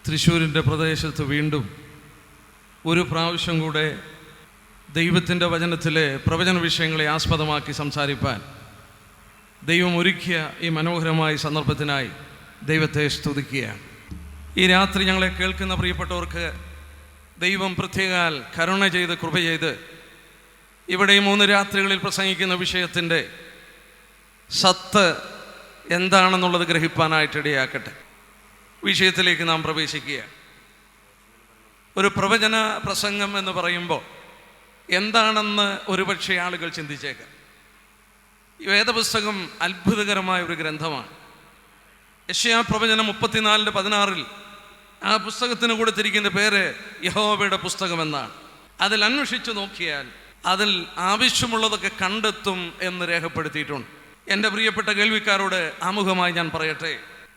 തൃശ്ശൂരിൻ്റെ പ്രദേശത്ത് വീണ്ടും ഒരു പ്രാവശ്യം കൂടെ ദൈവത്തിൻ്റെ വചനത്തിലെ പ്രവചന വിഷയങ്ങളെ ആസ്പദമാക്കി സംസാരിപ്പാൻ ദൈവം ഒരുക്കിയ ഈ മനോഹരമായ സന്ദർഭത്തിനായി ദൈവത്തെ സ്തുതിക്കുകയാണ്. ഈ രാത്രി ഞങ്ങളെ കേൾക്കുന്ന പ്രിയപ്പെട്ടവർക്ക് ദൈവം പ്രത്യേകാൽ കരുണ ചെയ്ത് കൃപ ചെയ്ത് ഇവിടെ ഈ 3 രാത്രികളിൽ പ്രസംഗിക്കുന്ന വിഷയത്തിൻ്റെ സത്ത് എന്താണെന്നുള്ളത് ഗ്രഹിപ്പാനായിട്ട് ഇടയാക്കട്ടെ. വിഷയത്തിലേക്ക് നാം പ്രവേശിക്കുകയാണ്. ഒരു പ്രവചന പ്രസംഗം എന്ന് പറയുമ്പോൾ എന്താണെന്ന് ഒരുപക്ഷെ ആളുകൾ ചിന്തിച്ചേക്കാം. ഈ വേദപുസ്തകം അത്ഭുതകരമായ ഒരു ഗ്രന്ഥമാണ്. യെശയ്യാ പ്രവചനം 34:16 ആ പുസ്തകത്തിന് കൊടുത്തിരിക്കുന്ന പേര് യഹോവയുടെ പുസ്തകം എന്നാണ്. അതിൽ അന്വേഷിച്ചു നോക്കിയാൽ അതിൽ ആവശ്യമുള്ളതൊക്കെ കണ്ടെത്തും എന്ന് രേഖപ്പെടുത്തിയിട്ടുണ്ട്. എൻ്റെ പ്രിയപ്പെട്ട കേൾവിക്കാരോട് ആമുഖമായി ഞാൻ പറയട്ടെ,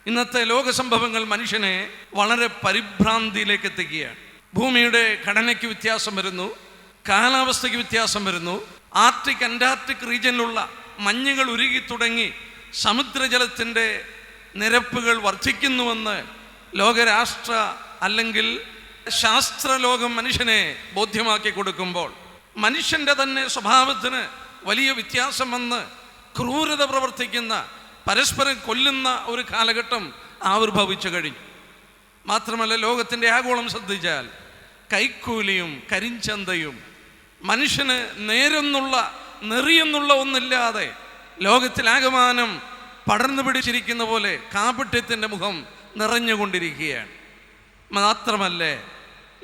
ഇന്നത്തെ ലോക സംഭവങ്ങൾ മനുഷ്യനെ വളരെ പരിഭ്രാന്തിയിലേക്ക് എത്തിക്കുകയാണ്. ഭൂമിയുടെ ഘടനയ്ക്ക് വ്യത്യാസം വരുന്നു, കാലാവസ്ഥയ്ക്ക് വ്യത്യാസം വരുന്നു. ആർട്ടിക് അന്റാർട്ടിക് റീജിയനിലുള്ള മഞ്ഞുകൾ ഉരുകി തുടങ്ങി സമുദ്രജലത്തിൻ്റെ നിരപ്പുകൾ വർദ്ധിക്കുന്നുവെന്ന് ലോകരാഷ്ട്ര അല്ലെങ്കിൽ ശാസ്ത്രലോകം മനുഷ്യനെ ബോധ്യമാക്കി കൊടുക്കുമ്പോൾ മനുഷ്യൻ്റെ തന്നെ സ്വഭാവത്തിന് വലിയ വ്യത്യാസം വന്ന് ക്രൂരത പ്രവർത്തിക്കുന്ന, പരസ്പരം കൊല്ലുന്ന ഒരു കാലഘട്ടം ആവിർഭവിച്ചു കഴിഞ്ഞു. മാത്രമല്ല, ലോകത്തിൻ്റെ ആഗോളം ശ്രദ്ധിച്ചാൽ കൈക്കൂലിയും കരിഞ്ചന്തയും മനുഷ്യന് നേരെന്നുള്ള നെറിയെന്നുള്ള ഒന്നില്ലാതെ ലോകത്തിലാകമാനം പടർന്നു പിടിച്ചിരിക്കുന്ന പോലെ കാപട്യത്തിൻ്റെ മുഖം നിറഞ്ഞുകൊണ്ടിരിക്കുകയാണ്. മാത്രമല്ല,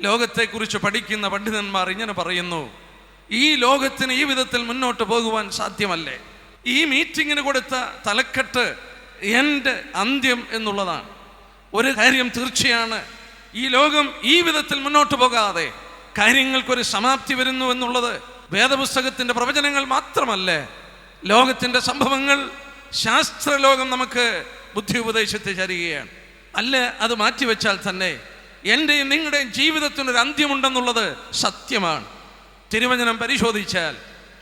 ലോകത്തെക്കുറിച്ച് പഠിക്കുന്ന പണ്ഡിതന്മാർ ഇങ്ങനെ പറയുന്നു, ഈ ലോകത്തിന് ഈ വിധത്തിൽ മുന്നോട്ട് പോകുവാൻ സാധ്യമല്ലേ. ഈ മീറ്റിങ്ങിന് കൊടുത്ത തലക്കെട്ട് എൻ്റെ അന്ത്യം എന്നുള്ളതാണ്. ഒരു കാര്യം തീർച്ചയാണ്, ഈ ലോകം ഈ വിധത്തിൽ മുന്നോട്ട് പോകാതെ കാര്യങ്ങൾക്കൊരു സമാപ്തി വരുന്നു എന്നുള്ളത് വേദപുസ്തകത്തിൻ്റെ പ്രവചനങ്ങൾ മാത്രമല്ല, ലോകത്തിൻ്റെ സംഭവങ്ങൾ ശാസ്ത്രലോകം നമുക്ക് ബുദ്ധി ഉപദേശിച്ച് തരികയാണ്. അല്ല, അത് മാറ്റിവെച്ചാൽ തന്നെ എൻ്റെയും നിങ്ങളുടെയും ജീവിതത്തിനൊരു അന്ത്യമുണ്ടെന്നുള്ളത് സത്യമാണ്. തിരുവചനം പരിശോധിച്ചാൽ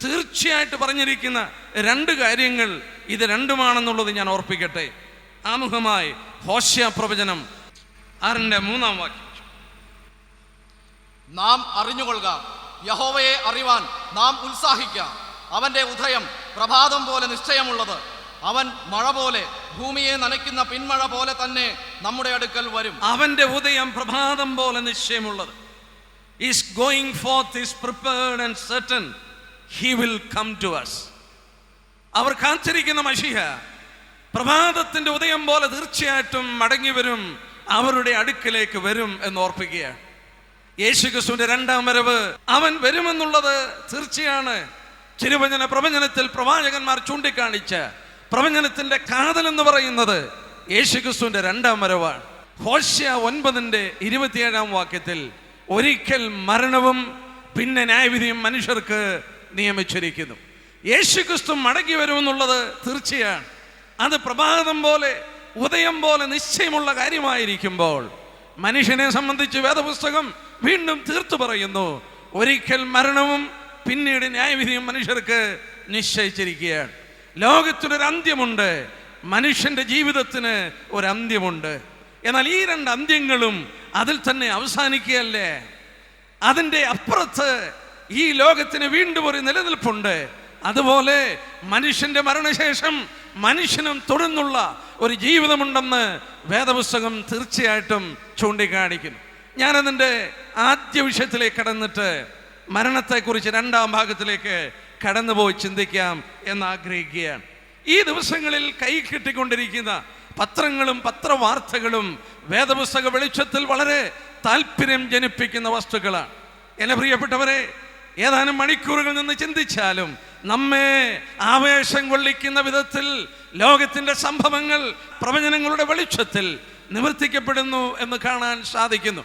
തീർച്ചയായിട്ട് പറഞ്ഞിരിക്കുന്ന 2 കാര്യങ്ങൾ ഇത് രണ്ടുമാണെന്നുള്ളത് ഞാൻ ഓർപ്പിക്കട്ടെ. ആമുഖമായി ഹോശേയ പ്രവചനം 6:3 നാം അറിഞ്ഞുകൊള്ളുക, യഹോവയെ അറിവാൻ നാം ഉത്സാഹിക്കുക. അവൻ്റെ ഉദയം പ്രഭാതം പോലെ നിശ്ചയമുള്ളത്. അവൻ മഴ പോലെ ഭൂമിയെ നനയ്ക്കുന്ന പിന്മഴ പോലെ തന്നെ നമ്മുടെ അടുക്കൽ വരും. അവൻ്റെ ഉദയം പ്രഭാതം പോലെ നിശ്ചയമുള്ളത്. Is going forth is prepared and certain. He will come to us. അവർ കാത്തിരിക്കുന്ന മശിഹ പ്രഭാതത്തിൻ്റെ ഉദയം പോലെ തീർച്ചയായിട്ടും മടങ്ങി വരും, അവരുടെ അടുക്കിലേക്ക് വരും എന്ന് ഓർപ്പിക്കുകയാണ്. യേശുക്രിസ്തുവിന്റെ 2ാം വരവ് അവൻ വരുമെന്നുള്ളത് തീർച്ചയാണ്. തിരുവചന പ്രവചനത്തിൽ പ്രവാചകന്മാർ ചൂണ്ടിക്കാണിച്ച പ്രവചനത്തിന്റെ കാതൽ എന്ന് പറയുന്നത് യേശുക്രിസ്തുവിന്റെ 2ാം വരവാണ്. ഹോശേയ 9:27 ഒരിക്കൽ മരണവും പിന്നെ ന്യായവിധിയും മനുഷ്യർക്ക് നിയമിച്ചിരിക്കുന്നു. യേശുക്രിസ്തു മടങ്ങി വരുമെന്നുള്ളത് തീർച്ചയാണ്. അത് പ്രഭാതം പോലെ ഉദയം പോലെ നിശ്ചയമുള്ള കാര്യമായിരിക്കുമ്പോൾ മനുഷ്യനെ സംബന്ധിച്ച് വേദപുസ്തകം വീണ്ടും തീർത്തു പറയുന്നു, ഒരിക്കൽ മരണവും പിന്നീട് ന്യായവിധിയും മനുഷ്യർക്ക് നിശ്ചയിച്ചിരിക്കുകയാണ്. ലോകത്തിനൊരു അന്ത്യമുണ്ട്, മനുഷ്യന്റെ ജീവിതത്തിന് ഒരു അന്ത്യമുണ്ട്. എന്നാൽ ഈ 2 അന്ത്യങ്ങളും അതിൽ തന്നെ അവസാനിക്കുകയല്ലേ. അതിൻ്റെ അപ്പുറത്ത് ഈ ലോകത്തിന് വീണ്ടും ഒരു നിലനിൽപ്പുണ്ട്. അതുപോലെ മനുഷ്യന്റെ മരണശേഷം മനുഷ്യനും തുടർന്നുള്ള ഒരു ജീവിതമുണ്ടെന്ന് വേദപുസ്തകം തീർച്ചയായിട്ടും ചൂണ്ടിക്കാണിക്കുന്നു. ഞാനതിൻ്റെ ആദ്യ വിഷയത്തിലേക്ക് കടന്നിട്ട് മരണത്തെക്കുറിച്ച് 2ാം ഭാഗത്തിലേക്ക് കടന്നുപോയി ചിന്തിക്കാം എന്നാഗ്രഹിക്കുകയാണ്. ഈ ദിവസങ്ങളിൽ കൈ കിട്ടിക്കൊണ്ടിരിക്കുന്ന പത്രങ്ങളും പത്രവാർത്തകളും വേദപുസ്തക വെളിച്ചത്തിൽ വളരെ താല്പര്യം ജനിപ്പിക്കുന്ന വസ്തുക്കളാണ്. എന്നെ പ്രിയപ്പെട്ടവരെ, ഏതാനും മണിക്കൂറുകൾ നിന്ന് ചിന്തിച്ചാലും നമ്മെ ആവേശം കൊള്ളിക്കുന്ന വിധത്തിൽ ലോകത്തിൻ്റെ സംഭവങ്ങൾ പ്രവചനങ്ങളുടെ വെളിച്ചത്തിൽ നിവർത്തിക്കപ്പെടുന്നു എന്ന് കാണാൻ സാധിക്കുന്നു.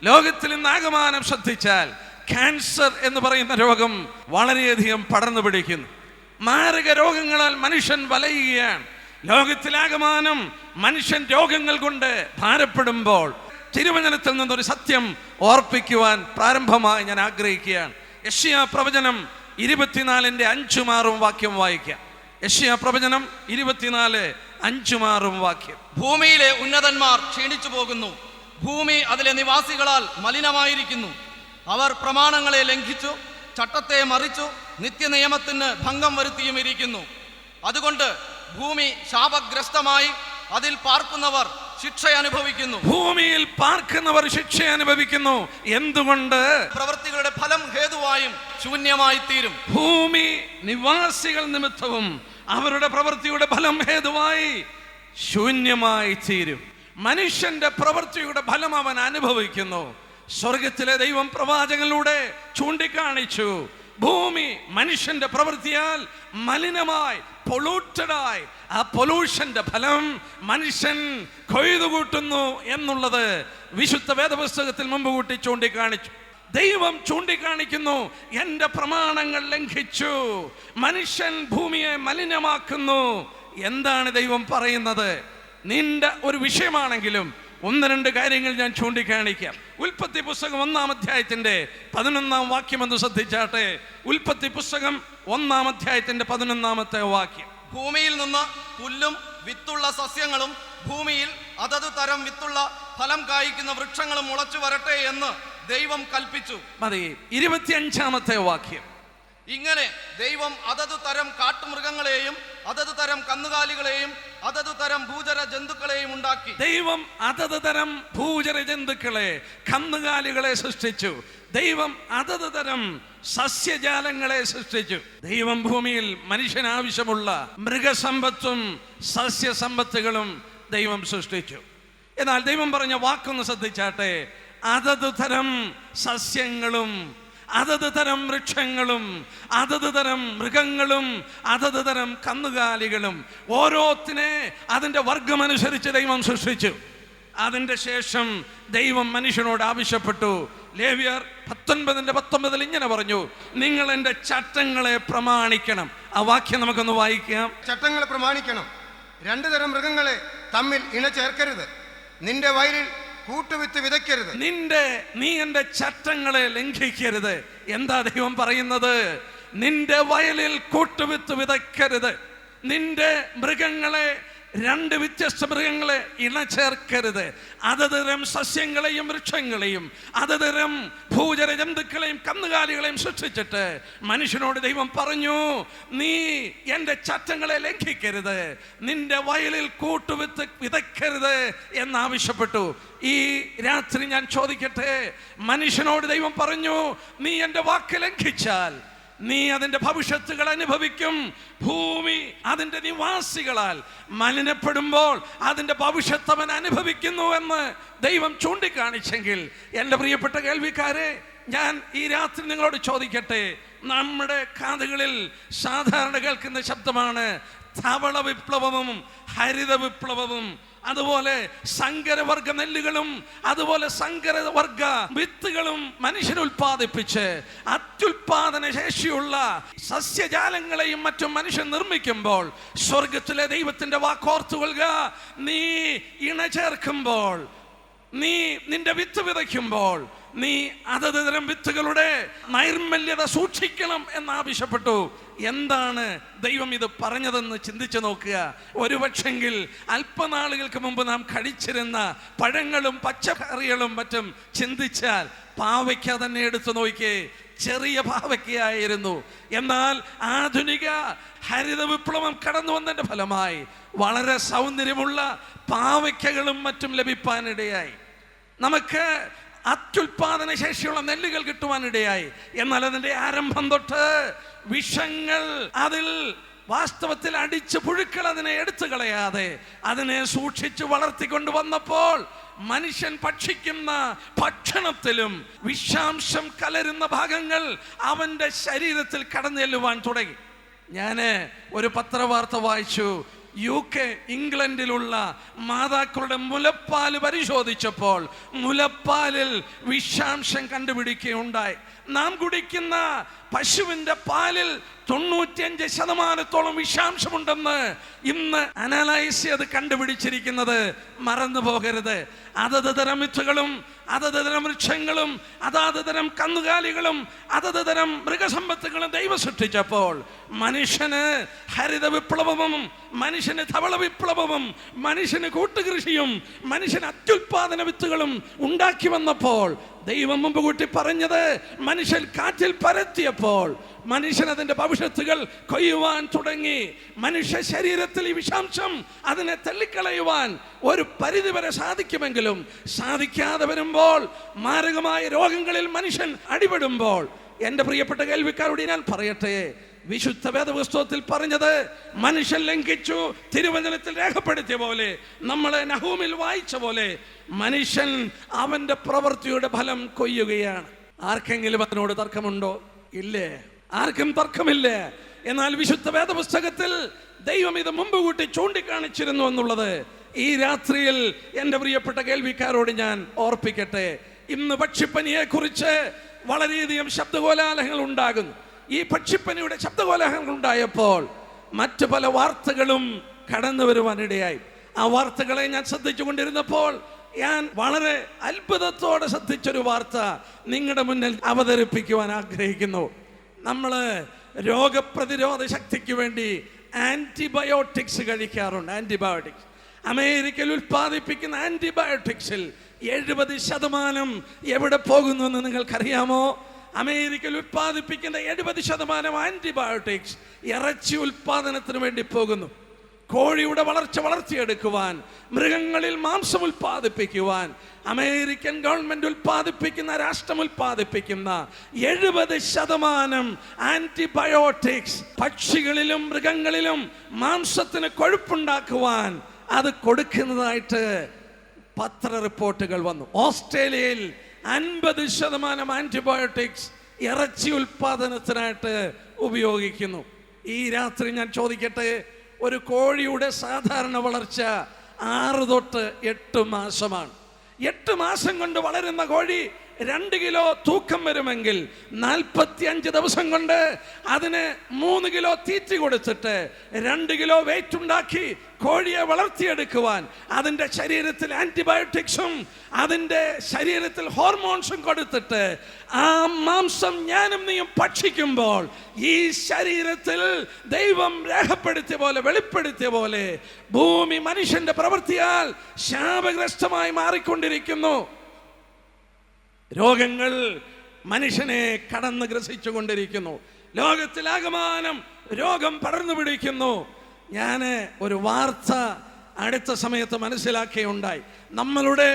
ലോകത്തിൽ ഇന്ന് ആകമാനം ശ്രദ്ധിച്ചാൽ ക്യാൻസർ എന്ന് പറയുന്ന രോഗം വളരെയധികം പടർന്നു പിടിക്കുന്നു. മാരക രോഗങ്ങളാൽ മനുഷ്യൻ വലയുകയാണ്. ലോകത്തിലാകമാനം മനുഷ്യൻ രോഗങ്ങൾ കൊണ്ട് ഭാരപ്പെടുമ്പോൾ തിരുവചനത്തിൽ നിന്നൊരു സത്യം ഓർപ്പിക്കുവാൻ പ്രാരംഭമായി ഞാൻ ആഗ്രഹിക്കുകയാണ്. യെശയ്യാ പ്രവചനം 24:5-6 വായിക്കാം. യെശയ്യാ പ്രവചനം 24:5-6 ഭൂമിയിലെ ഉന്നതന്മാർ ക്ഷീണിച്ചു പോകുന്നു, ഭൂമി അതിലെ നിവാസികളാൽ മലിനമായിരിക്കുന്നു. അവർ പ്രമാണങ്ങളെ ലംഘിച്ചു, ചട്ടത്തെ മറിച്ചു, നിത്യനിയമത്തിന് ഭംഗം വരുത്തിയും ഇരിക്കുന്നു. അതുകൊണ്ട് ഭൂമി ശാപഗ്രസ്തമായി അതിൽ പാർക്കുന്നവർ ശിക്ഷ അനുഭവിക്കുന്നു. ഭൂമിയിൽ പാർക്കുന്നവർ ശിക്ഷ അനുഭവിക്കുന്നു. എന്തുകൊണ്ട്? പ്രവൃത്തികളുടെ ഫലം ഹേതുവായും ശൂന്യമായി തീരും. ഭൂമി നിവാസികൾ നിമിത്തവും അവരുടെ പ്രവൃത്തിയുടെ ഫലം ഹേതുവായി ശൂന്യമായി തീരും. മനുഷ്യന്റെ പ്രവൃത്തിയുടെ ഫലം അവൻ അനുഭവിക്കുന്നു. സ്വർഗത്തിലെ ദൈവം പ്രവാചകനിലൂടെ ചൂണ്ടിക്കാണിച്ചു, ഭൂമി മനുഷ്യന്റെ പ്രവൃത്തിയാൽ മലിനമായി, പൊളൂട്ടഡായി, ആ പൊല്യൂഷന്റെ ഫലം മനുഷ്യൻ കൊയ്തുകൂട്ടുന്നു എന്നുള്ളത് വിശുദ്ധ വേദപുസ്തകത്തിൽ മുമ്പ് കൂട്ടി ചൂണ്ടിക്കാണിച്ചു. ദൈവം ചൂണ്ടിക്കാണിക്കുന്നു, എൻ്റെ പ്രമാണങ്ങൾ ലംഘിച്ചു മനുഷ്യൻ ഭൂമിയെ മലിനമാക്കുന്നു. എന്താണ് ദൈവം പറയുന്നത്? നിന്റെ ഒരു വിഷയമാണെങ്കിലും ഒന്ന് രണ്ട് കാര്യങ്ങൾ ഞാൻ ചൂണ്ടിക്കാണിക്കാം. ഉൽപ്പത്തി പുസ്തകം 1-ാം അധ്യായത്തിന്റെ 11-ാം വാക്യം എന്ന് ശ്രദ്ധിച്ചാട്ടെ. ഉൽപ്പത്തി പുസ്തകം 1-ാം അധ്യായത്തിന്റെ 11-ാമത്തെ വാക്യം. ഭൂമിയിൽ നിന്ന് പുല്ലും വിത്തുള്ള സസ്യങ്ങളും ഭൂമിയിൽ അതത് തരം വിത്തുള്ള ഫലം കായ്ക്കുന്ന വൃക്ഷങ്ങളും മുളച്ചു വരട്ടെ എന്ന് ദൈവം കൽപ്പിച്ചു. മതി. 25-ാമത്തെ വാക്യം. ഇങ്ങനെ ദൈവം അതത് തരം കാട്ടുമൃഗങ്ങളെയും അതത് തരം കന്നുകാലികളെയും അതത് തരം ഭൂചര ജന്തുക്കളെയും ഉണ്ടാക്കി. ദൈവം അതത് തരം ഭൂചര ജന്തുക്കളെ, കന്നുകാലികളെ സൃഷ്ടിച്ചു. ദൈവം അതത് തരം സസ്യജാലങ്ങളെ സൃഷ്ടിച്ചു. ദൈവം ഭൂമിയിൽ മനുഷ്യന് ആവശ്യമുള്ള മൃഗസമ്പത്തും സസ്യസമ്പത്തുകളും ദൈവം സൃഷ്ടിച്ചു. എന്നാൽ ദൈവം പറഞ്ഞ വാക്കൊന്ന് ശ്രദ്ധിച്ചാട്ടെ. അതത് തരം സസ്യങ്ങളും അതത് തരം വൃക്ഷങ്ങളും അതത് തരം മൃഗങ്ങളും അതത് തരം കന്നുകാലികളും ഓരോത്തിനെ അതിൻ്റെ വർഗമനുസരിച്ച് ദൈവം സൃഷ്ടിച്ചു. അതിൻ്റെ ശേഷം ദൈവം മനുഷ്യനോട് ആവശ്യപ്പെട്ടു. ലേവ്യർ 19:19 ഇങ്ങനെ പറഞ്ഞു, നിങ്ങൾ എൻ്റെ ചട്ടങ്ങളെ പ്രമാണിക്കണം. ആ വാക്യം നമുക്കൊന്ന് വായിക്കാം. ചട്ടങ്ങളെ പ്രമാണിക്കണം. 2 തരം മൃഗങ്ങളെ തമ്മിൽ ഇണ ചേർക്കരുത്. നിന്റെ വയലിൽ കൂട്ടുവിത്ത് വിതയ്ക്കരുത്. നീ എൻ്റെ ചട്ടങ്ങളെ ലംഘിക്കരുത്. എന്താ ദൈവം പറയുന്നത്? നിന്റെ വയലിൽ കൂട്ടുവിത്ത് വിതയ്ക്കരുത്. നിന്റെ മൃഗങ്ങളെ, 2 വ്യത്യസ്ത മൃഗങ്ങളെ ഇണചേർക്കരുത്. അതതരം സസ്യങ്ങളെയും വൃക്ഷങ്ങളെയും അതതരം ഭൂചര ജന്തുക്കളെയും കന്നുകാലികളെയും സൃഷ്ടിച്ചിട്ട് മനുഷ്യനോട് ദൈവം പറഞ്ഞു, നീ എൻ്റെ ചട്ടങ്ങളെ ലംഘിക്കരുത്, നിന്റെ വയലിൽ കൂട്ടുവിത്ത് വിതയ്ക്കരുത് എന്നാവശ്യപ്പെട്ടു. ഈ രാത്രി ഞാൻ ചോദിക്കട്ടെ, മനുഷ്യനോട് ദൈവം പറഞ്ഞു, നീ എൻ്റെ വാക്ക് ലംഘിച്ചാൽ നീ അതിൻ്റെ ഭവിഷ്യത്തുകൾ അനുഭവിക്കും. ഭൂമി അതിൻ്റെ നിവാസികളാൽ മലിനപ്പെടുമ്പോൾ അതിൻ്റെ ഭവിഷ്യത്ത് അവൻ അനുഭവിക്കുന്നു എന്ന് ദൈവം ചൂണ്ടിക്കാണിച്ചെങ്കിൽ, എൻ്റെ പ്രിയപ്പെട്ട കേൾവിക്കാരെ, ഞാൻ ഈ രാത്രി നിങ്ങളോട് ചോദിക്കട്ടെ, നമ്മുടെ കാതുകളിൽ സാധാരണ കേൾക്കുന്ന ശബ്ദമാണ് ധവള വിപ്ലവവും ഹരിത വിപ്ലവവും, അതുപോലെ സങ്കരവർഗ നെല്ലുകളും അതുപോലെ സങ്കരവർഗ വിത്തുകളും മനുഷ്യൻ ഉൽപ്പാദിപ്പിച്ച് അത്യുൽപാദന ശേഷിയുള്ള സസ്യജാലങ്ങളെയും മറ്റും മനുഷ്യൻ നിർമ്മിക്കുമ്പോൾ, സ്വർഗത്തിലെ ദൈവത്തിന്റെ വാക്കോർത്തുകൊള്ളുക, നീ ഇണ ചേർക്കുമ്പോൾ, നീ നിന്റെ വിത്ത് വിതയ്ക്കുമ്പോൾ നീ അതത് തരം വിത്തുകളുടെ നൈർമല്യത സൂക്ഷിക്കണം എന്നാവശ്യപ്പെട്ടു. എന്താണ് ദൈവം ഇത് പറഞ്ഞതെന്ന് ചിന്തിച്ചു നോക്കുക. ഒരുപക്ഷെങ്കിൽ അല്പനാളുകൾക്ക് മുമ്പ് നാം കഴിച്ചിരുന്ന പഴങ്ങളും പച്ചക്കറികളും മറ്റും ചിന്തിച്ചാൽ പാവയ്ക്ക തന്നെ എടുത്തു നോക്കിയേ, ചെറിയ പാവയ്ക്കയായിരുന്നു. എന്നാൽ ആധുനിക ഹരിത വിപ്ലവം കടന്നു വന്നതിന്റെ ഫലമായി വളരെ സൗന്ദര്യമുള്ള പാവയ്ക്കകളും മറ്റും ലഭിക്കാനിടയായി. നമുക്ക് അത്യുൽപാദന ശേഷിയുള്ള നെല്ലുകൾ കിട്ടുവാനിടയായി. എന്നാൽ അതിന്റെ ആരംഭം തൊട്ട് വിഷങ്ങൾ അതിൽ വാസ്തവത്തിൽ അടിച്ച് പുഴുക്കൾ അതിനെ എടുത്തു കളയാതെ അതിനെ സൂക്ഷിച്ചു വളർത്തിക്കൊണ്ട് വന്നപ്പോൾ മനുഷ്യൻ ഭക്ഷിക്കുന്ന ഭക്ഷണത്തിലും വിഷാംശം കലരുന്ന ഭാഗങ്ങൾ അവന്റെ ശരീരത്തിൽ കടന്നു ചെല്ലുവാൻ തുടങ്ങി. ഞാൻ ഒരു പത്രവാർത്ത വായിച്ചു. UK ഇംഗ്ലണ്ടിലുള്ള മാതാക്കളുടെ മുലപ്പാൽ പരിശോധിച്ചപ്പോൾ മുലപ്പാലിൽ വിഷാംശം കണ്ടുപിടിക്കുകയുണ്ടായി. നാം കുടിക്കുന്ന പശുവിന്റെ പാലിൽ 95% വിഷാംശമുണ്ടെന്ന് ഇന്ന് അനലൈസ് ചെയ്ത് കണ്ടുപിടിച്ചിരിക്കുന്നത് മറന്നു പോകരുത്. അതത് തരം വിത്തുകളും അതത് തരം വൃക്ഷങ്ങളും അതാത് തരം കന്നുകാലികളും അതത് തരം മൃഗസമ്പത്തുകളും ദൈവം സൃഷ്ടിച്ചപ്പോൾ മനുഷ്യന് ഹരിത വിപ്ലവവും മനുഷ്യന് ധവള വിപ്ലവവും മനുഷ്യന് കൂട്ടുകൃഷിയും മനുഷ്യന് അത്യുൽപാദന വിത്തുകളും ഉണ്ടാക്കി വന്നപ്പോൾ ദൈവം മുമ്പ് കൂട്ടി പറഞ്ഞത് മനുഷ്യൻ കാറ്റിൽ പരത്തിയപ്പോൾ മനുഷ്യൻ അതിന്റെ ഭവിഷ്യത്തുകൾ കൊയ്യുവാൻ തുടങ്ങി. മനുഷ്യ ശരീരത്തിൽ ഈ വിഷാംശം അതിനെ തള്ളിക്കളയുവാൻ ഒരു പരിധിവരെ സാധിക്കുമെങ്കിലും സാധിക്കാതെ വരുമ്പോൾ മാരകമായ രോഗങ്ങളിൽ മനുഷ്യൻ അടിപെടുമ്പോൾ എൻ്റെ പ്രിയപ്പെട്ട കേൾവിക്കാരോട് ഞാൻ പറയട്ടെ, വിശുദ്ധ വേദപുസ്തകത്തിൽ പറഞ്ഞത് മനുഷ്യൻ ലംഘിച്ചു, തിരുവചനത്തിൽ രേഖപ്പെടുത്തിയ പോലെ, നമ്മളെ നഹൂമിൽ വായിച്ച പോലെ മനുഷ്യൻ അവന്റെ പ്രവൃത്തിയുടെ ഫലം കൊയ്യുകയാണ്. ആർക്കെങ്കിലും അതിനോട് തർക്കമുണ്ടോ? ഇല്ലേ, ആർക്കും തർക്കമില്ല. എന്നാൽ വിശുദ്ധ വേദപുസ്തകത്തിൽ ദൈവം ഇത് മുമ്പ് കൂട്ടി ചൂണ്ടിക്കാണിച്ചിരുന്നു എന്നുള്ളത് ഈ രാത്രിയിൽ എൻ്റെ പ്രിയപ്പെട്ട കേൾവിക്കാരോട് ഞാൻ ഓർപ്പിക്കട്ടെ. ഇന്ന് പക്ഷിപ്പനിയെ കുറിച്ച് വളരെയധികം ശബ്ദകോലാഹലങ്ങൾ ഉണ്ടാകുന്നു. ഈ പക്ഷിപ്പനിയുടെ ശബ്ദകോലാഹലങ്ങൾ ഉണ്ടായപ്പോൾ മറ്റു പല വാർത്തകളും കടന്നു വരുവാനിടയായി. ആ വാർത്തകളെ ഞാൻ ശ്രദ്ധിച്ചു കൊണ്ടിരുന്നപ്പോൾ ഞാൻ വളരെ അത്ഭുതത്തോടെ ശ്രദ്ധിച്ചൊരു വാർത്ത നിങ്ങളുടെ മുന്നിൽ അവതരിപ്പിക്കുവാൻ ആഗ്രഹിക്കുന്നു. നമ്മൾ രോഗപ്രതിരോധ ശക്തിക്ക് വേണ്ടി ആന്റിബയോട്ടിക്സ് കഴിക്കാറുണ്ട്. ആന്റിബയോട്ടിക്സ്, അമേരിക്കയിൽ ഉൽപ്പാദിപ്പിക്കുന്ന ആന്റിബയോട്ടിക്സിൽ 70% എവിടെ പോകുന്നു എന്ന് നിങ്ങൾക്കറിയാമോ? അമേരിക്കയിൽ ഉൽപ്പാദിപ്പിക്കുന്ന 70% ആന്റിബയോട്ടിക്സ് ഇറച്ചി ഉൽപാദനത്തിന് വേണ്ടി പോകുന്നു. കോഴിയുടെ വളർത്തിയെടുക്കുവാൻ, മൃഗങ്ങളിൽ മാംസം ഉൽപ്പാദിപ്പിക്കുവാൻ അമേരിക്കൻ ഗവൺമെന്റ് ഉൽപ്പാദിപ്പിക്കുന്ന, രാഷ്ട്രം ഉൽപ്പാദിപ്പിക്കുന്ന 70% ആന്റിബയോട്ടിക്സ് പക്ഷികളിലും മൃഗങ്ങളിലും മാംസത്തിന് കൊഴുപ്പുണ്ടാക്കുവാൻ അത് കൊടുക്കുന്നതായിട്ട് പത്ര റിപ്പോർട്ടുകൾ വന്നു. ഓസ്ട്രേലിയയിൽ 50% ആന്റിബയോട്ടിക്സ് ഇറച്ചി ഉൽപാദനത്തിനായിട്ട് ഉപയോഗിക്കുന്നു. ഈ രാത്രി ഞാൻ ചോദിക്കട്ടെ, ഒരു കോഴിയുടെ സാധാരണ വളർച്ച 6 തൊട്ട് 8 മാസമാണ്. 8 മാസം കൊണ്ട് വളരുന്ന കോഴി 2 കിലോ തൂക്കം വരുമെങ്കിൽ 45 ദിവസം കൊണ്ട് അതിന് 3 കിലോ തീറ്റി കൊടുത്തിട്ട് 2 കിലോ വെയിറ്റ് ഉണ്ടാക്കി കോഴിയെ വളർത്തിയെടുക്കുവാൻ അതിൻ്റെ ശരീരത്തിൽ ആന്റിബയോട്ടിക്സും അതിൻ്റെ ശരീരത്തിൽ ഹോർമോൺസും കൊടുത്തിട്ട് ആ മാംസം ഞാനും നീയും ഭക്ഷിക്കുമ്പോൾ ഈ ശരീരത്തിൽ ദൈവം രേഖപ്പെടുത്തിയ പോലെ, വെളിപ്പെടുത്തിയ പോലെ ഭൂമി മനുഷ്യന്റെ പ്രവൃത്തിയാൽ ശാപഗ്രസ്തമായി മാറിക്കൊണ്ടിരിക്കുന്നു. രോഗങ്ങൾ മനുഷ്യനെ കടന്ന് ഗ്രസിച്ചു കൊണ്ടിരിക്കുന്നു. ലോകത്തിലാകമാനം രോഗം പടർന്നു പിടിക്കുന്നു. ഞാൻ ഒരു വാർത്ത അടുത്ത സമയത്ത് മനസ്സിലാക്കിയുണ്ടായി. നമ്മളുടെ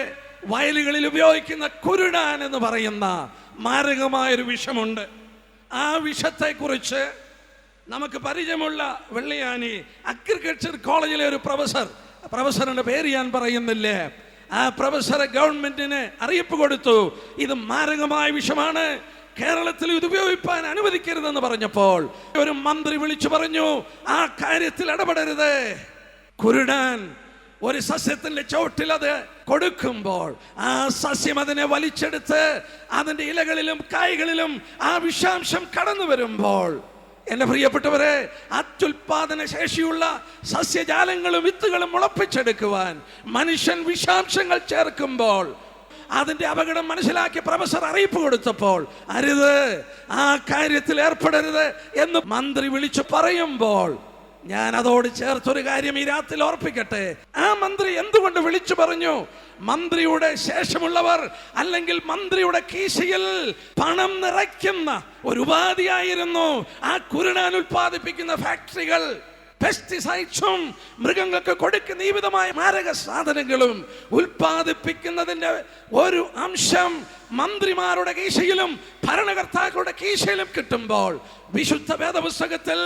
വയലുകളിൽ ഉപയോഗിക്കുന്ന കുരുടാൻ എന്ന് പറയുന്ന മാരകമായൊരു വിഷമുണ്ട്. ആ വിഷത്തെക്കുറിച്ച് നമുക്ക് പരിചയമുള്ള വെള്ളിയാനി അഗ്രികൾച്ചർ കോളേജിലെ ഒരു പ്രൊഫസറിന്റെ പേര് ഞാൻ പറയുന്നില്ല, ആ പ്രൊഫസർ ഗവൺമെന്റിന് അറിയിപ്പ് കൊടുത്തു, ഇത് മാരകമായ വിഷമാണ്, കേരളത്തിൽ ഇത് ഉപയോഗിക്കാൻ അനുവദിക്കരുതെന്ന് പറഞ്ഞപ്പോൾ ഒരു മന്ത്രി വിളിച്ചു പറഞ്ഞു, ആ കാര്യത്തിൽ ഇടപെടരുത്. കുരുടാൻ ഒരു സസ്യത്തിന്റെ ചോട്ടിൽ അത് കൊടുക്കുമ്പോൾ ആ സസ്യം അതിനെ വലിച്ചെടുത്ത് അതിന്റെ ഇലകളിലും കായ്കളിലും ആ വിഷാംശം കടന്നു വരുമ്പോൾ, എൻ്റെ പ്രിയപ്പെട്ടവരെ, അത്യുൽപാദന ശേഷിയുള്ള സസ്യജാലങ്ങളും വിത്തുകളും മുളപ്പിച്ചെടുക്കുവാൻ മനുഷ്യൻ വിഷാംശങ്ങൾ ചേർക്കുമ്പോൾ അതിന്റെ അപകടം മനസ്സിലാക്കി പ്രൊഫസർ അറിയിപ്പ് കൊടുത്തപ്പോൾ അരുത്, ആ കാര്യത്തിൽ ഏർപ്പെടരുത് എന്ന് മന്ത്രി വിളിച്ചു പറയുമ്പോൾ ഞാൻ അതോട് ചേർത്തൊരു കാര്യം ഈ രാത്രി ഓർപ്പിക്കട്ടെ. ആ മന്ത്രി എന്തുകൊണ്ട് വിളിച്ചു പറഞ്ഞു? മന്ത്രിയുടെ ശേഷമുള്ളവർ അല്ലെങ്കിൽ മന്ത്രിയുടെ കീശയിൽ പണം നിറയ്ക്കുന്ന ഒരു ഉപാധിയായിരുന്നു ആ കുരുടാൻ ഉൽപ്പാദിപ്പിക്കുന്ന ഫാക്ടറികൾ. പെസ്റ്റിസൈഡ്സും മൃഗങ്ങൾക്ക് കൊടുക്കുന്ന ഈ വിധമായ മാരക സാധനങ്ങളും ഉൽപ്പാദിപ്പിക്കുന്നതിന്റെ ഒരു അംശം മന്ത്രിമാരുടെ കീശയിലും ഭരണകർത്താക്കളുടെ കീശയിലും കിട്ടുമ്പോൾ വിശുദ്ധ വേദപുസ്തകത്തിൽ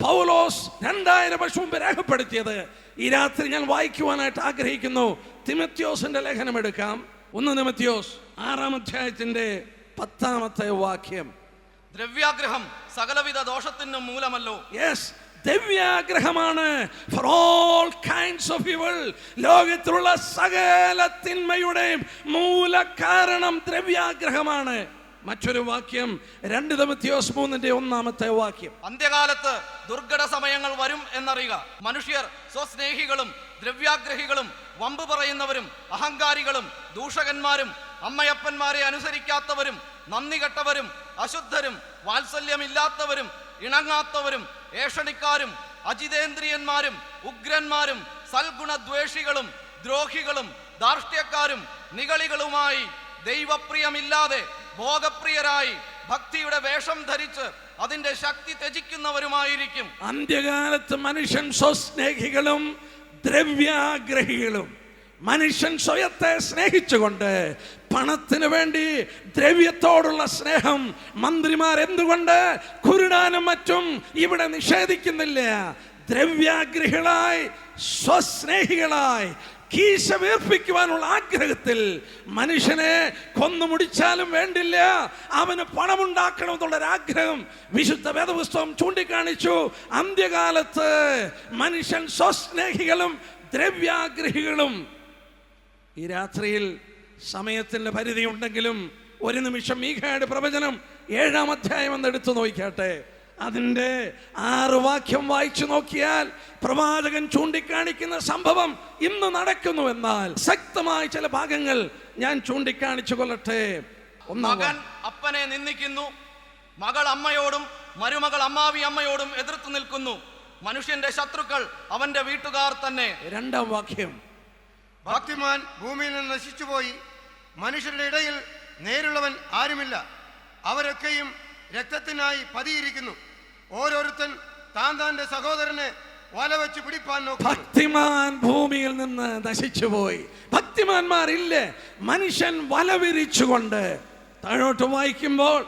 പൗലോസ് 2000 വർഷം മുമ്പ് രേഖപ്പെടുത്തിയത് ഈ രാത്രി ഞാൻ വായിക്കുവാനായിട്ട് ആഗ്രഹിക്കുന്നു. തിമോഥെയോസിന്റെ ലേഖനം എടുക്കാം. 1 തിമോഥെയോസ് 6-ാം അധ്യായത്തിന്റെ 10-ാമത്തെ വാക്യം. ദ്രവ്യാഗ്രഹം സകലവിധ ദോഷത്തിനും മൂലമല്ലോ. യെസ്, ദ്രവ്യാഗ്രഹമാണ് for all kinds of evil. ലോകത്തിലുള്ള സകല തിന്മയുടെയും മൂല കാരണം ദ്രവ്യാഗ്രഹമാണ്. മറ്റൊരു വാക്യം 2 തിമോഥെയോസ് 3-ാമത്തെ വാക്യം. അന്ത്യകാലത്ത് ദുർഘട സമയങ്ങൾ വരും എന്നറിയുക. മനുഷ്യർ സ്വസ്നേഹികളും ദ്രവ്യാഗ്രഹികളും വമ്പ് പറയുന്നവരും അഹങ്കാരികളും ദൂഷകന്മാരും അമ്മയപ്പന്മാരെ അനുസരിക്കാത്തവരും നന്ദി കെട്ടവരും അശുദ്ധരും വാത്സല്യമില്ലാത്തവരും ഇണങ്ങാത്തവരും ഏഷണിക്കാരും അജിതേന്ദ്രിയന്മാരും ഉഗ്രന്മാരും സൽഗുണദ്വേഷികളും ദ്രോഹികളും ധാർഷ്ട്യക്കാരും നിഗളികളുമായി ദൈവപ്രിയമില്ലാതെ ഭോഗപ്രിയരായി ഭക്തിയുടെ വേഷം ധരിച്ച് അതിന്റെ ശക്തി ത്യജിക്കുന്നവരുമായിരിക്കും. അന്ത്യകാലത്ത് മനുഷ്യൻ സ്വസ്നേഹികളും ദ്രവ്യാഗ്രഹികളും, മനുഷ്യൻ സ്വയത്തെ സ്നേഹിച്ചുകൊണ്ട് പണത്തിന് വേണ്ടി ദ്രവ്യത്തോടുള്ള സ്നേഹം മന്ത്രിമാർ എന്തുകൊണ്ട് കുരുടാനും മറ്റും ഇവിടെ നിഷേധിക്കുന്നില്ല? ദ്രവ്യാഗ്രഹികളായി സ്വസ്നേഹികളായി കീശ വീർപ്പിക്കുവാനുള്ള ആഗ്രഹത്തിൽ മനുഷ്യനെ കൊന്നു മുടിച്ചാലും വേണ്ടില്ല, അവന് പണമുണ്ടാക്കണമെന്നുള്ളൊരാഗ്രഹം വിശുദ്ധ വേദപുസ്തകം ചൂണ്ടിക്കാണിച്ചു. അന്ത്യകാലത്ത് മനുഷ്യൻ സ്വസ്നേഹികളും ദ്രവ്യാഗ്രഹികളും. ഈ രാത്രിയിൽ സമയത്തിന്റെ പരിധി ഉണ്ടെങ്കിലും ഒരു നിമിഷം മീഖയുടെ പ്രവചനം 7-ാം അധ്യായം എന്ന് എടുത്തു നോക്കിയാട്ടെ. അതിൻ്റെ 6 വാക്യം വായിച്ചു നോക്കിയാൽ പ്രവാചകൻ ചൂണ്ടിക്കാണിക്കുന്ന സംഭവം ഇന്ന് നടക്കുന്നു. എന്നാൽ ശക്തമായ ചില ഭാഗങ്ങൾ ഞാൻ ചൂണ്ടിക്കാണിച്ചു കൊള്ളട്ടെ. മകൻ അപ്പനെ നിന്ദിക്കുന്നു, മകൾ അമ്മയോടും മരുമകൾ അമ്മാവി അമ്മയോടും എതിർത്ത് നിൽക്കുന്നു. മനുഷ്യന്റെ ശത്രുക്കൾ അവന്റെ വീട്ടുകാർ തന്നെ. 2-ാം വാക്യം, ഭക്തിമാൻ ഭൂമിയിൽ നിന്ന് നശിച്ചുപോയി, മനുഷ്യരുടെ ഇടയിൽ നേരുള്ളവൻ ആരുമില്ല, അവരൊക്കെയും രക്തത്തിനായി പതിയിരിക്കുന്നു, ഓരോരുത്തൻ താൻ താന്റെ സഹോദരനെ വല വെച്ച് പിടിപ്പാൻ നോക്കും. ഭക്തിമാൻ ഭൂമിയിൽ നിന്ന് നശിച്ചുപോയി, ഭക്തിമാന്മാരില്ലേ. മനുഷ്യൻ വല വിരിച്ചുകൊണ്ട് താഴോട്ട് വായിക്കുമ്പോൾ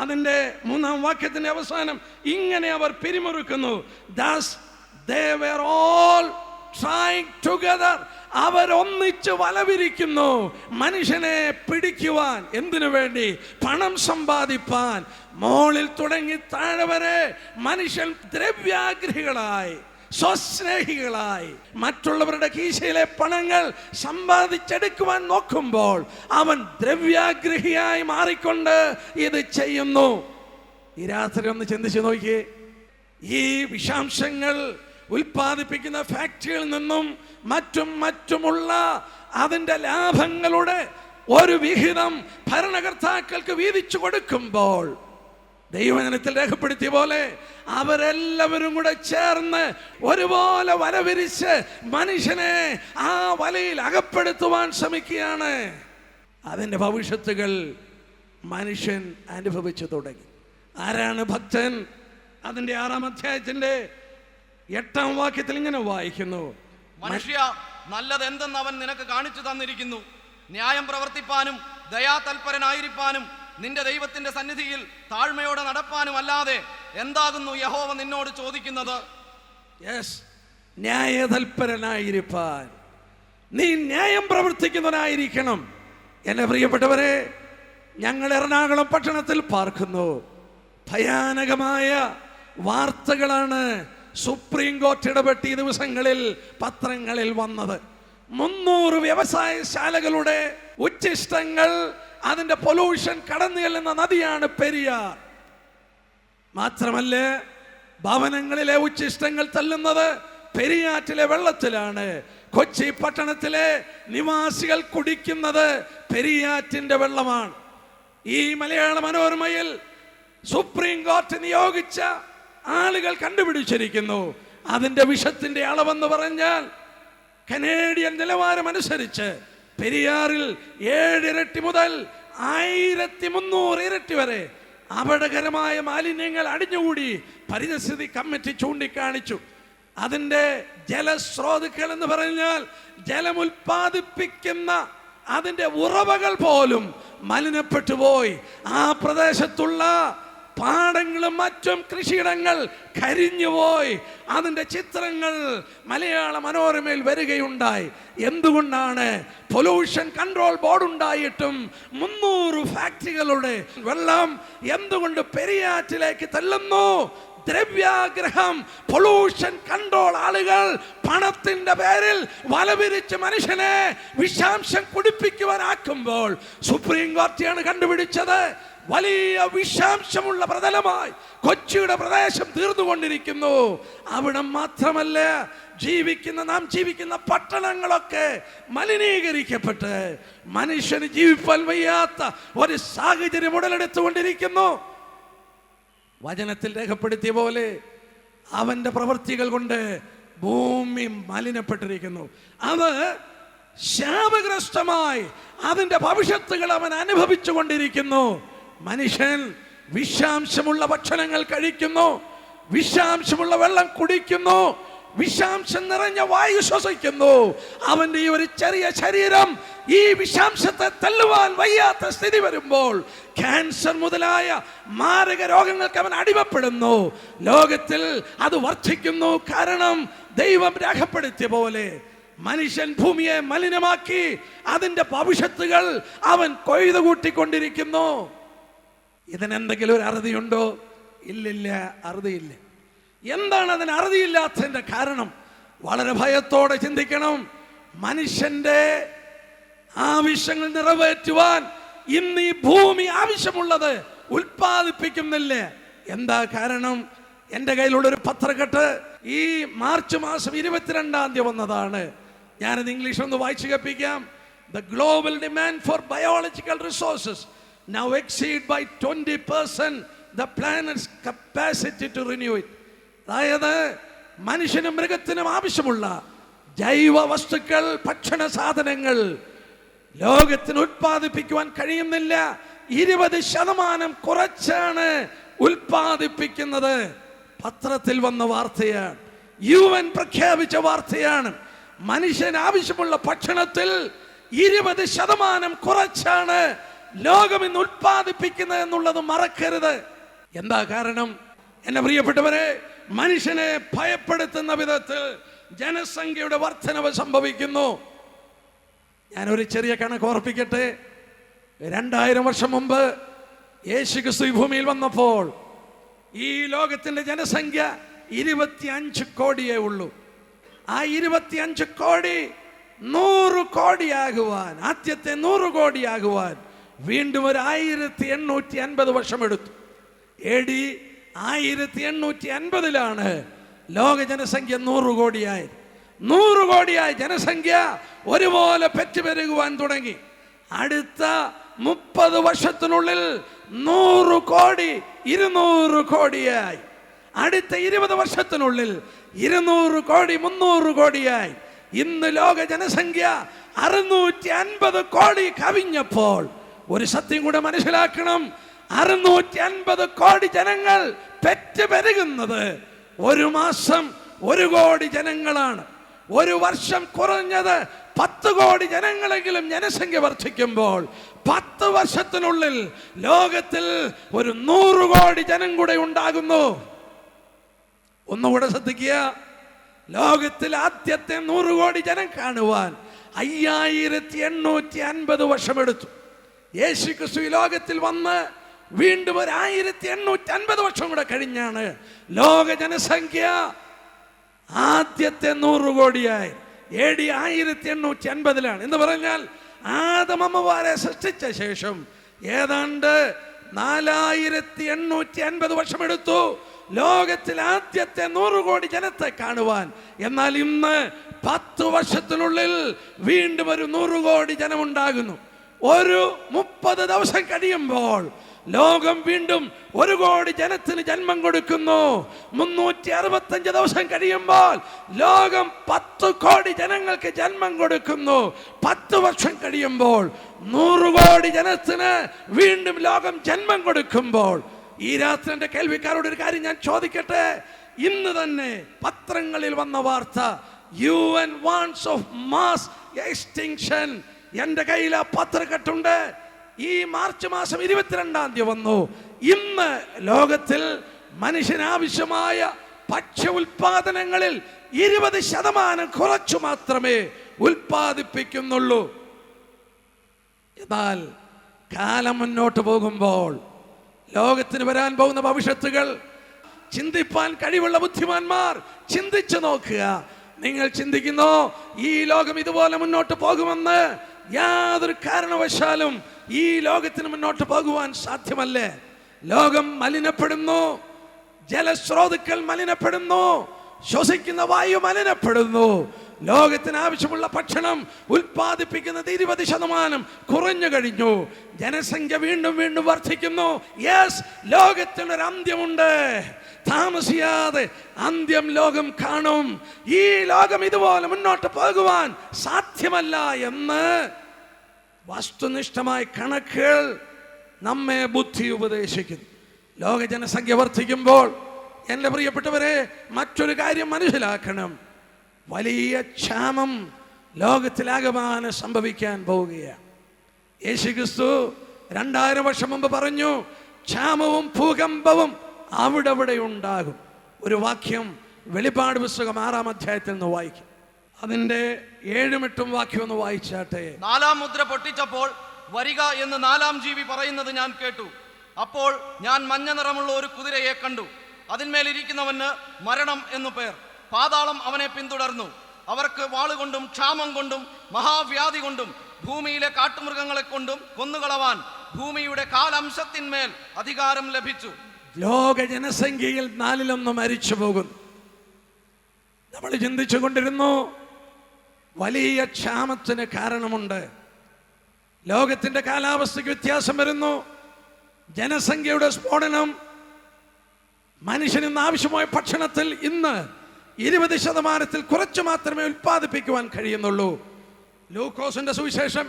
അതിന്റെ 3-ാം വാക്യത്തിന്റെ അവസാനം ഇങ്ങനെ അവർ പിരിമുറുക്കുന്നു. Thus they were all trying together. അവരൊന്നിച്ച് വലവിരിക്കുന്നു മനുഷ്യനെ പിടിക്കുവാൻ. എന്തിനു വേണ്ടി? പണം സമ്പാദിപ്പാൻ. മോളിൽ തുടങ്ങി താഴെ വരെ മനുഷ്യൻ ദ്രവ്യാഗ്രഹികളായി സ്വസ്നേഹികളായി മറ്റുള്ളവരുടെ കീശയിലെ പണങ്ങൾ സമ്പാദിച്ചെടുക്കുവാൻ നോക്കുമ്പോൾ അവൻ ദ്രവ്യാഗ്രഹിയായി മാറിക്കൊണ്ട് ഇത് ചെയ്യുന്നു. ഈ രാത്രി ഒന്ന് ചിന്തിച്ചു നോക്കിയേ. ഈ വിഷാംശങ്ങൾ ഉൽപ്പാദിപ്പിക്കുന്ന ഫാക്ടറികളിൽ നിന്നും മറ്റുമുള്ള അതിൻ്റെ ലാഭങ്ങളുടെ ഒരു വിഹിതം ഭരണകർത്താക്കൾക്ക് വീതിച്ചു കൊടുക്കുമ്പോൾ ദൈവജനത്തിൽ രേഖപ്പെടുത്തിയ പോലെ അവരെല്ലാവരും കൂടെ ചേർന്ന് ഒരുപോലെ വലവിരിച്ച് മനുഷ്യനെ ആ വലയിൽ അകപ്പെടുത്തുവാൻ ശ്രമിക്കുകയാണ്. അതിൻ്റെ ഭവിഷ്യത്തുകൾ മനുഷ്യൻ അനുഭവിച്ചു തുടങ്ങി. ആരാണ് ഭക്തൻ? അതിൻ്റെ 6-ാം അധ്യായത്തിന്റെ 8-ാം വാക്യത്തിൽ ഇങ്ങനെ വായിക്കുന്നു, മനുഷ്യ, നല്ലത് എന്തെന്ന് അവൻ നിനക്ക് കാണിച്ചു തന്നിരിക്കുന്നു. ന്യായം പ്രവർത്തിപ്പാനും ദയാതൽപരനായിരിക്കാനും നിന്റെ ദൈവത്തിന്റെ സന്നിധിയിൽ താഴ്മയോടെ നടപ്പാനും അല്ലാതെ എന്താകുന്നു യഹോവ നിന്നോട് ചോദിക്കുന്നത്? ന്യായതൽപരനായിരിക്കാൻ നീ ന്യായം പ്രവർത്തിക്കുന്നവനായിരിക്കണം. എന്റെ പ്രിയപ്പെട്ടവരെ, ഞങ്ങൾ എറണാകുളം പട്ടണത്തിൽ പാർക്കുന്നു. ഭയാനകമായ വാർത്തകളാണ് സുപ്രീം കോടതി ഇടപെട്ട് ഈ ദിവസങ്ങളിൽ പത്രങ്ങളിൽ വന്നത്. 300 വ്യവസായശാലകളുടെ ഉച്ഛിഷ്ടങ്ങൾ, അതിന്റെ പൊല്യൂഷൻ കടന്നു ചെല്ലുന്ന നദിയാണ് പെരിയാർ. മാത്രമല്ല, ഭവനങ്ങളിലെ ഉച്ഛിഷ്ടങ്ങൾ തള്ളുന്നത് പെരിയാറ്റിലെ വെള്ളത്തിലാണ്. കൊച്ചി പട്ടണത്തിലെ നിവാസികൾ കുടിക്കുന്നത് പെരിയാറ്റിന്റെ വെള്ളമാണ്. ഈ മലയാള മനോരമയിൽ സുപ്രീം കോടതി നിയോഗിച്ച ആളുകൾ കണ്ടുപിടിച്ചിരിക്കുന്നു. അതിന്റെ വിഷത്തിന്റെ അളവെന്ന് പറഞ്ഞാൽ കനേഡിയൻ നിലവാരം അനുസരിച്ച് പെരിയാറിൽ 7 ഇരട്ടി മുതൽ 1300 ഇരട്ടി വരെ അപകടകരമായ മാലിന്യങ്ങൾ അടിഞ്ഞുകൂടി പരിസ്ഥിതി കമ്മിറ്റി ചൂണ്ടിക്കാണിച്ചു. അതിൻ്റെ ജലസ്രോതസ്സുകൾ എന്ന് പറഞ്ഞാൽ ജലം ഉൽപ്പാദിപ്പിക്കുന്ന അതിൻ്റെ ഉറവകൾ പോലും മലിനപ്പെട്ടു പോയി. ആ പ്രദേശത്തുള്ള പാടങ്ങളും മറ്റും കൃഷിയിടങ്ങൾ കരിഞ്ഞുപോയി. അതിൻ്റെ ചിത്രങ്ങൾ മലയാള മനോരമയിൽ വരികയുണ്ടായി. എന്തുകൊണ്ടാണ്? പൊല്യൂഷൻ കൺട്രോൾ ബോർഡ് ഉണ്ടായിട്ടും 300 ഫാക്ടറികളുടെ വെള്ളം എന്തുകൊണ്ട് പെരിയാറ്റിലേക്ക് തള്ളുന്നു? ദ്രവ്യാഗ്രഹം, പൊല്യൂഷൻ കൺട്രോൾ. ആളുകൾ പണത്തിന്റെ പേരിൽ വലവിരിച്ച് മനുഷ്യനെ വിഷാംശം കുടിപ്പിക്കുവാനാക്കുമ്പോൾ സുപ്രീം കോടതിയാണ് കണ്ടുപിടിച്ചത് വലിയ വിഷാംശമുള്ള പ്രതലമായി കൊച്ചിയുടെ പ്രദേശം തീർന്നുകൊണ്ടിരിക്കുന്നു. അവിടെ മാത്രമല്ല, നാം ജീവിക്കുന്ന പട്ടണങ്ങളൊക്കെ മലിനീകരിക്കപ്പെട്ട് മനുഷ്യന് ജീവിപ്പാൻ വയ്യാത്ത ഒരു സാഹചര്യം ഉടലെടുത്തുകൊണ്ടിരിക്കുന്നു. വചനത്തിൽ രേഖപ്പെടുത്തിയ പോലെ അവന്റെ പ്രവൃത്തികൾ കൊണ്ട് ഭൂമി മലിനപ്പെട്ടിരിക്കുന്നു. അത് ശാപഗ്രസ്തമായി അതിന്റെ ഭവിഷ്യത്തുകൾ അവൻ അനുഭവിച്ചു കൊണ്ടിരിക്കുന്നു. മനുഷ്യൻ വിഷാംശമുള്ള ഭക്ഷണങ്ങൾ കഴിക്കുന്നു, വിഷാംശമുള്ള വെള്ളം കുടിക്കുന്നു, വിഷാംശം നിറഞ്ഞ വായു ശ്വസിക്കുന്നു. അവന്റെ ഈ ഒരു ചെറിയ ശരീരം ഈ വിഷാംശത്തെ തള്ളുവാൻ വയ്യാത്ത സ്ഥിതി വരുമ്പോൾ ക്യാൻസർ മുതലായ മാരക രോഗങ്ങൾക്ക് അവൻ അടിമപ്പെടുന്നു. ലോകത്തിൽ അത് വർദ്ധിക്കുന്നു. കാരണം ദൈവം രേഖപ്പെടുത്തിയ പോലെ മനുഷ്യൻ ഭൂമിയെ മലിനമാക്കി അതിന്റെ ഭവിഷ്യത്തുകൾ അവൻ കൊയ്തു കൂട്ടിക്കൊണ്ടിരിക്കുന്നു. ഇതിനെന്തെങ്കിലും ഒരു അറുതിയുണ്ടോ? ഇല്ലില്ല, അറുതിയില്ല. എന്താണ് അതിന് അറുതിയില്ലാത്തതിന്റെ കാരണം? വളരെ ഭയത്തോടെ ചിന്തിക്കണം. മനുഷ്യന്റെ ആവശ്യങ്ങൾ നിറവേറ്റുവാൻ ഇന്ന് ഈ ഭൂമി ആവശ്യമുള്ളത് ഉൽപ്പാദിപ്പിക്കുന്നില്ല. എന്താ കാരണം? എൻ്റെ കയ്യിലുള്ളൊരു പത്രക്കെട്ട് ഈ മാർച്ച് മാസം 22 വന്നതാണ്. ഞാനത് ഇംഗ്ലീഷ് ഒന്ന് വായിച്ചു കേൾപ്പിക്കാം. The global demand for biological resources now exceed by 20% the planet's capacity to renew it. അതായത് മനുഷ്യനും മൃഗത്തിനും ആവശ്യമുള്ള ജൈവ വസ്തുക്കൾ, ഭക്ഷണ സാധനങ്ങൾ ലോകത്തിന് ഉൽപ്പാദിപ്പിക്കുവാൻ കഴിയുന്നില്ല. 20% കുറച്ചാണ് ഉൽപ്പാദിപ്പിക്കുന്നത്. പത്രത്തിൽ വന്ന വാർത്തയാണ്, UN പ്രഖ്യാപിച്ച വാർത്തയാണ്. മനുഷ്യന് ആവശ്യമുള്ള ഭക്ഷണത്തിൽ 20% കുറച്ചാണ് ലോകം ഇന്ന് ഉൽപ്പാദിപ്പിക്കുന്നത് എന്നുള്ളത് മറക്കരുത്. എന്താ കാരണം? എന്നെ പ്രിയപ്പെട്ടവരെ, മനുഷ്യനെ ഭയപ്പെടുത്തുന്ന വിധത്തിൽ ജനസംഖ്യയുടെ വർധനവ് സംഭവിക്കുന്നു. ഞാനൊരു ചെറിയ കണക്ക് ഓർപ്പിക്കട്ടെ. 2000 വർഷം മുമ്പ് യേശുക്രിസ്തു ഈ ഭൂമിയിൽ വന്നപ്പോൾ ഈ ലോകത്തിന്റെ ജനസംഖ്യ 25 കോടിയേ ഉള്ളൂ. ആ 25 കോടി 100 കോടിയാകുവാൻ, ആദ്യത്തെ 100 കോടിയാകുവാൻ വീണ്ടും ഒരു 1850 വർഷമെടുത്തു. AD 1850 ലോക ജനസംഖ്യ 100 കോടിയായത്. 100 കോടിയായ ജനസംഖ്യ ഒരുപോലെ പെറ്റുപെരുകുവാൻ തുടങ്ങി. അടുത്ത 30 വർഷത്തിനുള്ളിൽ 100 കോടി 200 കോടിയായി. അടുത്ത 20 വർഷത്തിനുള്ളിൽ 200 കോടി 300 കോടിയായി. ഇന്ന് ലോക ജനസംഖ്യ 650 കോടി കവിഞ്ഞപ്പോൾ ഒരു സത്യം കൂടെ മനസ്സിലാക്കണം. 650 കോടി ജനങ്ങൾ പെറ്റുപെരുകുന്നത് ഒരു മാസം 1 കോടി ജനങ്ങളാണ്. ഒരു വർഷം കുറഞ്ഞത് 10 കോടി ജനങ്ങളെങ്കിലും ജനസംഖ്യ വർദ്ധിക്കുമ്പോൾ 10 വർഷത്തിനുള്ളിൽ ലോകത്തിൽ ഒരു 100 കോടി ജനം കൂടെ ഉണ്ടാകുന്നു. ഒന്നുകൂടെ ശ്രദ്ധിക്കുക. ലോകത്തിൽ ആദ്യത്തെ 100 കോടി ജനം കാണുവാൻ 5850 വർഷമെടുത്തു. യേശുക്രിസ്തു ലോകത്തിൽ വന്ന് വീണ്ടും ഒരു 1850 വർഷം കൂടെ കഴിഞ്ഞാണ് ലോക ജനസംഖ്യ ആദ്യത്തെ 100 കോടിയായി. AD 1850 എന്ന് പറഞ്ഞാൽ ആദമമ്മമാരെ സൃഷ്ടിച്ച ശേഷം ഏതാണ്ട് 4850 വർഷമെടുത്തു ലോകത്തിൽ ആദ്യത്തെ 100 കോടി ജനത്തെ കാണുവാൻ. എന്നാൽ ഇന്ന് 10 വർഷത്തിനുള്ളിൽ വീണ്ടും ഒരു 100 കോടി ജനമുണ്ടാകുന്നു. ഒരു 30 ദിവസം കഴിയുമ്പോൾ ലോകം വീണ്ടും 1 കോടി ജനത്തിന് ജന്മം കൊടുക്കുന്നു. 365 ദിവസം കഴിയുമ്പോൾ ലോകം 10 കോടി ജനങ്ങൾക്ക് ജന്മം കൊടുക്കുന്നു. 10 വർഷം കഴിയുമ്പോൾ 100 കോടി ജനത്തിന് വീണ്ടും ലോകം ജന്മം കൊടുക്കുമ്പോൾ ഈ രാത്രി എൻ്റെ കേൾവിക്കാരോട് ഒരു കാര്യം ഞാൻ ചോദിക്കട്ടെ. ഇന്ന് തന്നെ പത്രങ്ങളിൽ വന്ന വാർത്ത, UN warns of mass extinction. എൻ്റെ കയ്യിൽ ആ പത്രക്കെട്ടുണ്ട്. ഈ മാർച്ച് മാസം 22 വന്നു. ഇന്ന് ലോകത്തിൽ മനുഷ്യനാവശ്യമായ ഭക്ഷ്യ ഉൽപാദനങ്ങളിൽ 20% കുറച്ചു മാത്രമേ ഉൽപ്പാദിപ്പിക്കുന്നുള്ളൂ. എന്നാൽ കാലം മുന്നോട്ട് പോകുമ്പോൾ ലോകത്തിന് വരാൻ പോകുന്ന ഭവിഷ്യത്തുകൾ ചിന്തിപ്പാൻ കഴിവുള്ള ബുദ്ധിമാന്മാർ ചിന്തിച്ചു നോക്കുക. നിങ്ങൾ ചിന്തിക്കുന്നോ ഈ ലോകം ഇതുപോലെ മുന്നോട്ട് പോകുമെന്ന്? യാതൊരു കാരണവശാലും ഈ ലോകത്തിന് മുന്നോട്ട് പോകുവാൻ സാധ്യമല്ല. ലോകം മലിനപ്പെടുന്നു, ജലസ്രോതസ്സുകൾ മലിനപ്പെടുന്നു, ശ്വസിക്കുന്ന വായു മലിനപ്പെടുന്നു. ലോകത്തിന് ആവശ്യമുള്ള ഭക്ഷണം ഉൽപ്പാദിപ്പിക്കുന്നത് 20% കുറഞ്ഞു കഴിഞ്ഞു. ജനസംഖ്യ വീണ്ടും വീണ്ടും വർദ്ധിക്കുന്നു. യെസ്, ലോകത്തിനൊരു അന്ത്യമുണ്ട്. താമസിയാതെ അന്ത്യം ലോകം കാണും. ഈ ലോകം ഇതുപോലെ മുന്നോട്ട് പോകുവാൻ സാധ്യമല്ല എന്ന് വസ്തുനിഷ്ഠമായ കണക്കുകൾ നമ്മെ ബുദ്ധി ഉപദേശിക്കുന്നു. ലോക ജനസംഖ്യ വർദ്ധിക്കുമ്പോൾ എൻ്റെ പ്രിയപ്പെട്ടവരെ മറ്റൊരു കാര്യം മനസ്സിലാക്കണം. വലിയ ക്ഷാമം ലോകത്തിലാകമാനം സംഭവിക്കാൻ പോവുകയാണ്. യേശുക്രിസ്തു 2000 വർഷം മുമ്പ് പറഞ്ഞു, ക്ഷാമവും ഭൂകമ്പവും അവിടെ ഉണ്ടാകും. ഒരു വാക്യം വെളിപ്പാട് പുസ്തകം 6-ാം അധ്യായത്തിൽ നിന്ന് വായിക്കും. അതിൻ്റെ 7-8 വാക്യം ഒന്ന് വായിച്ചാട്ടെ. 4-ാം മുദ്ര പൊട്ടിച്ചപ്പോൾ വരിക എന്ന് 4-ാം ജീവി പറയുന്നത് ഞാൻ കേട്ടു. അപ്പോൾ ഞാൻ മഞ്ഞ നിറമുള്ള ഒരു കുതിരയെ കണ്ടു. അതിന്മേലിരിക്കുന്നവന് മരണം എന്നു പേർ. പാതാളം അവനെ പിന്തുടർന്നു. അവർക്ക് വാളുകൊണ്ടും ക്ഷാമം കൊണ്ടും മഹാവ്യാധി കൊണ്ടും ഭൂമിയിലെ കാട്ടുമൃഗങ്ങളെ കൊണ്ടും കൊന്നുകളവാൻ ഭൂമിയുടെ 4 അധികാരം ലഭിച്ചു. ലോക ജനസംഖ്യയിൽ 1/4 മരിച്ചു പോകുന്നു. നമ്മൾ ചിന്തിച്ചു കൊണ്ടിരുന്നു, വലിയ ക്ഷാമത്തിന് കാരണമുണ്ട്. ലോകത്തിന്റെ കാലാവസ്ഥയ്ക്ക് വ്യത്യാസം വരുന്നു. ജനസംഖ്യയുടെ സ്ഫോടനം. മനുഷ്യന് ഇന്ന് ആവശ്യമായ ഭക്ഷണത്തിൽ ഇന്ന് 20% കുറച്ച് മാത്രമേ ഉൽപ്പാദിപ്പിക്കുവാൻ കഴിയുന്നുള്ളൂ. ലൂക്കോസിന്റെ സുവിശേഷം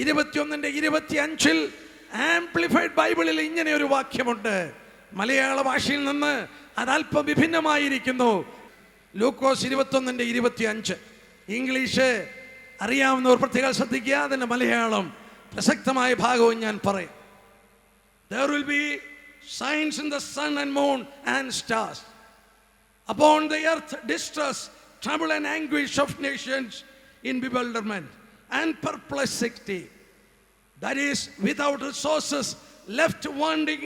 21:25 ആംപ്ലിഫൈഡ് ബൈബിളിൽ ഇങ്ങനെ ഒരു വാക്യമുണ്ട്. മലയാള ഭാഷയിൽ നിന്ന് അതല്പം വിഭിന്നമായിരിക്കുന്നു. ലൂക്കോസ് 21:25. ഇംഗ്ലീഷ് അറിയാവുന്നവർ പ്രത്യേകം ശ്രദ്ധിക്കുക. അതിൻ്റെ മലയാളം പ്രസക്തമായ ഭാഗവും ഞാൻ പറയും. There will be signs in the sun and moon and stars. Upon the earth distress, trouble and anguish of nations in bewilderment and perplexity. That is, without resources, left wanting,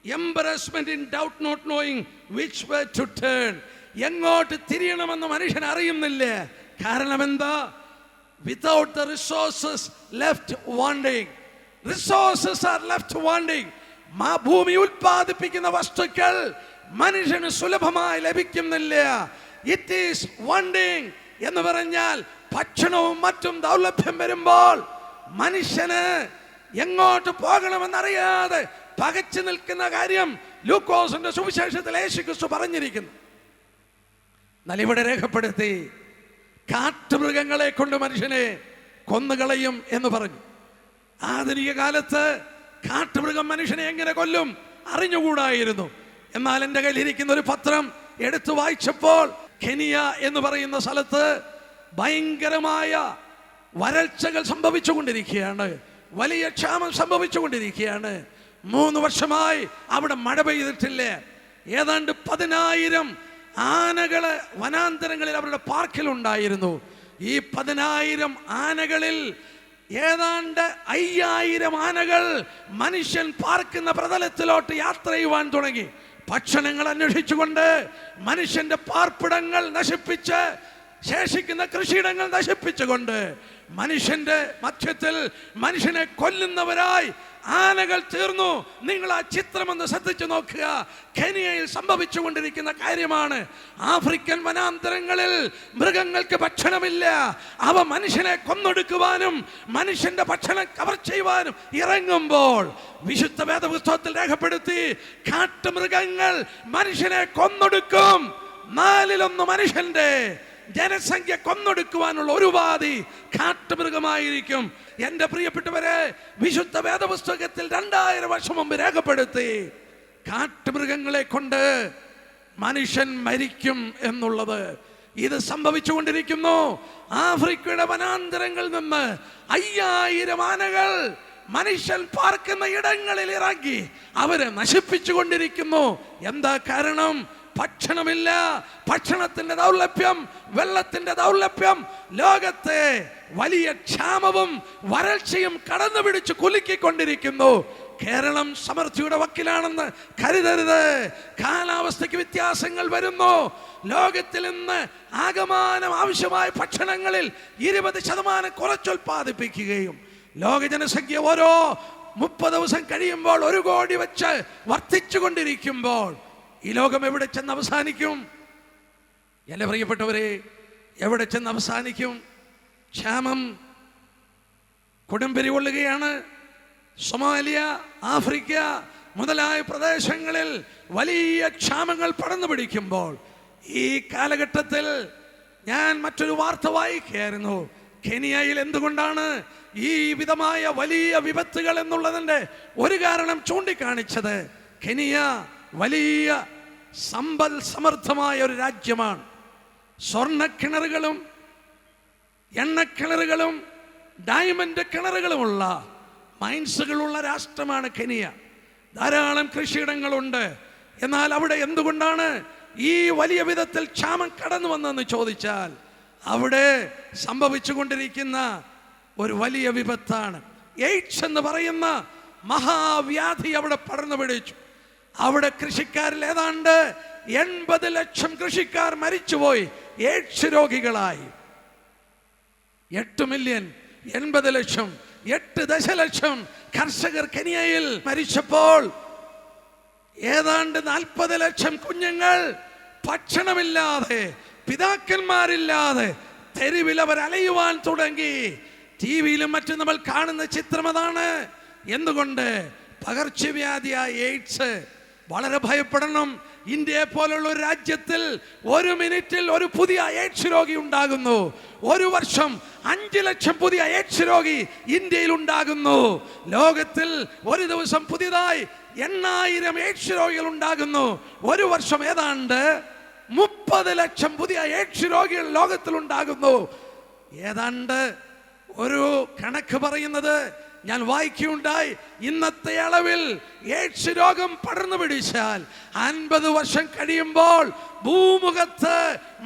embarrassment in doubt, not knowing which way to turn. എങ്ങോട്ട് തിരിയണമെന്ന് മനുഷ്യൻ അറിയുന്നില്ല. കാരണം എന്താ? Without the resources, left wanting. Resources are left wanting. ഭൂമി ഉൽപ്പാദിപ്പിക്കുന്ന വസ്തുക്കൾ മനുഷ്യന് സുലഭമായി ലഭിക്കുന്നില്ല. ഇറ്റ് ഈസ് wanting എന്ന് പറഞ്ഞാൽ ഭക്ഷണവും മറ്റും ദൗർലഭ്യം വരുമ്പോൾ മനുഷ്യന് എങ്ങോട്ട് പോകണമെന്നറിയാതെ പകച്ചു നിൽക്കുന്ന കാര്യം ലൂക്കോസിന്റെ സുവിശേഷത്തിൽ യേശുക്രിസ്തു പറഞ്ഞിരിക്കുന്നു. എന്നാൽ ഇവിടെ രേഖപ്പെടുത്തി, കാട്ടുമൃഗങ്ങളെ കൊണ്ട് മനുഷ്യനെ കൊന്നുകളയും എന്ന് പറഞ്ഞു. ആധുനിക കാലത്ത് കാട്ടുമൃഗം മനുഷ്യനെ എങ്ങനെ കൊല്ലും അറിഞ്ഞുകൂടായിരുന്നു. എന്നാൽ എൻ്റെ കയ്യിലിരിക്കുന്ന ഒരു പത്രം എടുത്തു വായിച്ചപ്പോൾ കെനിയ എന്ന് പറയുന്ന സ്ഥലത്ത് ഭയങ്കരമായ വരൾച്ചകൾ സംഭവിച്ചുകൊണ്ടിരിക്കുകയാണ്. വലിയ ക്ഷാമം സംഭവിച്ചുകൊണ്ടിരിക്കുകയാണ്. 3 വർഷമായി അവിടെ മഴ പെയ്തിട്ടില്ല. ഏതാണ്ട് 10,000 ആനകള് വനാന്തരങ്ങളിൽ അവരുടെ പാർക്കിലുണ്ടായിരുന്നു. ഈ 10,000 ആനകളിൽ ഏതാണ്ട് 5,000 ആനകൾ മനുഷ്യൻ പാർക്കുന്ന പ്രതലത്തിലോട്ട് യാത്ര ചെയ്യുവാൻ തുടങ്ങി. ഭക്ഷണങ്ങൾ അന്വേഷിച്ചുകൊണ്ട് മനുഷ്യന്റെ പാർപ്പിടങ്ങൾ നശിപ്പിച്ച്, ശേഷിക്കുന്ന കൃഷിയിടങ്ങൾ നശിപ്പിച്ചുകൊണ്ട് മനുഷ്യന്റെ മധ്യത്തിൽ മനുഷ്യനെ കൊല്ലുന്നവരായി ആനകൾ തീർന്നു. നിങ്ങൾ ആ ചിത്രം ഒന്ന് ശ്രദ്ധിച്ചു നോക്കുക. കെനിയയിൽ സംഭവിച്ചുകൊണ്ടിരിക്കുന്ന കാര്യമാണ്. ആഫ്രിക്കൻ വനാന്തരങ്ങളിൽ മൃഗങ്ങൾക്ക് ഭക്ഷണമില്ല. അവ മനുഷ്യനെ കൊന്നൊടുക്കുവാനും മനുഷ്യന്റെ ഭക്ഷണം കവർ ചെയ്യുവാനും ഇറങ്ങുമ്പോൾ വിശുദ്ധ വേദപുസ്തകത്തിൽ രേഖപ്പെടുത്തി, കാട്ടുമൃഗങ്ങൾ മനുഷ്യനെ കൊന്നൊടുക്കും. 4/1 മനുഷ്യന്റെ ജനസംഖ്യ കൊന്നൊടുക്കുവാനുള്ള ഒരു ഉപാധി കാട്ടുമൃഗമായിരിക്കും. എന്റെ പ്രിയപ്പെട്ടവരെ, വിശുദ്ധ വേദപുസ്തകത്തിൽ 2000 വർഷം മുമ്പ് രേഖപ്പെടുത്തി, കാട്ടുമൃഗങ്ങളെ കൊണ്ട് മനുഷ്യൻ മരിക്കും എന്നുള്ളത്. ഇത് സംഭവിച്ചുകൊണ്ടിരിക്കുന്നു. ആഫ്രിക്കയുടെ വനാന്തരങ്ങളിൽ നിന്ന് 5,000 ആനകൾ മനുഷ്യൻ പാർക്കുന്ന ഇടങ്ങളിൽ ഇറങ്ങി അവരെ നശിപ്പിച്ചുകൊണ്ടിരിക്കുന്നു. എന്താ കാരണം? ഭക്ഷണമില്ല. ഭക്ഷണത്തിന്റെ ദൗർലഭ്യം, വെള്ളത്തിന്റെ ദൗർലഭ്യം, ലോകത്തെ വലിയ ക്ഷാമവും വരൾച്ചയും കടന്നു പിടിച്ച് കുലുക്കിക്കൊണ്ടിരിക്കുന്നു. കേരളം സമൃദ്ധിയുടെ വക്കിലാണെന്ന് കരുതരുത്. കാലാവസ്ഥയ്ക്ക് വ്യത്യാസങ്ങൾ വരുന്നു. ലോകത്തിൽ നിന്ന് ആകമാനം ആവശ്യമായ ഭക്ഷണങ്ങളിൽ 20% കുറച്ചുൽപ്പാദിപ്പിക്കുകയും ലോക ജനസംഖ്യ ഓരോ 30 ദിവസം കഴിയുമ്പോൾ 1 കോടി വെച്ച് വർദ്ധിച്ചു കൊണ്ടിരിക്കുമ്പോൾ ഈ ലോകം എവിടെ ചെന്ന് അവസാനിക്കും? എൻ്റെ പ്രിയപ്പെട്ടവരെ, എവിടെ ചെന്ന് അവസാനിക്കും? ക്ഷാമം കൊടുമ്പിരി കൊള്ളുകയാണ്. സൊമാലിയ, ആഫ്രിക്ക മുതലായ പ്രദേശങ്ങളിൽ വലിയ ക്ഷാമങ്ങൾ പടർന്നു പിടിക്കുമ്പോൾ ഈ കാലഘട്ടത്തിൽ ഞാൻ മറ്റൊരു വാർത്ത വായിക്കുകയായിരുന്നു. കെനിയയിൽ എന്തുകൊണ്ടാണ് ഈ വിധമായ വലിയ വിപത്തുകൾ എന്നുള്ളതിൻ്റെ ഒരു കാരണം ചൂണ്ടിക്കാണിച്ചത്, കെനിയ വലിയ സമ്പൽ സമൃദ്ധമായ ഒരു രാജ്യമാണ്. സ്വർണ്ണക്കിണറുകളും എണ്ണക്കിണറുകളും ഡയമണ്ട് കിണറുകളുമുള്ള മൈൻസുകളുള്ള രാഷ്ട്രമാണ് കെനിയ. ധാരാളം കൃഷിയിടങ്ങളുണ്ട്. എന്നാൽ അവിടെ എന്തുകൊണ്ടാണ് ഈ വലിയ വിധത്തിൽ ക്ഷാമം കടന്നു വന്നതെന്ന് ചോദിച്ചാൽ അവിടെ സംഭവിച്ചു കൊണ്ടിരിക്കുന്ന ഒരു വലിയ വിപത്താണ്. എയ്ഡ്സ് എന്ന് പറയുന്ന മഹാവ്യാധി അവിടെ പടർന്നു പിടിച്ചു. അവിടെ കൃഷിക്കാരിൽ ഏതാണ്ട് 80 ലക്ഷം കൃഷിക്കാർ മരിച്ചുപോയി എയ്ഡ്സ് രോഗികളായി. 8 മില്യൺ 80 ലക്ഷം 8 ദശലക്ഷം കർഷകർ കെനിയയിൽ മരിച്ചപ്പോൾ ഏതാണ്ട് 40 ലക്ഷം കുഞ്ഞുങ്ങൾ ഭക്ഷണമില്ലാതെ, പിതാക്കന്മാരില്ലാതെ തെരുവിൽ അവർ അലയുവാൻ തുടങ്ങി. ടിവിയിലും മറ്റും നമ്മൾ കാണുന്ന ചിത്രം അതാണ്. എന്തുകൊണ്ട്? പകർച്ചവ്യാധിയായ എയ്ഡ്സ്. വളരെ ഭയപ്പെടണം. ഇന്ത്യയെ പോലുള്ള ഒരു രാജ്യത്തിൽ 1 മിനിറ്റിൽ ഒരു പുതിയ എയ്ഡ്സ് രോഗി ഉണ്ടാകുന്നു. 1 വർഷം 5 ലക്ഷം പുതിയ എയ്ഡ്സ് രോഗി ഇന്ത്യയിൽ ഉണ്ടാകുന്നു. ലോകത്തിൽ ഒരു ദിവസം പുതിയതായി 8000 എയ്ഡ്സ് രോഗികൾ ഉണ്ടാകുന്നു. 1 വർഷം ഏതാണ്ട് 30 ലക്ഷം പുതിയ എയ്ഡ്സ് രോഗികൾ ലോകത്തിൽ ഉണ്ടാകുന്നു. ഏതാണ്ട് ഒരു കണക്ക് പറയുന്നത് ഞാൻ വായിക്കുകയുണ്ടായി, ഇന്നത്തെ അളവിൽ എയ്ഡ്സ് രോഗം പടർന്നു പിടിച്ചാൽ 50 വർഷം കഴിയുമ്പോൾ ഭൂമുഖത്ത്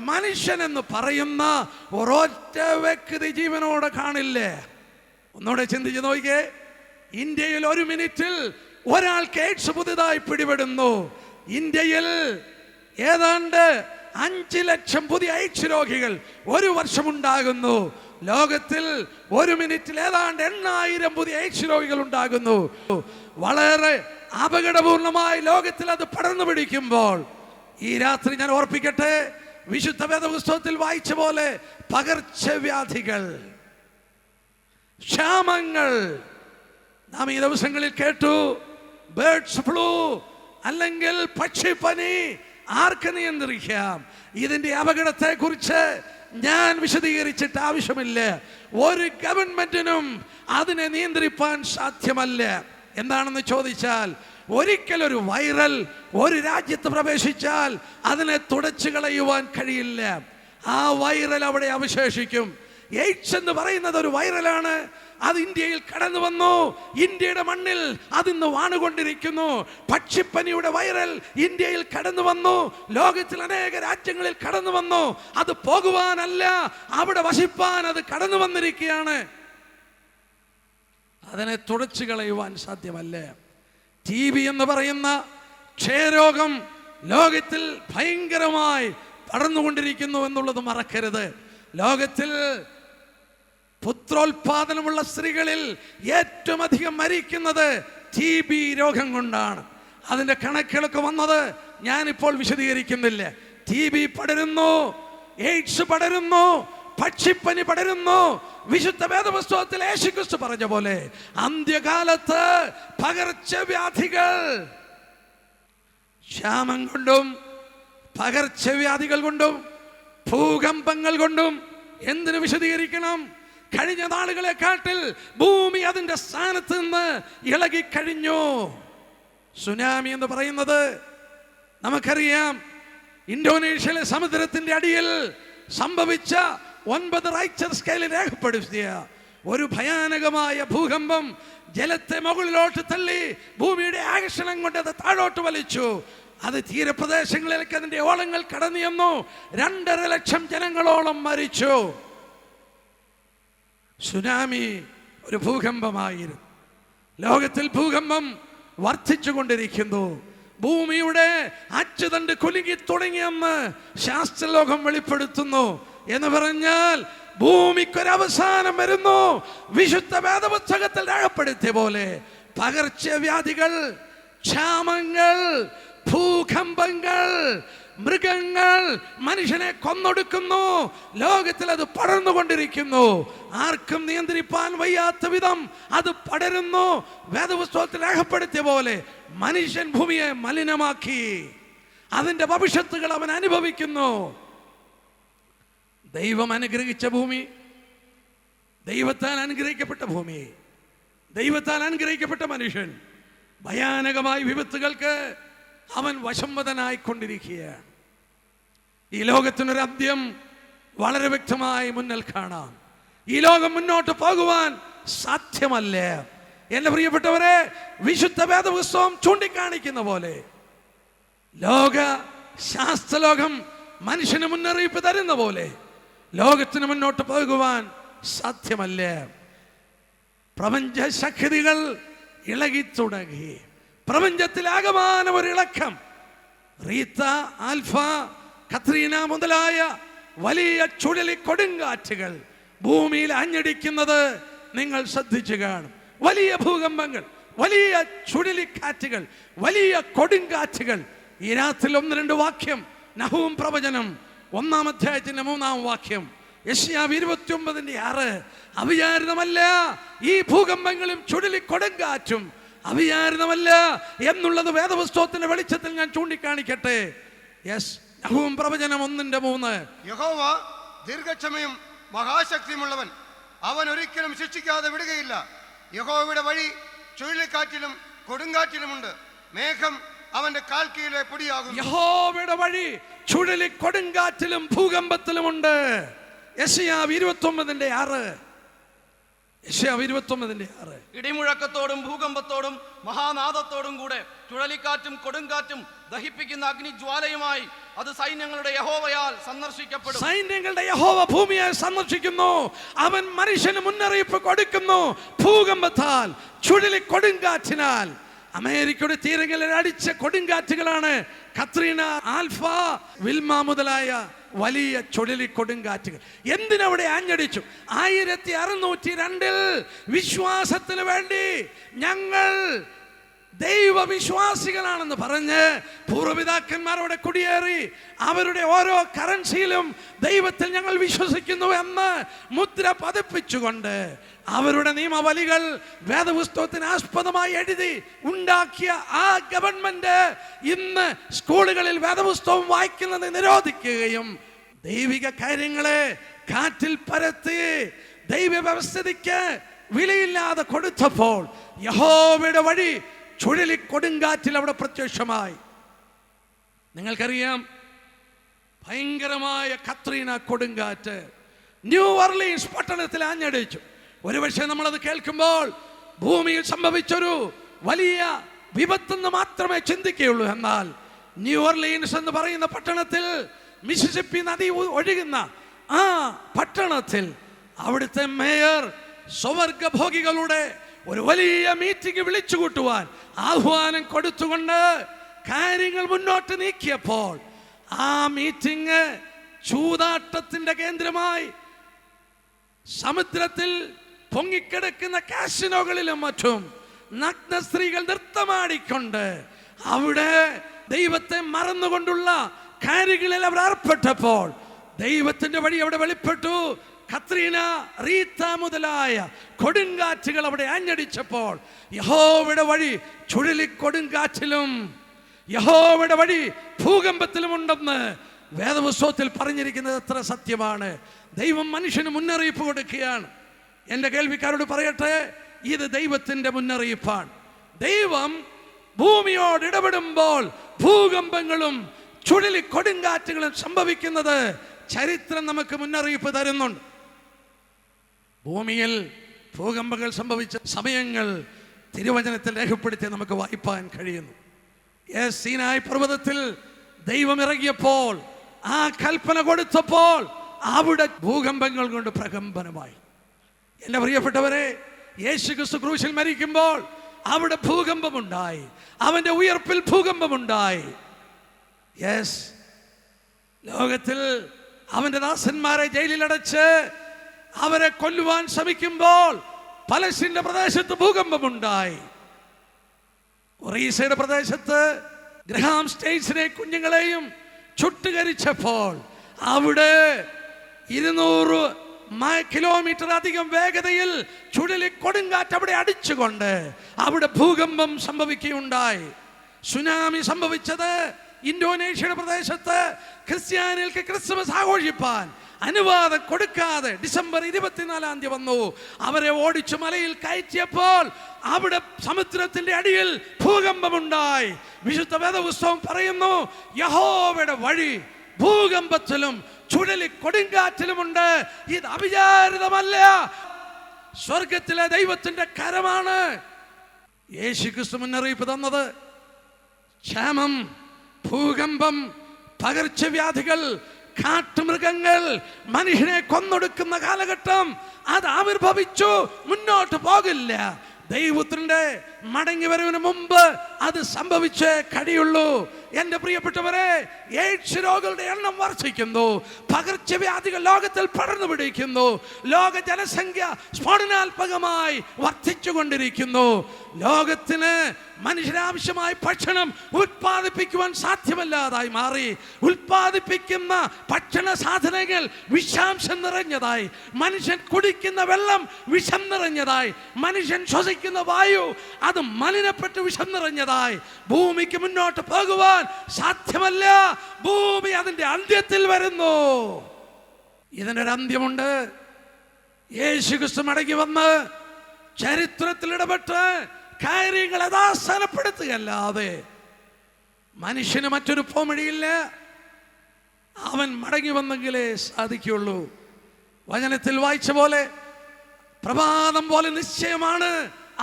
മനുഷ്യൻ എന്ന് പറയുന്ന ഒരൊറ്റ വ്യക്തി ജീവനോടെ കാണില്ലേ? ഒന്നുകൂടെ ചിന്തിച്ച് നോക്കിയേ. ഇന്ത്യയിൽ 1 മിനിറ്റിൽ ഒരാൾക്ക് എയ്ഡ്സ് പുതുതായി പിടിപെടുന്നു. ഇന്ത്യയിൽ ഏതാണ്ട് 5 ലക്ഷം പുതിയ എയ്ഡ്സ് രോഗികൾ 1 വർഷം ഉണ്ടാകുന്നു. ലോകത്തിൽ 1 മിനിറ്റിൽ ഏതാണ്ട് 8000 പുതിയ എയ്ഡ്സ് രോഗികൾ ഉണ്ടാകുന്നു. വളരെ അപകടപൂർണമായി ലോകത്തിൽ അത് പടർന്നു പിടിക്കുമ്പോൾ ഈ രാത്രി ഞാൻ ഓർപ്പിക്കട്ടെ, വിശുദ്ധ വേദപുസ്തകത്തിൽ വായിച്ച പോലെ പകർച്ചവ്യാധികൾ, ക്ഷാമങ്ങൾ നാം ഈ ദിവസങ്ങളിൽ കേട്ടു. ബേർഡ്സ് ഫ്ലൂ അല്ലെങ്കിൽ പക്ഷിപ്പനി ആർക്ക് നിയന്ത്രിക്കാം? ഇതിന്റെ അപകടത്തെ കുറിച്ച് ഞാൻ വിശദീകരിച്ചിട്ട് ആവശ്യമില്ല. ഒരു ഗവൺമെന്റിനും അതിനെ നിയന്ത്രിപ്പാൻ സാധ്യമല്ല. എന്താണെന്ന് ചോദിച്ചാൽ, ഒരിക്കൽ ഒരു വൈറൽ ഒരു രാജ്യത്ത് പ്രവേശിച്ചാൽ അതിനെ തുടച്ചു കളയുവാൻ കഴിയില്ല. ആ വൈറൽ അവിടെ അവശേഷിക്കും. എയ്ഡ്സ് എന്ന് പറയുന്നത് ഒരു വൈറലാണ്. അത് ഇന്ത്യയിൽ കടന്നു വന്നു. ഇന്ത്യയുടെ മണ്ണിൽ അതിന്ന് വാണുകൊണ്ടിരിക്കുന്നു. പക്ഷിപ്പനിയുടെ വൈറൽ ഇന്ത്യയിൽ കടന്നു വന്നു. ലോകത്തിൽ അനേക രാജ്യങ്ങളിൽ കടന്നു വന്നു. അത് പോകുവാനല്ല, അവിടെ വസിപ്പാൻ അത് കടന്നു വന്നിരിക്കുകയാണ്. അതിനെ തുടച്ചു കളയുവാൻ സാധ്യമല്ല. TB എന്ന് പറയുന്ന ക്ഷയരോഗം ലോകത്തിൽ ഭയങ്കരമായി പടർന്നുകൊണ്ടിരിക്കുന്നു എന്നുള്ളത് മറക്കരുത്. ലോകത്തിൽ പുത്രോത്പാദനമുള്ള സ്ത്രീകളിൽ ഏറ്റവും അധികം മരിക്കുന്നത് TB രോഗം കൊണ്ടാണ്. അതിന്റെ കണക്കുകളൊക്കെ വന്നത് ഞാനിപ്പോൾ വിശദീകരിക്കുന്നില്ല. TB പടരുന്നു, എയ്ഡ്സ് പടരുന്നു, പക്ഷിപ്പനി പടരുന്നു. വിശുദ്ധ വേദപുസ്തകത്തിൽ യേശുക്രിസ്തു പറഞ്ഞ പോലെ അന്ത്യകാലത്ത് പകർച്ചവ്യാധികൾ, ക്ഷാമം കൊണ്ടും പകർച്ചവ്യാധികൾ കൊണ്ടും ഭൂകമ്പങ്ങൾ കൊണ്ടും എന്തിനു വിശദീകരിക്കണം? കഴിഞ്ഞ നാളുകളെക്കാട്ടിൽ ഭൂമി അതിന്റെ സ്ഥാനത്ത് നിന്ന് ഇളകിക്കഴിഞ്ഞു. സുനാമി എന്ന് പറയുന്നത് നമുക്കറിയാം. ഇന്തോനേഷ്യയിലെ സമുദ്രത്തിന്റെ അടിയിൽ സംഭവിച്ച 9 റൈച്ചർ സ്കെയിലിൽ രേഖപ്പെടുത്തിയ ഒരു ഭയാനകമായ ഭൂകമ്പം ജലത്തെ മുകളിലോട്ട് തള്ളി ഭൂമിയുടെ ആകർഷണം കൊണ്ട് അത് താഴോട്ട് വലിച്ചു. അത് തീരപ്രദേശങ്ങളിലേക്ക് അതിന്റെ ഓളങ്ങൾ കടന്നു ചെന്നു. 2.5 ലക്ഷം ജനങ്ങളോളം മരിച്ചു. സുനാമി ഒരു ഭൂകമ്പമായിരുന്നു. ലോകത്തിൽ ഭൂകമ്പം വർദ്ധിച്ചുകൊണ്ടിരിക്കുന്നു. ഭൂമിയുടെ അച്ചുതണ്ട് കുലുങ്ങി തുടങ്ങിയെന്ന് ശാസ്ത്രലോകം വെളിപ്പെടുത്തുന്നു. എന്ന് പറഞ്ഞാൽ ഭൂമിക്കൊരവസാനം വരുന്നു. വിശുദ്ധ വേദപുസ്തകത്തിൽ രേഖപ്പെടുത്തിയ പോലെ പകർച്ചവ്യാധികൾ, ക്ഷാമങ്ങൾ, ഭൂകമ്പങ്ങൾ, മൃഗങ്ങൾ മനുഷ്യനെ കൊന്നൊടുക്കുന്നു. ലോകത്തിൽ അത് പടർന്നുകൊണ്ടിരിക്കുന്നു. ആർക്കും നിയന്ത്രിപ്പാൻ വയ്യാത്ത വിധം അത് പടരുന്നു. വേദപുസ്തകത്തിൽ രേഖപ്പെടുത്തിയ പോലെ മനുഷ്യൻ ഭൂമിയെ മലിനമാക്കി. അതിന്റെ ഭവിഷ്യത്തുകൾ അവൻ അനുഭവിക്കുന്നു. ദൈവം അനുഗ്രഹിച്ച ഭൂമി, ദൈവത്താൽ അനുഗ്രഹിക്കപ്പെട്ട ഭൂമി, ദൈവത്താൽ അനുഗ്രഹിക്കപ്പെട്ട മനുഷ്യൻ ഭയാനകമായ വിപത്തുകൾക്ക് അവൻ വശംവദനായിക്കൊണ്ടിരിക്കുകയാണ്. ഈ ലോകത്തിനൊരു അന്ത്യം വളരെ വ്യക്തമായി മുന്നിൽ കാണാം. ഈ ലോകം മുന്നോട്ട് പോകുവാൻ സാധ്യമല്ല. എന്റെ പ്രിയപ്പെട്ടവരെ, വിശുദ്ധ വേദപുസ്തകം ചൂണ്ടിക്കാണിക്കുന്ന പോലെ ലോക ശാസ്ത്രലോകം മനുഷ്യന് മുന്നറിയിപ്പ് തരുന്ന പോലെ ലോകത്തിന് മുന്നോട്ട് പോകുവാൻ സാധ്യമല്ല. പ്രപഞ്ച ശക്തികൾ ഇളകി തുടങ്ങി. പ്രപഞ്ചത്തിലാകമാനം ഒരു ഇളക്കം. റീത്ത, ആൽഫ, കത്രീന മുതലായ വലിയ ചുഴലി കൊടുങ്കാറ്റുകൾ ഭൂമിയിൽ അഞ്ഞടിക്കുന്നത് നിങ്ങൾ ശ്രദ്ധിച്ചു കാണും. വലിയ ഭൂകമ്പങ്ങൾ, വലിയ ചുഴലിക്കാറ്റുകൾ, വലിയ കൊടുങ്കാറ്റുകൾ. ഈ രാത്രി 1-2 വാക്യം നഹൂം പ്രവചനം 1-ാം അധ്യായത്തിന്റെ 3-ാം വാക്യം, യെശയ്യാവ് 29:6. അവിചാരിതമല്ല ഈ ഭൂകമ്പങ്ങളും ചുഴലി കൊടുങ്കാറ്റും, അവിചാരിതമല്ല എന്നുള്ളത് വേദപുസ്തകത്തിന്റെ വെളിച്ചത്തിൽ ഞാൻ ചൂണ്ടിക്കാണിക്കട്ടെ. നഹൂം പ്രവചനം 1:3. യഹോവ ദീർഘക്ഷമയും മഹാശക്തിയുമുള്ളവൻ, അവൻ ഒരിക്കലും ശിക്ഷിക്കാതെ വിടുകയില്ല. യഹോവയുടെ വഴി ചുഴലിക്കാറ്റിലും കൊടുങ്കാറ്റിലുമുണ്ട്, മേഘം അവന്റെ കാൽ കീഴിലെ പൊടിയാകും. യഹോവയുടെ വഴി ചുഴലി കൊടുങ്കാറ്റിലും ഭൂകമ്പത്തിലുമുണ്ട്. യെശയ്യാവ് 29:6. യെശയ്യാവ് 29:6. ഇടിമുഴക്കത്തോടും ഭൂകമ്പത്തോടും മഹാനാദത്തോടും കൂടെ ചുഴലിക്കാറ്റും കൊടുങ്കാറ്റും ദഹിപ്പിക്കുന്ന അഗ്നിജ്വാലയുമായി അത് സൈന്യങ്ങളുടെ യഹോവയാൽ സന്ദർശിക്കപ്പെടും. സൈന്യങ്ങളുടെ യഹോവ ഭൂമിയെ സന്ദർശിക്കുന്നു. അവൻ മനുഷ്യന് മുന്നറിയിപ്പ് കൊടുക്കുന്നു. ഭൂകമ്പത്താൽ, ചുഴലി കൊടുങ്കാറ്റിനാൽ. അമേരിക്കയുടെ തീരങ്ങളിൽ അടിച്ച കൊടുങ്കാറ്റുകളാണ് കത്രീന, ആൽഫ, വിൽമ മുതലായ വലിയ ചുഴലി കൊടുങ്കാറ്റുകൾ. എന്തിനവിടെ ആഞ്ഞടിച്ചു? 1602 വിശ്വാസത്തിന് വേണ്ടി ഞങ്ങൾ ദൈവവിശ്വാസികളാണെന്ന് പറഞ്ഞ് പൂർവ്വപിതാക്കന്മാരോടെ കുടിയേറി അവരുടെ ഓരോ കറൻസിയിലും ദൈവത്തിൽ ഞങ്ങൾ വിശ്വസിക്കുന്നു എന്ന് മുദ്ര പതിപ്പിച്ചുകൊണ്ട് അവരുടെ നിയമവലികൾ വേദപുസ്തകത്തിന് ആസ്പദമായി എഴുതി ഉണ്ടാക്കിയ ആ ഗവൺമെന്റ് ഇന്ന് സ്കൂളുകളിൽ വേദപുസ്തകം വായിക്കുന്നത് നിരോധിക്കുകയും ദൈവിക കാര്യങ്ങളെ കാറ്റിൽ പരത്തി ദൈവ വ്യവസ്ഥിതിക്ക് വിലയില്ലാതെ കൊടുത്തപ്പോൾ യഹോവയുടെ വഴി ചുഴലി കൊടുങ്കാറ്റിൽ അവിടെ പ്രത്യക്ഷമായി. നിങ്ങൾക്കറിയാം, ഭയങ്കരമായ കത്രീന കൊടുങ്കാറ്റ് ന്യൂ ഓർലീൻസ് പട്ടണത്തിൽ ആഞ്ഞടിച്ചു. ഒരുപക്ഷെ നമ്മളത് കേൾക്കുമ്പോൾ ഭൂമിയിൽ സംഭവിച്ചൊരു വലിയ വിപത്തെന്ന് മാത്രമേ ചിന്തിക്കുകയുള്ളൂ. എന്നാൽ ന്യൂ ഓർലീൻസ് എന്ന് പറയുന്ന പട്ടണത്തിൽ, മിസിസിപ്പി നദി ഒഴുകുന്ന ആ പട്ടണത്തിൽ അവിടുത്തെ മേയർ സ്വവർഗഭോഗികളുടെ ഒരു വലിയ മീറ്റിംഗ് വിളിച്ചു കൂട്ടുവാൻ ആഹ്വാനം കൊടുത്തുകൊണ്ട് കാര്യങ്ങൾ മുന്നോട്ട് നീക്കിയപ്പോൾ ആ മീറ്റിംഗ് ചൂതാട്ടത്തിന്റെ കേന്ദ്രമായി സമുദ്രത്തിൽ പൊങ്ങിക്കിടക്കുന്ന കാസിനോകളിലും മറ്റും നഗ്ന സ്ത്രീകൾ നൃത്തമാടിക്കൊണ്ട് അവിടെ ദൈവത്തെ മറന്നുകൊണ്ടുള്ള കാര്യങ്ങളിൽ അവർ ഏർപ്പെട്ടപ്പോൾ ദൈവത്തിന്റെ വഴി അവിടെ വെളിപ്പെട്ടു. കത്രീന, റീത്ത മുതലായ കൊടുങ്കാറ്റുകൾ അവിടെ ആഞ്ഞടിച്ചപ്പോൾ യഹോവയുടെ വഴി ചുഴലിക്കൊടുങ്കാറ്റിലും യഹോവയുടെ വഴി ഭൂകമ്പത്തിലും ഉണ്ടെന്ന് വേദപുസ്തകത്തിൽ പറഞ്ഞിരിക്കുന്നത് എത്ര സത്യമാണ്. ദൈവം മനുഷ്യന് മുന്നറിയിപ്പ് കൊടുക്കുകയാണ്. എൻ്റെ കേൾവിക്കാരോട് പറയട്ടെ, ഇത് ദൈവത്തിൻ്റെ മുന്നറിയിപ്പാണ്. ദൈവം ഭൂമിയോട് ഇടപെടുമ്പോൾ ഭൂകമ്പങ്ങളും ചുഴലിക്കൊടുങ്കാറ്റുകളും സംഭവിക്കുന്നത് ചരിത്രം നമുക്ക് മുന്നറിയിപ്പ് തരുന്നുണ്ട്. ഭൂമിയിൽ ഭൂകമ്പങ്ങൾ സംഭവിച്ച സമയങ്ങൾ തിരുവചനത്തിൽ രേഖപ്പെടുത്തി നമുക്ക് വായിപ്പാൻ കഴിയുന്നു. സീനായി പർവ്വതത്തിൽ ദൈവം ഇറങ്ങിയപ്പോൾ, ആ കൽപ്പന കൊടുത്തപ്പോൾ അവിടെ ഭൂകമ്പങ്ങൾ കൊണ്ട് പ്രകമ്പനമായി. എൻ്റെ പ്രിയപ്പെട്ടവരെ, യേശു ക്രിസ്തു ക്രൂശിൽ മരിക്കുമ്പോൾ അവിടെ ഭൂകമ്പമുണ്ടായി. അവന്റെ ഉയർപ്പിൽ ഭൂകമ്പമുണ്ടായി. യെസ്, ലോകത്തിൽ അവന്റെ ദാസന്മാരെ ജയിലിലടച്ച് അവരെ കൊല്ലുവാൻ ശ്രമിക്കുമ്പോൾ പലസ്തീന്റെ പ്രദേശത്ത് ഭൂകമ്പമുണ്ടായി. ഒറീസയുടെ പ്രദേശത്ത് ഗ്രഹാം സ്റ്റേറ്റ്സിനെ കുഞ്ഞുങ്ങളെയും ചുട്ടുകരിച്ചപ്പോൾ അവിടെ 200 കിലോമീറ്റർ അധികം വേഗതയിൽ ചുഴലി കൊടുങ്കാറ്റ് അവിടെ അടിച്ചുകൊണ്ട് അവിടെ ഭൂകമ്പം സംഭവിക്കുകയുണ്ടായി. സുനാമി സംഭവിച്ചത് ഇന്തോനേഷ്യയുടെ പ്രദേശത്ത് ക്രിസ്ത്യാനികൾക്ക് ക്രിസ്മസ് ആഘോഷിപ്പാൻ അനുവാദം കൊടുക്കാതെ ഡിസംബർ 24 വന്നു. അവരെ ഓടിച്ചു മലയിൽ കയറ്റിയപ്പോൾ അവിടെ സമുദ്രത്തിന്റെ അടിയിൽ ഭൂകമ്പമുണ്ടായി. വിശുദ്ധ വേദപുസ്തകം പറയുന്നു, യഹോവയുടെ വഴി ഭൂകമ്പത്തിലും ചുഴലി കൊടുങ്കാറ്റിലുമുണ്ട്. ഇത് അവിചാരിതമല്ല, സ്വർഗത്തിലെ ദൈവത്തിന്റെ കരമാണ്. യേശുക്രിസ്തു മുന്നറിയിപ്പ് തന്നത് ക്ഷാമം, ഭൂകമ്പം, പകർച്ചവ്യാധികൾ, കാട്ടുമൃഗങ്ങൾ മനുഷ്യനെ കൊന്നൊടുക്കുന്ന കാലഘട്ടം അത് ആവിർഭവിച്ചു. മുന്നോട്ട് പോകില്ല. ദൈവത്തിന്റെ മടങ്ങി വരവിന് മുമ്പ് അത് സംഭവിച്ചേ കഴിയുള്ളൂ. എന്റെ പ്രിയപ്പെട്ടവരെ, എയ്ഡ്സ് രോഗികളുടെ എണ്ണം വർദ്ധിക്കുന്നു. പകർച്ചവ്യാധികൾ ലോകത്തിൽ പടർന്നു പിടിക്കുന്നു. ലോക ജനസംഖ്യ സ്ഫോടനാത്മകമായി വർദ്ധിച്ചുകൊണ്ടിരിക്കുന്നു. ലോകത്തിന് മനുഷ്യരാവശ്യമായ ഭക്ഷണം ഉൽപ്പാദിപ്പിക്കുവാൻ സാധ്യമല്ലാതായി മാറി. ഉൽപ്പാദിപ്പിക്കുന്ന ഭക്ഷണ സാധനങ്ങൾ വിഷാംശം നിറഞ്ഞതായി, മനുഷ്യൻ കുടിക്കുന്ന വെള്ളം വിഷം നിറഞ്ഞതായി, മനുഷ്യൻ ശ്വസിക്കുന്ന വായു അത് മലിനപ്പെട്ട് വിഷം നിറഞ്ഞതായി. ഭൂമിക്ക് മുന്നോട്ട് പോകുവാൻ സാധ്യമല്ല. ഭൂമി അതിന്റെ അന്ത്യത്തിൽ വരുന്നു. ഇതിനൊരു അന്ത്യമുണ്ട്. യേശുക്രിസ്തു മടങ്ങി വന്ന് ചരിത്രത്തിൽ ഇടപെട്ട് കാര്യങ്ങൾ യഥാസ്ഥാനപ്പെടുത്തുകയല്ലാതെ മനുഷ്യന് മറ്റൊരു പോംവഴിയില്ല. അവൻ മടങ്ങി വന്നെങ്കിലേ സാധിക്കുള്ളൂ. വചനത്തിൽ വായിച്ച പോലെ പ്രഭാതം പോലെ നിശ്ചയമാണ്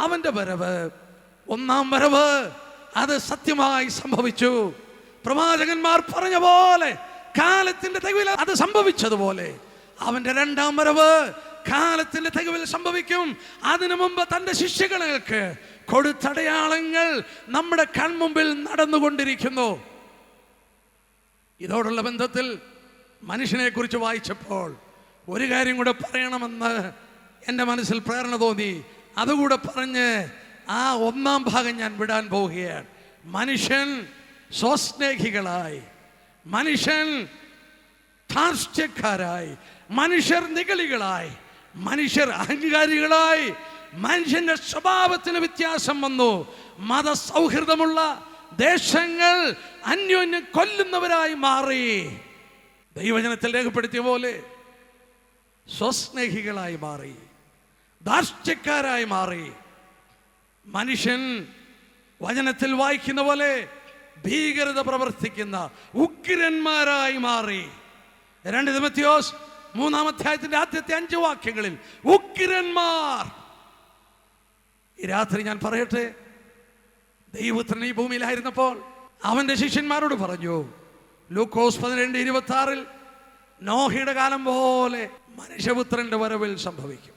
അവന്റെ വരവ്. ഒന്നാം വരവ് അത് സത്യമായി സംഭവിച്ചു. പ്രവാചകന്മാർ പറഞ്ഞ പോലെ കാലത്തിന്റെ തികവിൽ അത് സംഭവിച്ചതുപോലെ അവന്റെ രണ്ടാം വരവ് കാലത്തിന്റെ തികവിൽ സംഭവിക്കും. അതിനു മുമ്പ് തന്റെ ശിഷ്യകൾക്ക് കൊടുത്തടയാളങ്ങൾ നമ്മുടെ കൺമുമ്പിൽ നടന്നുകൊണ്ടിരിക്കുന്നു. ഇതോടുള്ള ബന്ധത്തിൽ മനുഷ്യനെ കുറിച്ച് വായിച്ചപ്പോൾ ഒരു കാര്യം കൂടെ പറയണമെന്ന് എൻ്റെ മനസ്സിൽ പ്രേരണ തോന്നി. അതുകൂടെ പറഞ്ഞ് ആ ഒന്നാം ഭാഗം ഞാൻ വിടാൻ പോവുകയാണ്. മനുഷ്യൻ സ്വസ്നേഹികളായി, മനുഷ്യൻ ധാർഷ്ട്യക്കാരായി, മനുഷ്യർ നിഗളികളായി, മനുഷ്യർ അഹങ്കാരികളായി, മനുഷ്യന്റെ സ്വഭാവത്തിന് വ്യത്യാസം വന്നു. മതസൗഹൃദമുള്ള ദേശങ്ങൾ അന്യോന്യം കൊല്ലുന്നവരായി മാറി. ദൈവജനത്തിൽ രേഖപ്പെടുത്തിയ പോലെ സ്വസ്നേഹികളായി മാറി, ധാർഷ്ട്യക്കാരായി മാറി. മനുഷ്യൻ വചനത്തിൽ വായിക്കുന്ന പോലെ ഭീകരത പ്രവർത്തിക്കുന്ന ഉഗ്രന്മാരായി മാറി. 2 തിമോഥെയോസ് 3-ാം അധ്യായത്തിന്റെ ആദ്യത്തെ 5 വാക്യങ്ങളിൽ ഉഗ്രന്മാർ. ഈ രാത്രി ഞാൻ പറയട്ടെ, ദൈവപുത്രൻ ഈ ഭൂമിയിലായിരുന്നപ്പോൾ അവന്റെ ശിഷ്യന്മാരോട് പറഞ്ഞു, ലൂക്കോസ് 12:26, നോഹയുടെ കാലം പോലെ മനുഷ്യപുത്രന്റെ വരവിൽ സംഭവിക്കും.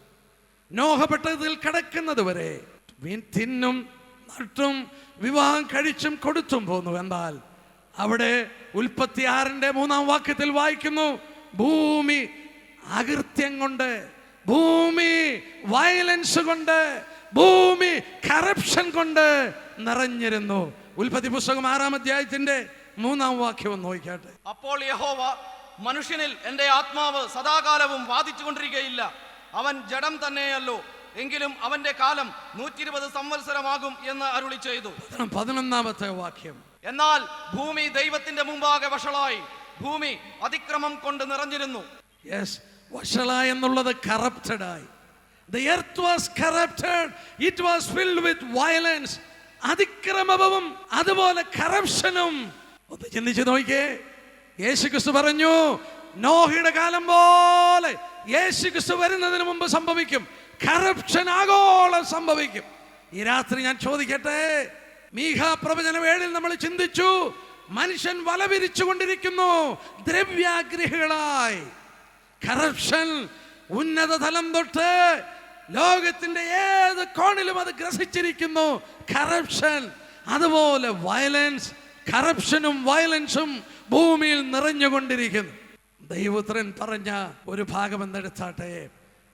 നോഹ പെട്ടകത്തിൽ കിടക്കുന്നത് വരെ തിന്നും നട്ടും വിവാഹം കഴിച്ചും കൊടുത്തും പോന്നു. എന്നാൽ അവിടെ ഉൽപ്പത്തി 6-ന്റെ 3-ാം വാക്യത്തിൽ വായിക്കുന്നു, ഭൂമി അകൃത്യം കൊണ്ട്, ഭൂമി വയലൻസ് കൊണ്ട്, ഭൂമി കറപ്ഷൻ കൊണ്ട് നിറഞ്ഞിരുന്നു. ഉൽപ്പത്തി പുസ്തകം 6-ാം അധ്യായത്തിന്റെ 3-ാം വാക്യം ഒന്ന് നോക്കിയാട്ടെ. അപ്പോൾ യഹോവ, മനുഷ്യനിൽ എൻ്റെ ആത്മാവ് സദാകാലവും വാദിച്ചു കൊണ്ടിരിക്കുകയില്ല. അവൻ ജഡം തന്നെയല്ലോ, എങ്കിലും അവന്റെ കാലം 120 സംവത്സരമാകും എന്ന് അരുളി ചെയ്തു. 11-ാമത്തെ വാക്യം. എന്നാൽ ഭൂമി ദൈവത്തിന്റെ മുമ്പാകെ വഷളായി, ഭൂമി അതിക്രമം കൊണ്ട് നിറഞ്ഞിരുന്നു. വഷളായി എന്നുള്ളത് കറപ്റ്റഡ് ആയി. The earth was corrupted. It was filled with violence. അതിക്രമവും അതുപോലെ കറപ്ഷനും. ഒന്ന് ചിന്തിച്ചു നോക്കിയേ. യേശുക്രിസ്തു പറഞ്ഞു, നോഹയുടെ കാലം പോലെ യേശുക്രിസ്തു വരുന്നതിന് മുമ്പ് സംഭവിക്കും. കറപ്ഷൻ ആഗോളം സംഭവിക്കും. ഈ രാത്രി ഞാൻ ചോദിക്കട്ടെ, മീഖാ പ്രവചനം 7 നമ്മൾ ചിന്തിച്ചു, മനുഷ്യൻ വലവിരിച്ചു കൊണ്ടിരിക്കുന്നു ദ്രവ്യാഗ്രഹികളായി. കറപ്ഷൻ ഉന്നത തലം തൊട്ട് ലോകത്തിന്റെ ഏത് കോണിലും അത് ഗ്രസിച്ചിരിക്കുന്നു. കറപ്ഷൻ, അതുപോലെ വയലൻസ്, കറപ്ഷനും വയലൻസും ഭൂമിയിൽ നിറഞ്ഞുകൊണ്ടിരിക്കുന്നു. ദൈവപുത്രൻ പറഞ്ഞ ഒരു ഭാഗം എന്നെടുത്താട്ടെ,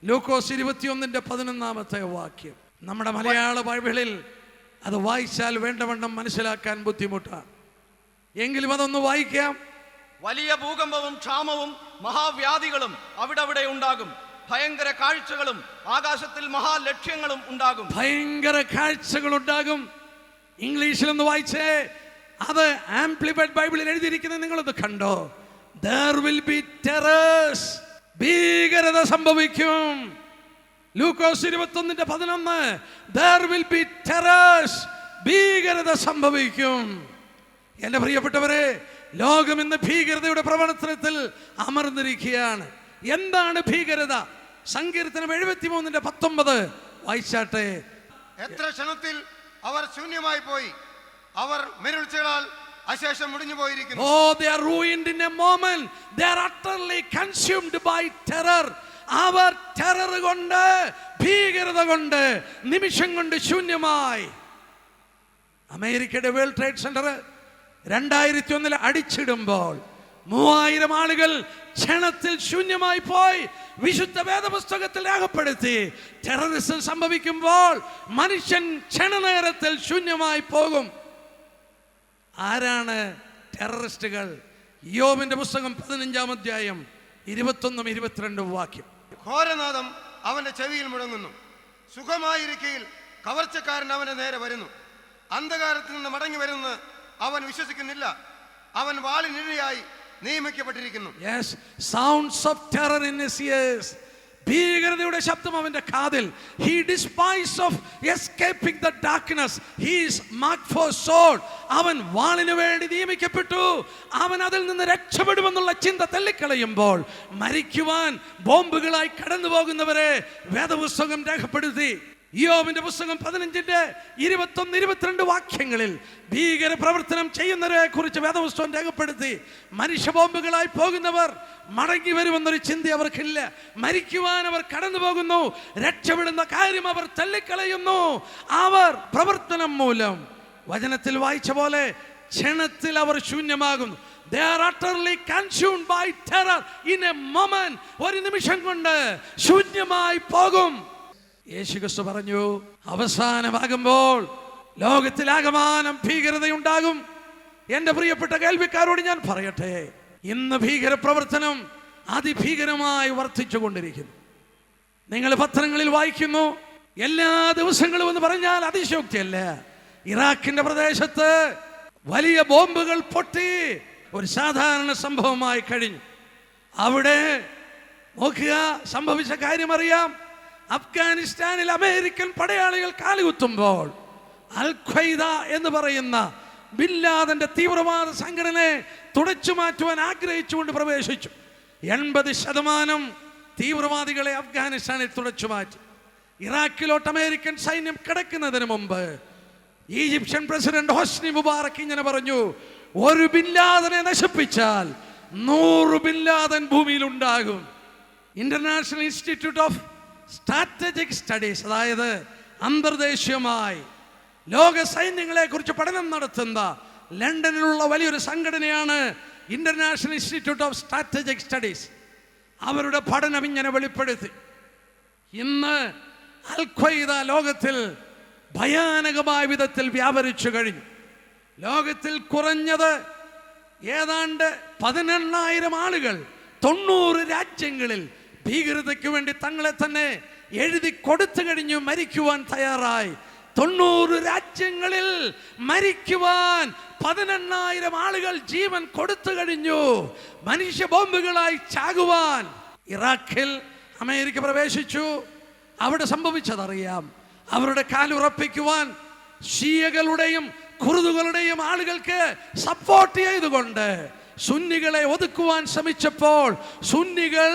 ലൂക്കോസ് 21:11 വാക്യം. നമ്മുടെ മലയാള ബൈബിളിൽ അത് വായിച്ചാൽ വേണ്ടവണ്ണം മനസ്സിലാക്കാൻ ബുദ്ധിമുട്ടാണ്, എങ്കിലും അതൊന്ന് വായിക്കാം. വലിയ ഭൂകമ്പവും ക്ഷാമവും മഹാവ്യാധികളും അവിടെ ഉണ്ടാകും. ഭയങ്കര കാഴ്ചകളും ആകാശത്തിൽ മഹാലക്ഷ്യങ്ങളും ഉണ്ടാകും. ഭയങ്കര കാഴ്ചകൾ ഉണ്ടാകും. ഇംഗ്ലീഷിലൊന്ന് വായിച്ചേ, അത് ആംപ്ലിഫൈഡ് ബൈബിളിൽ എഴുതിയിരിക്കുന്നത് നിങ്ങളൊന്ന് കണ്ടോ. There will be terrors. ഭീകരത സംഭവിക്കും. ലൂക്കോസ് 21:11 There will be terrors. ഭീകരത സംഭവിക്കും. എന്റെ പ്രിയപ്പെട്ടവരെ, ലോകം ഇന്ന് ഭീകരതയുടെ പ്രവർത്തനത്തിൽ അമർന്നിരിക്കുകയാണ്. എന്താണ് ഭീകരത? സങ്കീർത്തനം 73:19 വായിച്ചാട്ടെ. എത്ര ക്ഷണത്തിൽ അവർ ശൂന്യമായി പോയി, അവർ മെരുൾച്ചകളാൽ അശേഷം മുടിഞ്ഞു പോയിരിക്കുന്നു. Oh, they are ruined in a moment. They are utterly consumed by terror. അവർ ടെറർ കൊണ്ട്, ഭീകരത കൊണ്ട് നിമിഷം കൊണ്ട് ശൂന്യമായി. അമേരിക്കയുടെ വേൾഡ് ട്രേഡ് സെന്റർ 2001 അടിച്ചിടുമ്പോൾ 3000 ആളുകൾ ക്ഷണത്തിൽ ശൂന്യമായി പോയി. വിശുദ്ധ വേദപുസ്തകത്തിൽ രേഖപ്പെടുത്തി, ടെററിസം സംഭവിക്കുമ്പോൾ മനുഷ്യൻ ക്ഷണനേരത്തിൽ ശൂന്യമായി പോകും. ആരാണ് ടെററിസ്റ്റുകൾ? യോബിന്റെ പുസ്തകം 15 21-22 വാക്യം. ഘോരനാദം അവന്റെ ചെവിയിൽ മുഴങ്ങുന്നു, സുഖമായിരിക്കയിൽ കവർച്ചക്കാരൻ അവന്റെ നേരെ വരുന്നു. അന്ധകാരത്തിൽ നിന്ന് മടങ്ങി വരുന്നത് അവൻ വിശ്വസിക്കുന്നില്ല, അവൻ വാളിനിരയായി നിയമിക്കപ്പെട്ടിരിക്കുന്നു. Yes, sounds of terror in his ears. ഭീകരതയുടെ ശബ്ദം അവന്റെ കാതിൽ. He despised of escaping the darkness. He is marked for sword. അവൻ വാളിന് വേണ്ടി നിയമിക്കപ്പെട്ടു. അവൻ അതിൽ നിന്ന് രക്ഷപ്പെടുമെന്നുള്ള ചിന്ത തള്ളിക്കളയുമ്പോൾ മരിക്കുവാൻ ബോംബുകളായി കടന്നു പോകുന്നവരെ വേദപുസ്തകം രേഖപ്പെടുത്തി. യോബിന്റെ പുസ്തകം 15-21-22 വാക്യങ്ങളിൽ ഭീകര പ്രവർത്തനം ചെയ്യുന്നവരെ കുറിച്ച് വേദപുസ്തകം രേഖപ്പെടുത്തി. മനുഷ്യ ബോംബുകളായി പോകുന്നവർ മടങ്ങി വരുമെന്നൊരു ചിന്ത അവർക്കില്ല. മരിക്കുവാൻ അവർ കടന്നു പോകുന്നു. രക്ഷപ്പെടുന്ന കാര്യം അവർ തള്ളിക്കളയുന്നു. അവർ പ്രവർത്തനം മൂലം വചനത്തിൽ വായിച്ച പോലെ ക്ഷണത്തിൽ അവർ ശൂന്യമാകുന്നു. They are utterly consumed by terror in a moment. ഒരു നിമിഷം കൊണ്ട് ശൂന്യമായി പോകും. യേശുക്രിസ്തു പറഞ്ഞു, അവസാനമാകുമ്പോൾ ലോകത്തിലാകമാനം ഭീകരതയുണ്ടാകും. എന്റെ പ്രിയപ്പെട്ട കേൾവിക്കാരോട് ഞാൻ പറയട്ടെ, ഇന്ന് ഭീകര പ്രവർത്തനം അതിഭീകരമായി വർദ്ധിച്ചുകൊണ്ടിരിക്കുന്നു. നിങ്ങൾ പത്രങ്ങളിൽ വായിക്കുന്നു, എല്ലാ ദിവസങ്ങളും എന്ന് പറഞ്ഞാൽ അതിശയോക്തിയല്ല, ഇറാഖിന്റെ പ്രദേശത്ത് വലിയ ബോംബുകൾ പൊട്ടി ഒരു സാധാരണ സംഭവമായി കഴിഞ്ഞു. അവിടെ നോക്കുക, സംഭവിച്ച കാര്യം അറിയാം. അഫ്ഗാനിസ്ഥാനിൽ അമേരിക്കൻ പടയാളികൾ കാലുകുത്തുമ്പോൾ അൽ ഖ്വയ്ദ എന്ന് പറയുന്ന ബിൻ ലാദന്റെ തീവ്രവാദ സംഘടനയെ തുടച്ചു മാറ്റുവാൻ ആഗ്രഹിച്ചുകൊണ്ട് പ്രവേശിച്ചു. 80% തീവ്രവാദികളെ അഫ്ഗാനിസ്ഥാനിൽ തുടച്ചു മാറ്റി. ഇറാഖിലോട്ട് അമേരിക്കൻ സൈന്യം കിടക്കുന്നതിന് മുമ്പ് ഈജിപ്ഷ്യൻ പ്രസിഡന്റ് ഹോസ്നി മുബാറക് ഇങ്ങനെ പറഞ്ഞു, ഒരു ബിൻ ലാദനെ നശിപ്പിച്ചാൽ 100 ബിൻ ലാദൻ ഭൂമിയിൽ ഉണ്ടാകും. International institute of strategic studies, അതായത് അന്തർദേശീയമായി ലോക സൈന്യങ്ങളെ കുറിച്ച് പഠനം നടത്തുന്ന ലണ്ടനിലുള്ള വലിയൊരു സംഘടനയാണ് international institute of strategic studies. അവരുടെ പഠനം ഇങ്ങനെ വെളിപ്പെടുത്തി, ഇന്ന് അൽ ഖ്വയ്ദ ലോകത്തിൽ ഭയാനകമായ വിധത്തിൽ വ്യാപരിച്ചു കഴിഞ്ഞു. ലോകത്തിൽ കുറഞ്ഞത് ഏതാണ്ട് 18,000 ആളുകൾ 90 രാജ്യങ്ങളിൽ ഭീകരതയ്ക്ക് വേണ്ടി തങ്ങളെ തന്നെ എഴുതി കൊടുത്തു കഴിഞ്ഞു, മരിക്കുവാൻ തയ്യാറായി. 90 രാജ്യങ്ങളിൽ മരിക്കുവാൻ 18,000 ആളുകൾ ജീവൻ കൊടുത്തു കഴിഞ്ഞു, മനുഷ്യ ബോംബുകളായി ചാകുവാൻ. ഇറാഖിൽ അമേരിക്ക പ്രവേശിച്ചു. അവിടെ സംഭവിച്ചതറിയാം. അവരുടെ കാലുറപ്പിക്കുവാൻ ഷിയകളുടെയും കുർദുകളുടെയും ആളുകൾക്ക് സപ്പോർട്ട് ചെയ്തുകൊണ്ട് സുന്നികളെ ഒതുക്കുവാൻ ശ്രമിച്ചപ്പോൾ സുന്നികൾ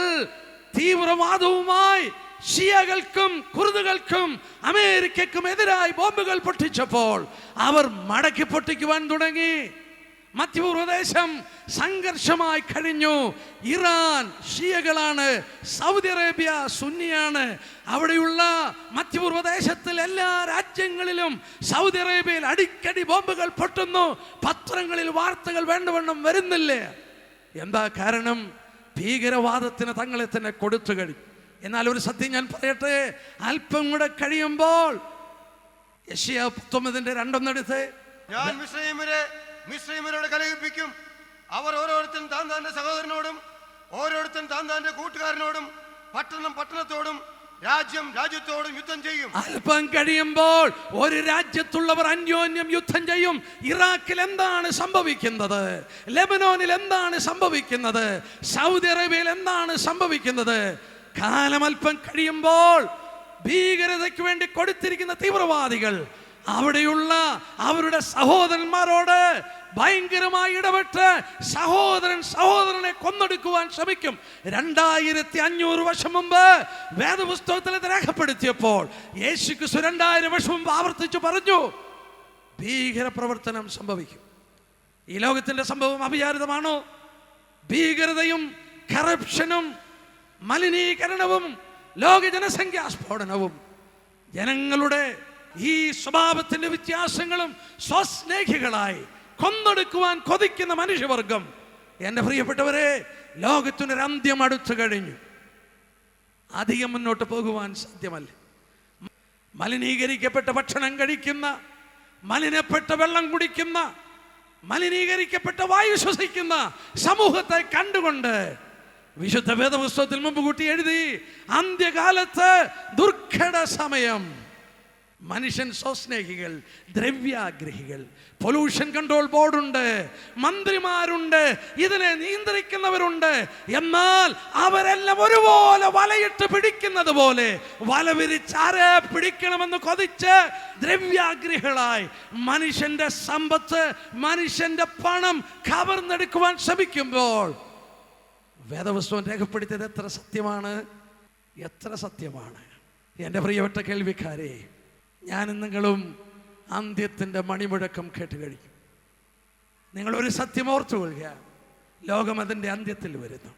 തീവ്രവാദവുമായി ഷിയകൾക്കും കുർദുകൾക്കും അമേരിക്കയ്ക്കും എതിരായി ബോംബുകൾ പൊട്ടിച്ചപ്പോൾ അവർ മടക്കി പൊട്ടിക്കുവാൻ തുടങ്ങി. മധ്യപൂർവദേശം സംഘർഷമായി കഴിഞ്ഞു. ഇറാൻ ഷിയകളാണ്, സൗദി അറേബ്യ സുന്നിയാണ്. അവിടെയുള്ള മധ്യപൂർവദേശത്തിൽ എല്ലാ രാജ്യങ്ങളിലും സൗദി അറേബ്യയിൽ അടിക്കടി ബോംബുകൾ പൊട്ടുന്നു. പത്രങ്ങളിൽ വാർത്തകൾ വേണ്ടവണ്ണം വരുന്നില്ലേ? എന്താ കാരണം? ഭീകരവാദത്തിന് തങ്ങളെ തന്നെ കൊടുത്തു കഴിഞ്ഞു. എന്നാൽ ഒരു സത്യം ഞാൻ പറയട്ടെ, അല്പം കൂടെ കഴിയുമ്പോൾ യെശയ്യാ 19:2 ഞാൻ മിസ്രയീമ്യരോട് കലഹിപ്പിക്കും. അവർ ഓരോരുത്തൻ താൻ താന്റെ സഹോദരനോടും ഓരോരുത്തൻ താൻ താന്റെ കൂട്ടുകാരനോടും പട്ടണത്തോടും രാജ്യത്തോടും യുദ്ധം ചെയ്യും. അല്പം കഴിയുമ്പോൾ ഒരു രാജ്യത്തുള്ളവർ അന്യോന്യം യുദ്ധം ചെയ്യും. ഇറാഖിൽ എന്താണ് സംഭവിക്കുന്നത്? ലെബനോനിൽ എന്താണ് സംഭവിക്കുന്നത്? സൗദി അറേബ്യയിൽ എന്താണ് സംഭവിക്കുന്നത്? കാലം അല്പം കഴിയുമ്പോൾ ഭീകരതയ്ക്ക് വേണ്ടി കൊടുത്തിരിക്കുന്ന തീവ്രവാദികൾ അവിടെയുള്ള അവരുടെ സഹോദരന്മാരോട് ഭയങ്കരമായി ഇടപെട്ട് സഹോദരനെ കൊന്നെടുക്കുവാൻ ശ്രമിക്കും. 2500 വർഷം മുമ്പ് വേദപുസ്തകത്തിൽ ഇത് രേഖപ്പെടുത്തിയപ്പോൾ യേശുക്രിസ്തു 2000 വർഷം മുമ്പ് ആവർത്തിച്ചു പറഞ്ഞു, ഭീകര പ്രവർത്തനം സംഭവിക്കും. ഈ ലോകത്തിന്റെ സംഭവം അവിചാരിതമാണോ? ഭീകരതയും കറപ്ഷനും മലിനീകരണവും ലോക ജനസംഖ്യാ സ്ഫോടനവും ജനങ്ങളുടെ ഈ സ്വഭാവത്തിന്റെ വ്യത്യാസങ്ങളും സ്വസ്നേഹികളായി കൊന്നെടുക്കുവാൻ കൊതിക്കുന്ന മനുഷ്യവർഗം, എൻ്റെ പ്രിയപ്പെട്ടവരെ, ലോകത്തിനൊരു അന്ത്യം അടുത്തു കഴിഞ്ഞു. അധികം മുന്നോട്ട് പോകുവാൻ സാധ്യമല്ല. മലിനീകരിക്കപ്പെട്ട ഭക്ഷണം കഴിക്കുന്ന, മലിനപ്പെട്ട വെള്ളം കുടിക്കുന്ന, മലിനീകരിക്കപ്പെട്ട വായു ശ്വസിക്കുന്ന സമൂഹത്തെ കണ്ടുകൊണ്ട് വിശുദ്ധ വേദപുസ്തകത്തിൽ മുമ്പ് കൂട്ടി എഴുതി, അന്ത്യകാലത്ത് ദുർഘട സമയം. മനുഷ്യൻ സ്വസ്നേഹികൾ, ദ്രവ്യാഗ്രഹികൾ, പൊല്യൂഷൻ കൺട്രോൾ ബോർഡുണ്ട്, മന്ത്രിമാരുണ്ട്, ഇതിനെ നിയന്ത്രിക്കുന്നവരുണ്ട്. എന്നാൽ അവരെല്ലാം ഒരുപോലെ വലയിട്ട് പിടിക്കുന്നത് പോലെ വല വിരിച്ചാരെ പിടിക്കണമെന്ന് കൊതിച്ച് ദ്രവ്യാഗ്രഹികളായി മനുഷ്യന്റെ സമ്പത്ത്, മനുഷ്യന്റെ പണം കവർന്നെടുക്കുവാൻ ശ്രമിക്കുമ്പോൾ വേദപുസ്തകം രേഖപ്പെടുത്തിയത് എത്ര സത്യമാണ്, എത്ര സത്യമാണ്. എൻ്റെ പ്രിയപ്പെട്ട കേൾവിക്കാരെ, ഞാനും നിങ്ങളും അന്ത്യത്തിൻ്റെ മണിമുഴക്കം കേട്ട് കഴിയും. നിങ്ങളൊരു സത്യം ഓർത്തുകൊള്ളുക, ലോകം അതിൻ്റെ അന്ത്യത്തിൽ വരുന്നു.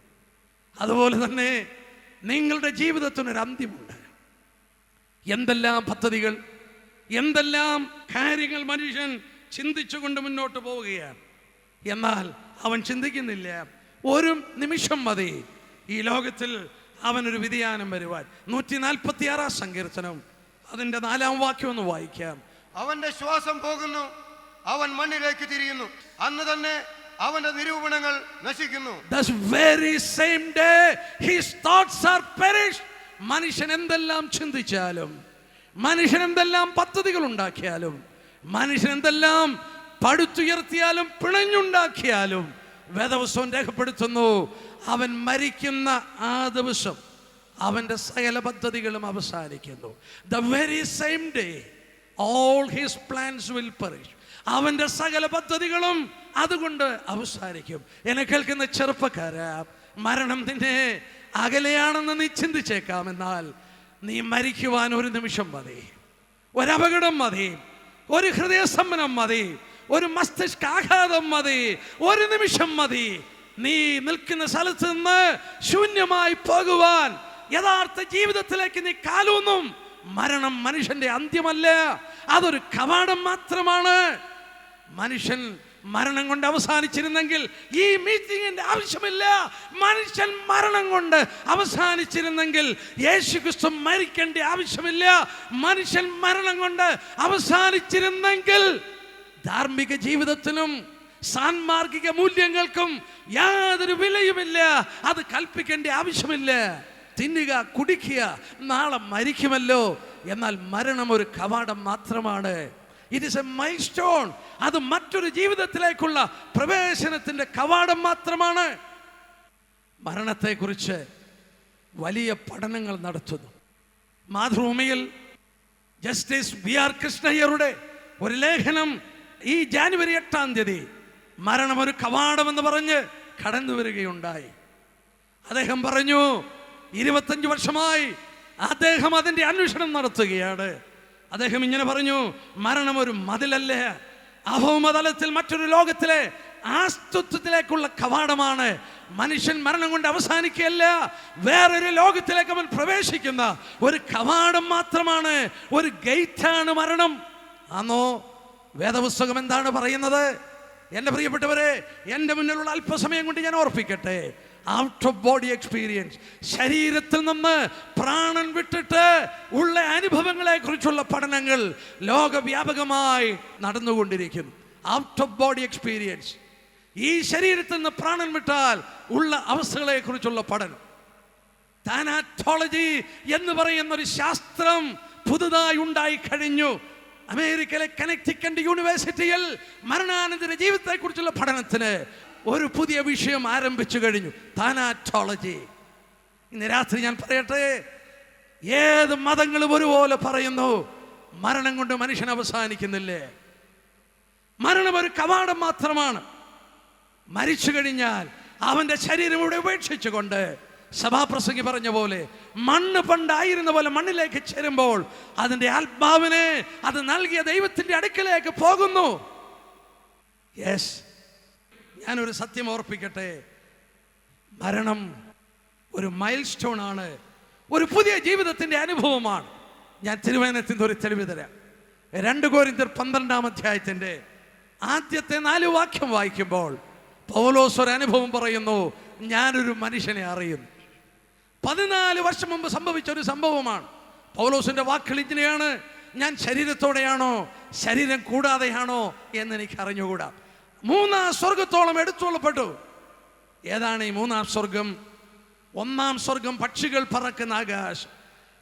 അതുപോലെ തന്നെ നിങ്ങളുടെ ജീവിതത്തിനൊരു അന്ത്യമുണ്ട്. എന്തെല്ലാം പദ്ധതികൾ, എന്തെല്ലാം കാര്യങ്ങൾ മനുഷ്യൻ ചിന്തിച്ചുകൊണ്ട് മുന്നോട്ട് പോവുകയാണ്. എന്നാൽ അവൻ ചിന്തിക്കുന്നില്ല, ഒരു നിമിഷം മതി ഈ ലോകത്തിൽ അവനൊരു വ്യതിയാനം വരുവാൻ. 146 സങ്കീർത്തനം അതിൻ്റെ 4-ാം വാക്യം ഒന്ന് വായിക്കാം. അവന്റെ ശ്വാസം പോകുന്നു, അവൻ മണ്ണിലേക്ക് തിരിയുന്നു, അന്ന് തന്നെ അവന്റെ നിരൂപണങ്ങൾ നശിക്കുന്നു. This very same day his thoughts are perished. മനുഷ്യൻ എന്തെല്ലാം ചിന്തിച്ചാലും, മനുഷ്യൻ എന്തെല്ലാം പദ്ധതികൾ ഉണ്ടാക്കിയാലും, മനുഷ്യൻ എന്തെല്ലാം പടുത്തുയർത്തിയാലും പിണഞ്ഞുണ്ടാക്കിയാലും വേദപുസ്തകം രേഖപ്പെടുത്തുന്നു, അവൻ മരിക്കുന്ന ആ ദിവസം അവന്റെ സകല പദ്ധതികളും അവസാനിക്കുന്നു. The very same day all his plans will perish. അവന്റെ സകല പദ്ധതികളും അതുകൊണ്ട് അവസാനിക്കും. എന്നെ കേൾക്കുന്ന ചെറുപ്പക്കാരാ, മരണം നിന്നെ അകലെയാണെന്ന് നീ ചിന്തിച്ചേക്കാം. എന്നാൽ നീ മരിക്കുവാൻ ഒരു നിമിഷം മതി, ഒരപകടം മതി, ഒരു ഹൃദയസ്തംഭനം മതി, ഒരു മസ്തിഷ്കാഘാതം മതി, ഒരു നിമിഷം മതി. നീ നിൽക്കുന്ന സ്ഥലത്ത് നിന്ന് ശൂന്യമായി പോകുവാൻ, യഥാർത്ഥ ജീവിതത്തിലേക്ക് നീ കാലൂന്നും. മരണം മനുഷ്യന്റെ അന്ത്യമല്ല, അതൊരു കവാടം മാത്രമാണ്. മനുഷ്യൻ മരണം കൊണ്ട് അവസാനിച്ചിരുന്നെങ്കിൽ ഈ മീറ്റിംഗിന്റെ ആവശ്യമില്ല. മനുഷ്യൻ മരണം കൊണ്ട് അവസാനിച്ചിരുന്നെങ്കിൽ യേശുക്രിസ്തു മരിക്കേണ്ട ആവശ്യമില്ല. മനുഷ്യൻ മരണം കൊണ്ട് അവസാനിച്ചിരുന്നെങ്കിൽ ധാർമ്മിക ജീവിതത്തിനും സാൻമാർഗിക മൂല്യങ്ങൾക്കും യാതൊരു വിലയുമില്ല. അത് കൽപ്പിക്കേണ്ട ആവശ്യമില്ല. തിന്നുക, കുടിക്കുക, നാളെ മരിക്കുമല്ലോ. എന്നാൽ മരണം ഒരു കവാടം മാത്രമാണ്. It is A mile stone. അത് മറ്റൊരു ജീവിതത്തിലേക്കുള്ള പ്രവേശനത്തിന്റെ കവാടം മാത്രമാണ്. മരണത്തെക്കുറിച്ച് വലിയ പഠനങ്ങൾ നടത്തുന്നു. മാതൃഭൂമിയിൽ ജസ്റ്റിസ് BR കൃഷ്ണയ്യരുടെ ഒരു ലേഖനം ഈ ജാനുവരി 8-ാം തീയതി മരണം ഒരു കവാടമെന്ന് പറഞ്ഞ് കടന്നു വരികയുണ്ടായി. അദ്ദേഹം പറഞ്ഞു, 25 വർഷമായി അദ്ദേഹം അതിൻ്റെ അന്വേഷണം നടത്തുകയാണ്. അദ്ദേഹം ഇങ്ങനെ പറഞ്ഞു, മരണം ഒരു മതിലല്ല, അഭൗമതലത്തിൽ മറ്റൊരു ലോകത്തിലെ ആസ്തിത്വത്തിലേക്കുള്ള കവാടമാണ്. മനുഷ്യൻ മരണം കൊണ്ട് അവസാനിക്കുകയല്ല, വേറൊരു ലോകത്തിലേക്ക് അവൻ പ്രവേശിക്കുന്ന ഒരു കവാടം മാത്രമാണ്, ഒരു ഗേറ്റാണ് മരണം. ആണോ? വേദപുസ്തകം എന്താണ് പറയുന്നത്? എൻ്റെ പ്രിയപ്പെട്ടവരെ, എൻ്റെ മുന്നിലുള്ള അല്പസമയം കൊണ്ട് ഞാൻ ഓർപ്പിക്കട്ടെ, ഔട്ട് ഓഫ് ബോഡി എക്സ്പീരിയൻസ്, ശരീരത്തിൽ നിന്ന് പ്രാണൻ വിട്ടിട്ട് ഉള്ള അനുഭവങ്ങളെ കുറിച്ചുള്ള പഠനങ്ങൾ ലോകവ്യാപകമായി നടന്നുകൊണ്ടിരിക്കുന്നു. ഔട്ട് ഓഫ് ബോഡി എക്സ്പീരിയൻസ്, ഈ ശരീരത്തിൽ നിന്ന് പ്രാണൻ വിട്ടാൽ ഉള്ള അവസ്ഥകളെ കുറിച്ചുള്ള പഠനം. താനാറ്റോളജി എന്ന് പറയുന്ന ഒരു ശാസ്ത്രം പുതുതായി ഉണ്ടായി കഴിഞ്ഞു. അമേരിക്കയിലെ കണക്റ്റിക്കറ്റ് യൂണിവേഴ്സിറ്റിയിൽ മരണാനന്തര ജീവിതത്തെ കുറിച്ചുള്ള പഠനത്തിന് ഒരു പുതിയ വിഷയം ആരംഭിച്ചു കഴിഞ്ഞു, താനാറ്റോളജി. ഇന്ന് രാത്രി ഞാൻ പറയട്ടെ, ഏത് മതങ്ങളും ഒരുപോലെ പറയുന്നു, മരണം കൊണ്ട് മനുഷ്യൻ അവസാനിക്കുന്നില്ലേ? മരണം ഒരു കവാടം മാത്രമാണ്. മരിച്ചു കഴിഞ്ഞാൽ അവന്റെ ശരീരം ഇവിടെ ഉപേക്ഷിച്ചുകൊണ്ട്, സഭാപ്രസംഗി പറഞ്ഞ പോലെ, മണ്ണ് പണ്ടായിരുന്ന പോലെ മണ്ണിലേക്ക് ചേരുമ്പോൾ അതിൻ്റെ ആത്മാവിനെ അത് നൽകിയ ദൈവത്തിൻ്റെ അടുക്കലേക്ക് പോകുന്നു. യെസ്, ഞാനൊരു സത്യം ഓർപ്പിക്കട്ടെ, മരണം ഒരു മൈൽ സ്റ്റോൺ ആണ്, ഒരു പുതിയ ജീവിതത്തിൻ്റെ അനുഭവമാണ്. ഞാൻ തിരുവചനത്തിൻ്റെ ഒരു തെളിവ് തരാം. 2 കൊരിന്ത്യർ 12-ാം അധ്യായത്തിൻ്റെ ആദ്യത്തെ 4 വാക്യം വായിക്കുമ്പോൾ പൗലോസ് ഒരു അനുഭവം പറയുന്നു. ഞാനൊരു മനുഷ്യനെ അറിയുന്നു. 14 വർഷം മുമ്പ് സംഭവിച്ച ഒരു സംഭവമാണ്. പൗലോസിന്റെ വാക്കുകൾ ഇങ്ങനെയാണ്: ഞാൻ ശരീരത്തോടെയാണോ ശരീരം കൂടാതെയാണോ എന്ന് എനിക്ക് അറിഞ്ഞുകൂടാ. 3-ാം സ്വർഗത്തോളം എടുത്തുകൊള്ളപ്പെട്ടു. ഏതാണ് ഈ 3-ാം സ്വർഗം? 1-ാം സ്വർഗം പക്ഷികൾ പറക്കുന്ന ആകാശം,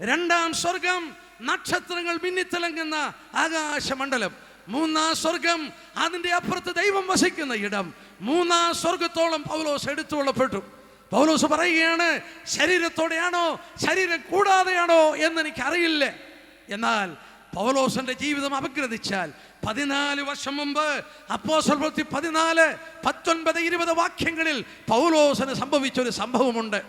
2-ാം സ്വർഗം നക്ഷത്രങ്ങൾ മിന്നിത്തിളങ്ങുന്ന ആകാശമണ്ഡലം, 3-ാം സ്വർഗം അതിൻ്റെ അപ്പുറത്ത് ദൈവം വസിക്കുന്ന ഇടം. 3-ാം സ്വർഗത്തോളം പൗലോസ് എടുത്തുകൊള്ളപ്പെട്ടു. പൗലോസ് പറയുകയാണ്, ശരീരത്തോടെയാണോ ശരീരം കൂടാതെയാണോ എന്ന് എനിക്കറിയില്ല. എന്നാൽ പൗലോസിന്റെ ജീവിതം അപഗ്രഥിച്ചാൽ 14 വർഷം മുമ്പ് അപ്പോസ്തല പ്രവൃത്തി 14, 19, 20 വാക്യങ്ങളിൽ പൗലോസിന് സംഭവിച്ചൊരു സംഭവമുണ്ട്.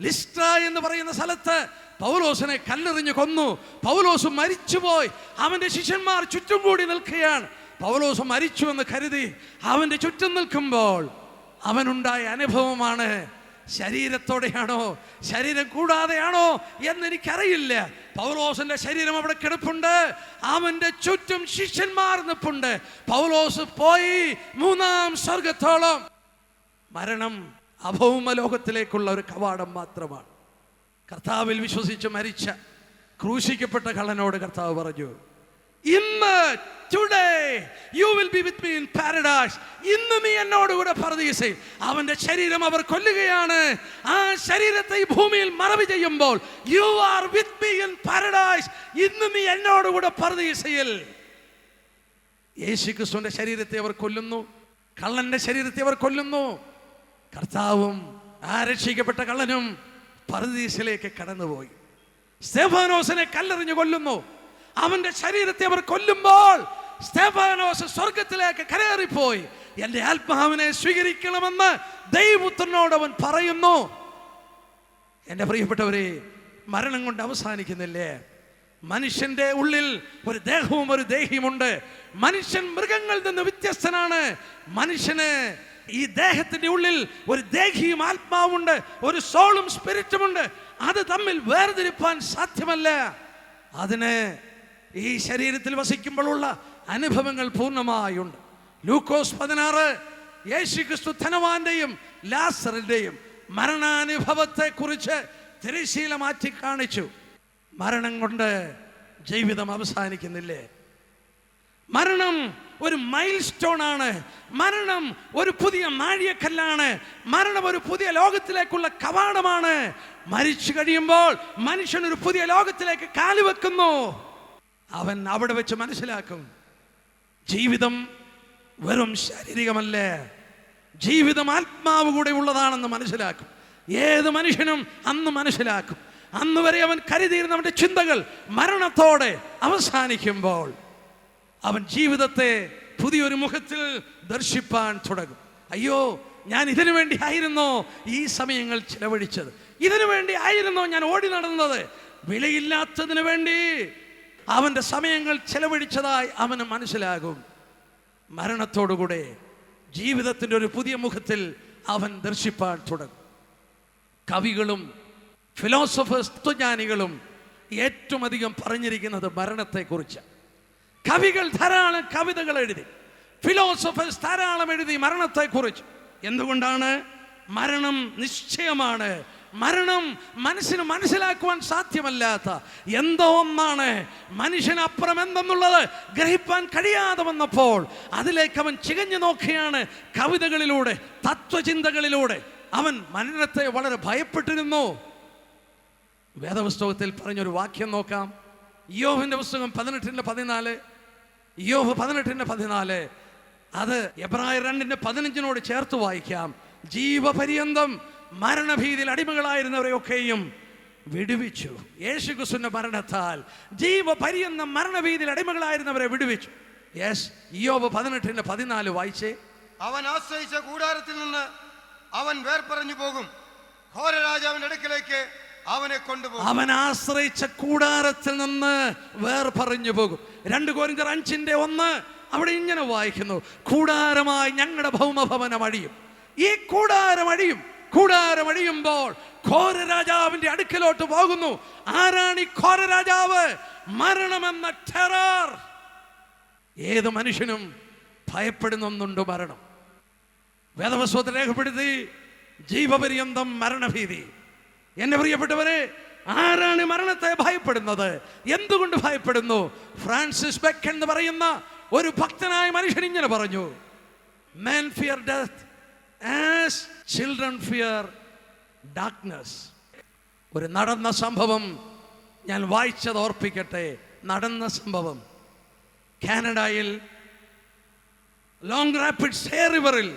ലിസ്ട്ര എന്ന് പറയുന്ന സ്ഥലത്ത് പൗലോസിനെ കല്ലെറിഞ്ഞു കൊന്നു. പൗലോസ് മരിച്ചുപോയി. അവന്റെ ശിഷ്യന്മാർ ചുറ്റും കൂടി നിൽക്കുകയാണ്. പൗലോസ് മരിച്ചു എന്ന് കരുതി അവന്റെ ചുറ്റും നിൽക്കുമ്പോൾ അവനുണ്ടായ അനുഭവമാണ്, ശരീരത്തോടെയാണോ ശരീരം കൂടാതെയാണോ എന്ന് എനിക്കറിയില്ല. പൗലോസിന്റെ ശരീരം അവിടെ കിടപ്പുണ്ട്, അവന്റെ ചുറ്റും ശിഷ്യന്മാർ നിൽപ്പുണ്ട്. പൗലോസ് പോയി 3-ാം സ്വർഗത്തോളം. മരണം അഭൗമ ലോകത്തിലേക്കുള്ള ഒരു കവാടം മാത്രമാണ്. കർത്താവിൽ വിശ്വസിച്ച് മരിച്ച ക്രൂശിക്കപ്പെട്ട കള്ളനോട് കർത്താവ് പറഞ്ഞു, ഇന്ന് today you will be with me in paradise. ഇന്ന് നീ എന്നോട് കൂടെ പരദീസയിൽ. അവന്റെ ശരീരം അവർ കൊല്ലുകയാണ്. ആ ശരീരത്തെ ഈ ഭൂമിയിൽ മറവ് ചെയ്യുമ്പോൾ you are with me in paradise. ഇന്ന് നീ എന്നോട് കൂടെ പരദീസയിൽ. യേശുക്രിസ്തുവിന്റെ ശരീരത്തെ അവർ കൊല്ലുന്നു, കള്ളന്റെ ശരീരത്തെ അവർ കൊല്ലുന്നു. കർത്താവും ആ രക്ഷിക്കപ്പെട്ട കള്ളനും പരദീസയിലേക്ക് കടന്നുപോയി. സ്തെഫാനോസിനെ കല്ലെറിഞ്ഞു കൊല്ലുന്നു. അവന്റെ ശരീരത്തെ അവർ കൊല്ലുമ്പോൾ സ്തെഫാനോസ് സ്വർഗത്തിലേക്ക് കരേറിപ്പോയി. എൻ്റെ ആത്മാവിനെ സ്വീകരിക്കണമെന്ന് ദൈവപുത്രനോട് അവൻ പറയുന്നു. എൻ്റെ പ്രിയപ്പെട്ടവരെ, മരണം കൊണ്ട് അവസാനിക്കുന്നില്ലേ? മനുഷ്യന്റെ ഉള്ളിൽ ഒരു ദേഹവും ഒരു ദേഹിയുമുണ്ട്. മനുഷ്യൻ മൃഗങ്ങളിൽ നിന്ന് വ്യത്യസ്തനാണ്. മനുഷ്യന് ഈ ദേഹത്തിന്റെ ഉള്ളിൽ ഒരു ദേഹിയും ആത്മാവുണ്ട്, ഒരു സോളും സ്പിരിറ്റുമുണ്ട്. അത് തമ്മിൽ വേർതിരിപ്പാൻ സാധ്യമല്ല. അതിന് ഈ ശരീരത്തിൽ വസിക്കുമ്പോഴുള്ള അനുഭവങ്ങൾ പൂർണ്ണമായുണ്ട്. ലൂക്കോസ് 16 യേശുക്രിസ്തു ധനവാന്റെയും ലാസറിന്റെയും മരണാനുഭവത്തെ കുറിച്ച് തിരശ്ശീല മാറ്റി കാണിച്ചു. മരണം കൊണ്ട് ജീവിതം അവസാനിക്കുന്നില്ലേ? മരണം ഒരു മൈൽ സ്റ്റോൺ ആണ്. മരണം ഒരു പുതിയ നാഴികക്കല്ലാണ്. മരണം ഒരു പുതിയ ലോകത്തിലേക്കുള്ള കവാടമാണ്. മരിച്ചു കഴിയുമ്പോൾ മനുഷ്യൻ ഒരു പുതിയ ലോകത്തിലേക്ക് കാലുവെക്കുന്നു. അവൻ അവിടെ വെച്ച് മനസ്സിലാക്കും, ജീവിതം വെറും ശാരീരികമല്ല, ജീവിതം ആത്മാവ് കൂടെ ഉള്ളതാണെന്ന് മനസ്സിലാക്കും. ഏത് മനുഷ്യനും അന്ന് മനസ്സിലാക്കും. അന്ന് വരെ അവൻ കരുതിയിരുന്ന അവൻ്റെ ചിന്തകൾ മരണത്തോടെ അവസാനിക്കുമ്പോൾ അവൻ ജീവിതത്തെ പുതിയൊരു മുഖത്തിൽ ദർശിപ്പാൻ തുടങ്ങും. അയ്യോ, ഞാൻ ഇതിനു വേണ്ടി ആയിരുന്നോ ഈ സമയങ്ങൾ ചിലവഴിച്ചത്? ഇതിനു വേണ്ടി ആയിരുന്നോ ഞാൻ ഓടി നടന്നത്? വിലയില്ലാത്തതിനു വേണ്ടി അവൻ്റെ സമയങ്ങൾ ചെലവഴിച്ചതായി അവന് മനസ്സിലാകും. മരണത്തോടുകൂടെ ജീവിതത്തിൻ്റെ ഒരു പുതിയ മുഖത്തിൽ അവൻ ദർശിപ്പാൻ തുടങ്ങും. കവികളും ഫിലോസഫേഴ്സ്, തത്വജ്ഞാനികളും ഏറ്റവും അധികം പറഞ്ഞിരിക്കുന്നത് മരണത്തെക്കുറിച്ച്. കവികൾ ധാരാളം കവിതകൾ എഴുതി, ഫിലോസഫേഴ്സ് ധാരാളം എഴുതി മരണത്തെക്കുറിച്ച്. എന്തുകൊണ്ടാണ്? മരണം നിശ്ചയമാണ്. മരണം മനസ്സിന് മനസ്സിലാക്കുവാൻ സാധ്യമല്ലാത്ത എന്തോ ഒന്നാണ്. മനുഷ്യനപ്പുറം എന്തെന്നുള്ളത് ഗ്രഹിപ്പാൻ കഴിയാതെ വന്നപ്പോൾ അതിലേക്ക് അവൻ ചികഞ്ഞു നോക്കുകയാണ്. കവിതകളിലൂടെ, തത്വചിന്തകളിലൂടെ അവൻ മരണത്തെ വളരെ ഭയപ്പെട്ടിരുന്നു. വേദപുസ്തകത്തിൽ പറഞ്ഞൊരു വാക്യം നോക്കാം. യോബിന്റെ പുസ്തകം 18:14. യോബ് 18:14. അത് എബ്രായർ 2:15 ചേർത്ത് വായിക്കാം. ജീവപര്യന്തം മരണഭീതിയിൽ അടിമകളായിരുന്നവരെയൊക്കെയും വിടുവിച്ചു. യേശുക്രിസ്തുവിന്റെ മരണത്താൽ ജീവപര്യന്തം മരണഭീതിയിൽ അടിമകളായിരുന്നവരെ വിടുവിച്ചു. യെസ്, യോബ് 18:14 വായിച്ചേ. അവൻ ആശ്രയിച്ച കൂടാരത്തിൽ നിന്ന് അവൻ വേർപറഞ്ഞു പോകും, ഘോരരാജാവിന്റെ അടുക്കലേക്ക് അവനെ കൊണ്ടുപോകും. അവൻ ആശ്രയിച്ച കൂടാരത്തിൽ നിന്ന് വേർപറഞ്ഞു പോകും. 2 കൊരിന്ത്യർ 5:1 അവിടെ ഇങ്ങനെ വായിക്കുന്നു, കൂടാരമായി ഞങ്ങളുടെ ഭൗമഭവനം അഴിയും. ഈ കൂടാരം അഴിയും. കൂടാരം അഴിയുമ്പോൾ ഘോരരാജാവിന്റെ അടുക്കലോട്ട് പോകുന്നു. ആരാണ് ഈ ഘോരരാജാവ്? മരണമെന്ന ടെറർ. ഏത് മനുഷ്യനും ഭയപ്പെടുന്ന ഒന്നുണ്ട്, മരണം. വേദപുസ്തകത്തിൽ രേഖപ്പെടുത്തി ജീവപര്യന്തം മരണഭീതി. എന്നെ പ്രിയപ്പെട്ടവരെ, ആരാണ് മരണത്തെ ഭയപ്പെടുന്നത്? എന്തുകൊണ്ട് ഭയപ്പെടുന്നു? ഫ്രാൻസിസ് ബെക്കൻ എന്ന് പറയുന്ന ഒരു ഭക്തനായ മനുഷ്യൻ ഇങ്ങനെ പറഞ്ഞു, men fear death as children fear darkness. ഒരു നടന്ന സംഭവം ഞാൻ വായിച്ചത് ഓർപ്പിക്കട്ടെ. നടന്ന സംഭവം കാനഡയിൽ ലോങ് റാപ്പിഡ്സ് ഹേ റിവറിൽ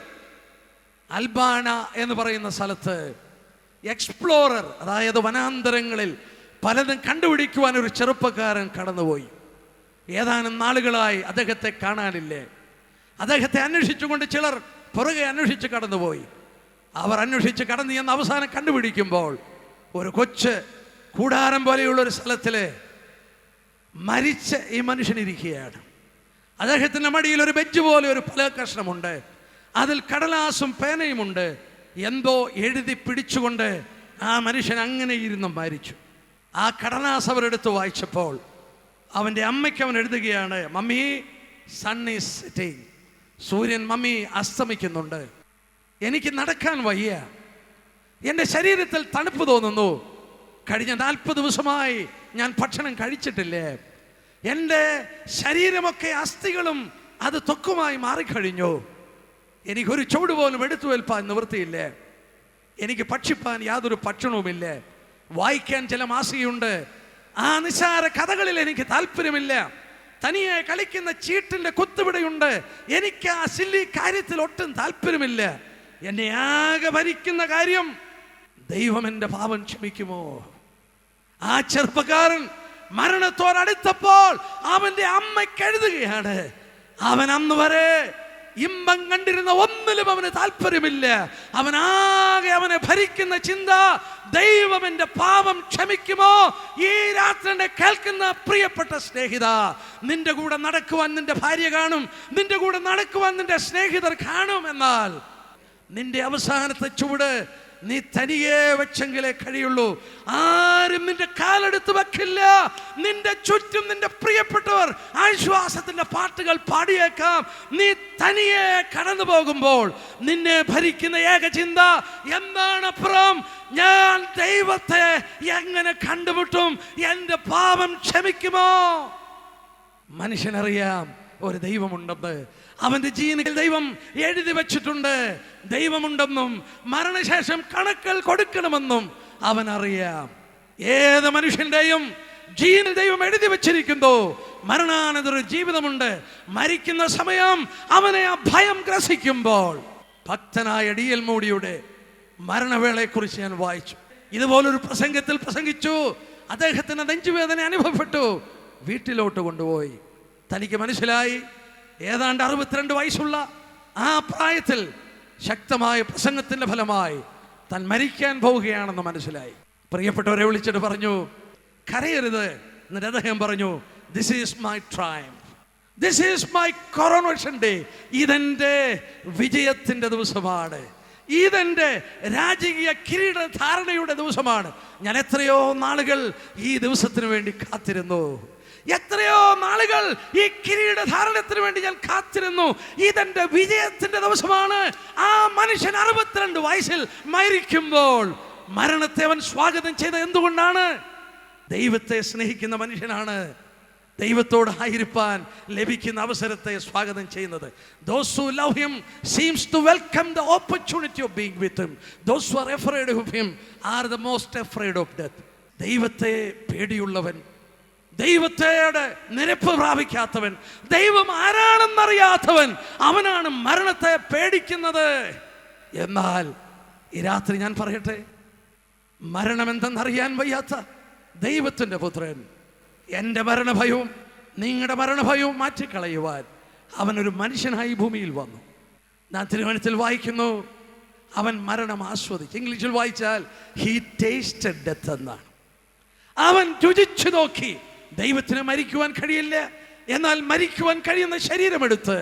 അൽബാന എന്ന് പറയുന്ന സ്ഥലത്ത് എക്സ്പ്ലോറർ, അതായത് വനാന്തരങ്ങളിൽ പലതും കണ്ടുപിടിക്കുവാൻ ഒരു ചെറുപ്പക്കാരൻ കടന്നുപോയി. ഏതാനും നാളുകളായി അദ്ദേഹത്തെ കാണാനില്ലേ. അദ്ദേഹത്തെ അന്വേഷിച്ചുകൊണ്ട് ചിലർ പുറകെ അന്വേഷിച്ച് കടന്നുപോയി. അവർ അന്വേഷിച്ച് കടന്നു എന്ന് അവസാനം കണ്ടുപിടിക്കുമ്പോൾ ഒരു കൊച്ച് കൂടാരം പോലെയുള്ള ഒരു സ്ഥലത്തിൽ മരിച്ച ഈ മനുഷ്യനിരിക്കുകയാണ്. അദ്ദേഹത്തിൻ്റെ മടിയിൽ ഒരു ബെഞ്ച് പോലെ ഒരു പല കഷ്ണമുണ്ട്. അതിൽ കടലാസും പേനയുമുണ്ട്. എന്തോ എഴുതി പിടിച്ചുകൊണ്ട് ആ മനുഷ്യൻ അങ്ങനെ ഇരുന്ന് മരിച്ചു. ആ കടലാസ് അവരെടുത്ത് വായിച്ചപ്പോൾ അവൻ്റെ അമ്മയ്ക്ക് അവൻ എഴുതുകയാണ്, മമ്മി, സൺ ഈസ് സെറ്റിംഗ്. സൂര്യൻ മമ്മി അസ്തമിക്കുന്നുണ്ട്. എനിക്ക് നടക്കാൻ വയ്യ. എൻ്റെ ശരീരത്തിൽ തണുപ്പ് തോന്നുന്നു. കഴിഞ്ഞ 40 ദിവസമായി ഞാൻ ഭക്ഷണം കഴിച്ചിട്ടില്ലേ. എൻ്റെ ശരീരമൊക്കെ അസ്ഥികളും അത് ത്വക്കുമായി മാറിക്കഴിഞ്ഞു. എനിക്കൊരു ചുവട് പോലും എടുത്തു വെൽപ്പാൻ നിവൃത്തിയില്ലേ. എനിക്ക് ഭക്ഷിപ്പാൻ യാതൊരു ഭക്ഷണവുമില്ല. വായിക്കാൻ ചില മാസികയുണ്ട്. ആ നിസാര കഥകളിൽ എനിക്ക് താല്പര്യമില്ല. തനിയെ കളിക്കുന്ന ചീട്ടിൻ്റെ കുത്തുവിടയുണ്ട്. എനിക്ക് ആ സില്ലി കാര്യത്തിൽ ഒട്ടും താല്പര്യമില്ല. എന്നെ ആകെ ഭരിക്കുന്ന കാര്യം, ദൈവം എൻ്റെ പാപം ക്ഷമിക്കുമോ? ആ ചെറുപ്പക്കാരൻ മരണത്തോടടുത്തപ്പോൾ അവൻ്റെ അമ്മയ്ക്ക് എഴുതുകയാണ്, അവൻ അന്ന് വരെ ഇമ്പം കണ്ടിരുന്ന ഒന്നിലും അവന് താല്പര്യമില്ല. അവനെ ഭരിക്കുന്ന ചിന്ത, ദൈവം എൻ്റെ പാപം ക്ഷമിക്കുമോ? ഈ രാത്രി കേൾക്കുന്ന പ്രിയപ്പെട്ട സ്നേഹിത, നിന്റെ കൂടെ നടക്കുവാൻ നിന്റെ ഭാര്യ കാണും, നിന്റെ കൂടെ നടക്കുവാൻ നിന്റെ സ്നേഹിതർ കാണും. എന്നാൽ നിന്റെ അവസാനത്തെ ചുവട് നീ തനിയെ വെച്ചെങ്കിലേ കഴിയുള്ളൂ. ആരും നിന്റെ കാലെടുത്ത് വെക്കില്ല. നിന്റെ ചുറ്റും നിന്റെ പ്രിയപ്പെട്ടവർ ആശ്വാസത്തിന്റെ പാട്ടുകൾ പാടിയേക്കാം. നീ തനിയെ കടന്നു പോകുമ്പോൾ നിന്നെ ഭരിക്കുന്ന ഏക ചിന്ത എന്താണ്? അപ്പുറം ഞാൻ ദൈവത്തെ എങ്ങനെ കണ്ടുമുട്ടും? എൻ്റെ പാപം ക്ഷമിക്കുമോ? മനുഷ്യനറിയാം ഒരു ദൈവമുണ്ടെന്ന്. അവന്റെ ജീനിൽ ദൈവം എഴുതി വെച്ചിട്ടുണ്ട്. ദൈവമുണ്ടെന്നും മരണശേഷം കണക്കുകൾ കൊടുക്കണമെന്നും അവൻ അറിയാം. ഏത് മനുഷ്യന്റെയും ജീനിൽ ദൈവം എഴുതി വെച്ചിരിക്കുന്നു. മരണാനന്തര ജീവിതമുണ്ട്. മരിക്കുന്ന സമയം അവനെ ആ ഭയം ഗ്രസിക്കുമ്പോൾ, ഭക്തനായ D.L. മൂഡിയുടെ മരണവേളയെക്കുറിച്ച് ഞാൻ വായിച്ചു. ഇതുപോലൊരു പ്രസംഗത്തിൽ പ്രസംഗിച്ചു. അദ്ദേഹത്തിന് നെഞ്ചുവേദന അനുഭവപ്പെട്ടു. വീട്ടിലോട്ട് കൊണ്ടുപോയി. തനിക്ക് മനസ്സിലായി ഏതാണ്ട് 62 വയസ്സുള്ള ആ പ്രായത്തിൽ ശക്തമായ പ്രസംഗത്തിന്റെ ഫലമായി താൻ മരിക്കാൻ പോവുകയാണെന്ന് മനസ്സിലായി. പ്രിയപ്പെട്ടവരെ വിളിച്ചിട്ട് പറഞ്ഞു, കരയരുത്. എന്നിട്ട് അദ്ദേഹം പറഞ്ഞു, this is my triumph. This is my coronation day. ഇതെന്റെ വിജയത്തിന്റെ ദിവസമാണ്. ഇതെന്റെ രാജകീയ കിരീട ധാരണയുടെ ദിവസമാണ്. ഞാൻ എത്രയോ നാളുകൾ ഈ ദിവസത്തിന് വേണ്ടി കാത്തിരുന്നു. എത്രയോ നാളുകൾ ഈ കിരീട ധാരണത്തിന് വേണ്ടി ഞാൻ കാത്തിരുന്നു. ഇതെന്റെ വിജയത്തിന്റെ ദിവസമാണ്. ആ മനുഷ്യൻ 62 വയസ്സിൽ മരിക്കുമ്പോൾ മരണത്തെ അവൻ സ്വാഗതം ചെയ്തത് എന്തുകൊണ്ടാണ്? ദൈവത്തെ സ്നേഹിക്കുന്ന മനുഷ്യനാണ് ദൈവത്തോട് ആയിരിക്കാൻ ലഭിക്കുന്ന അവസരത്തെ സ്വാഗതം ചെയ്യുന്നത്. Those who love him seems to welcome the opportunity of being with him. Those who are afraid of him are the most afraid of death. ദൈവത്തെ പേടിയുള്ളവൻ, ദൈവത്തോട് നിരപ്പ് പ്രാപിക്കാത്തവൻ, ദൈവം ആരാണെന്നറിയാത്തവൻ, അവനാണ് മരണത്തെ പേടിക്കുന്നത്. എന്നാൽ ഈ രാത്രി ഞാൻ പറയട്ടെ, മരണം എന്തെന്നറിയാൻ വയ്യാത്ത ദൈവത്തിൻ്റെ പുത്രൻ എൻ്റെ മരണഭയവും നിങ്ങളുടെ മരണഭയവും മാറ്റിക്കളയുവാൻ അവനൊരു മനുഷ്യനായി ഭൂമിയിൽ വന്നു. ഞാൻ തിരുവചനത്തിൽ വായിക്കുന്നു, അവൻ മരണം ആസ്വദിച്ചു. ഇംഗ്ലീഷിൽ വായിച്ചാൽ ഹി ടേസ്റ്റഡ് ഡെത്ത് എന്നാണ്. അവൻ രുചിച്ചു നോക്കി. ദൈവത്തിന് മരിക്കുവാൻ കഴിയില്ല, എന്നാൽ മരിക്കുവാൻ കഴിയുന്ന ശരീരമെടുത്ത്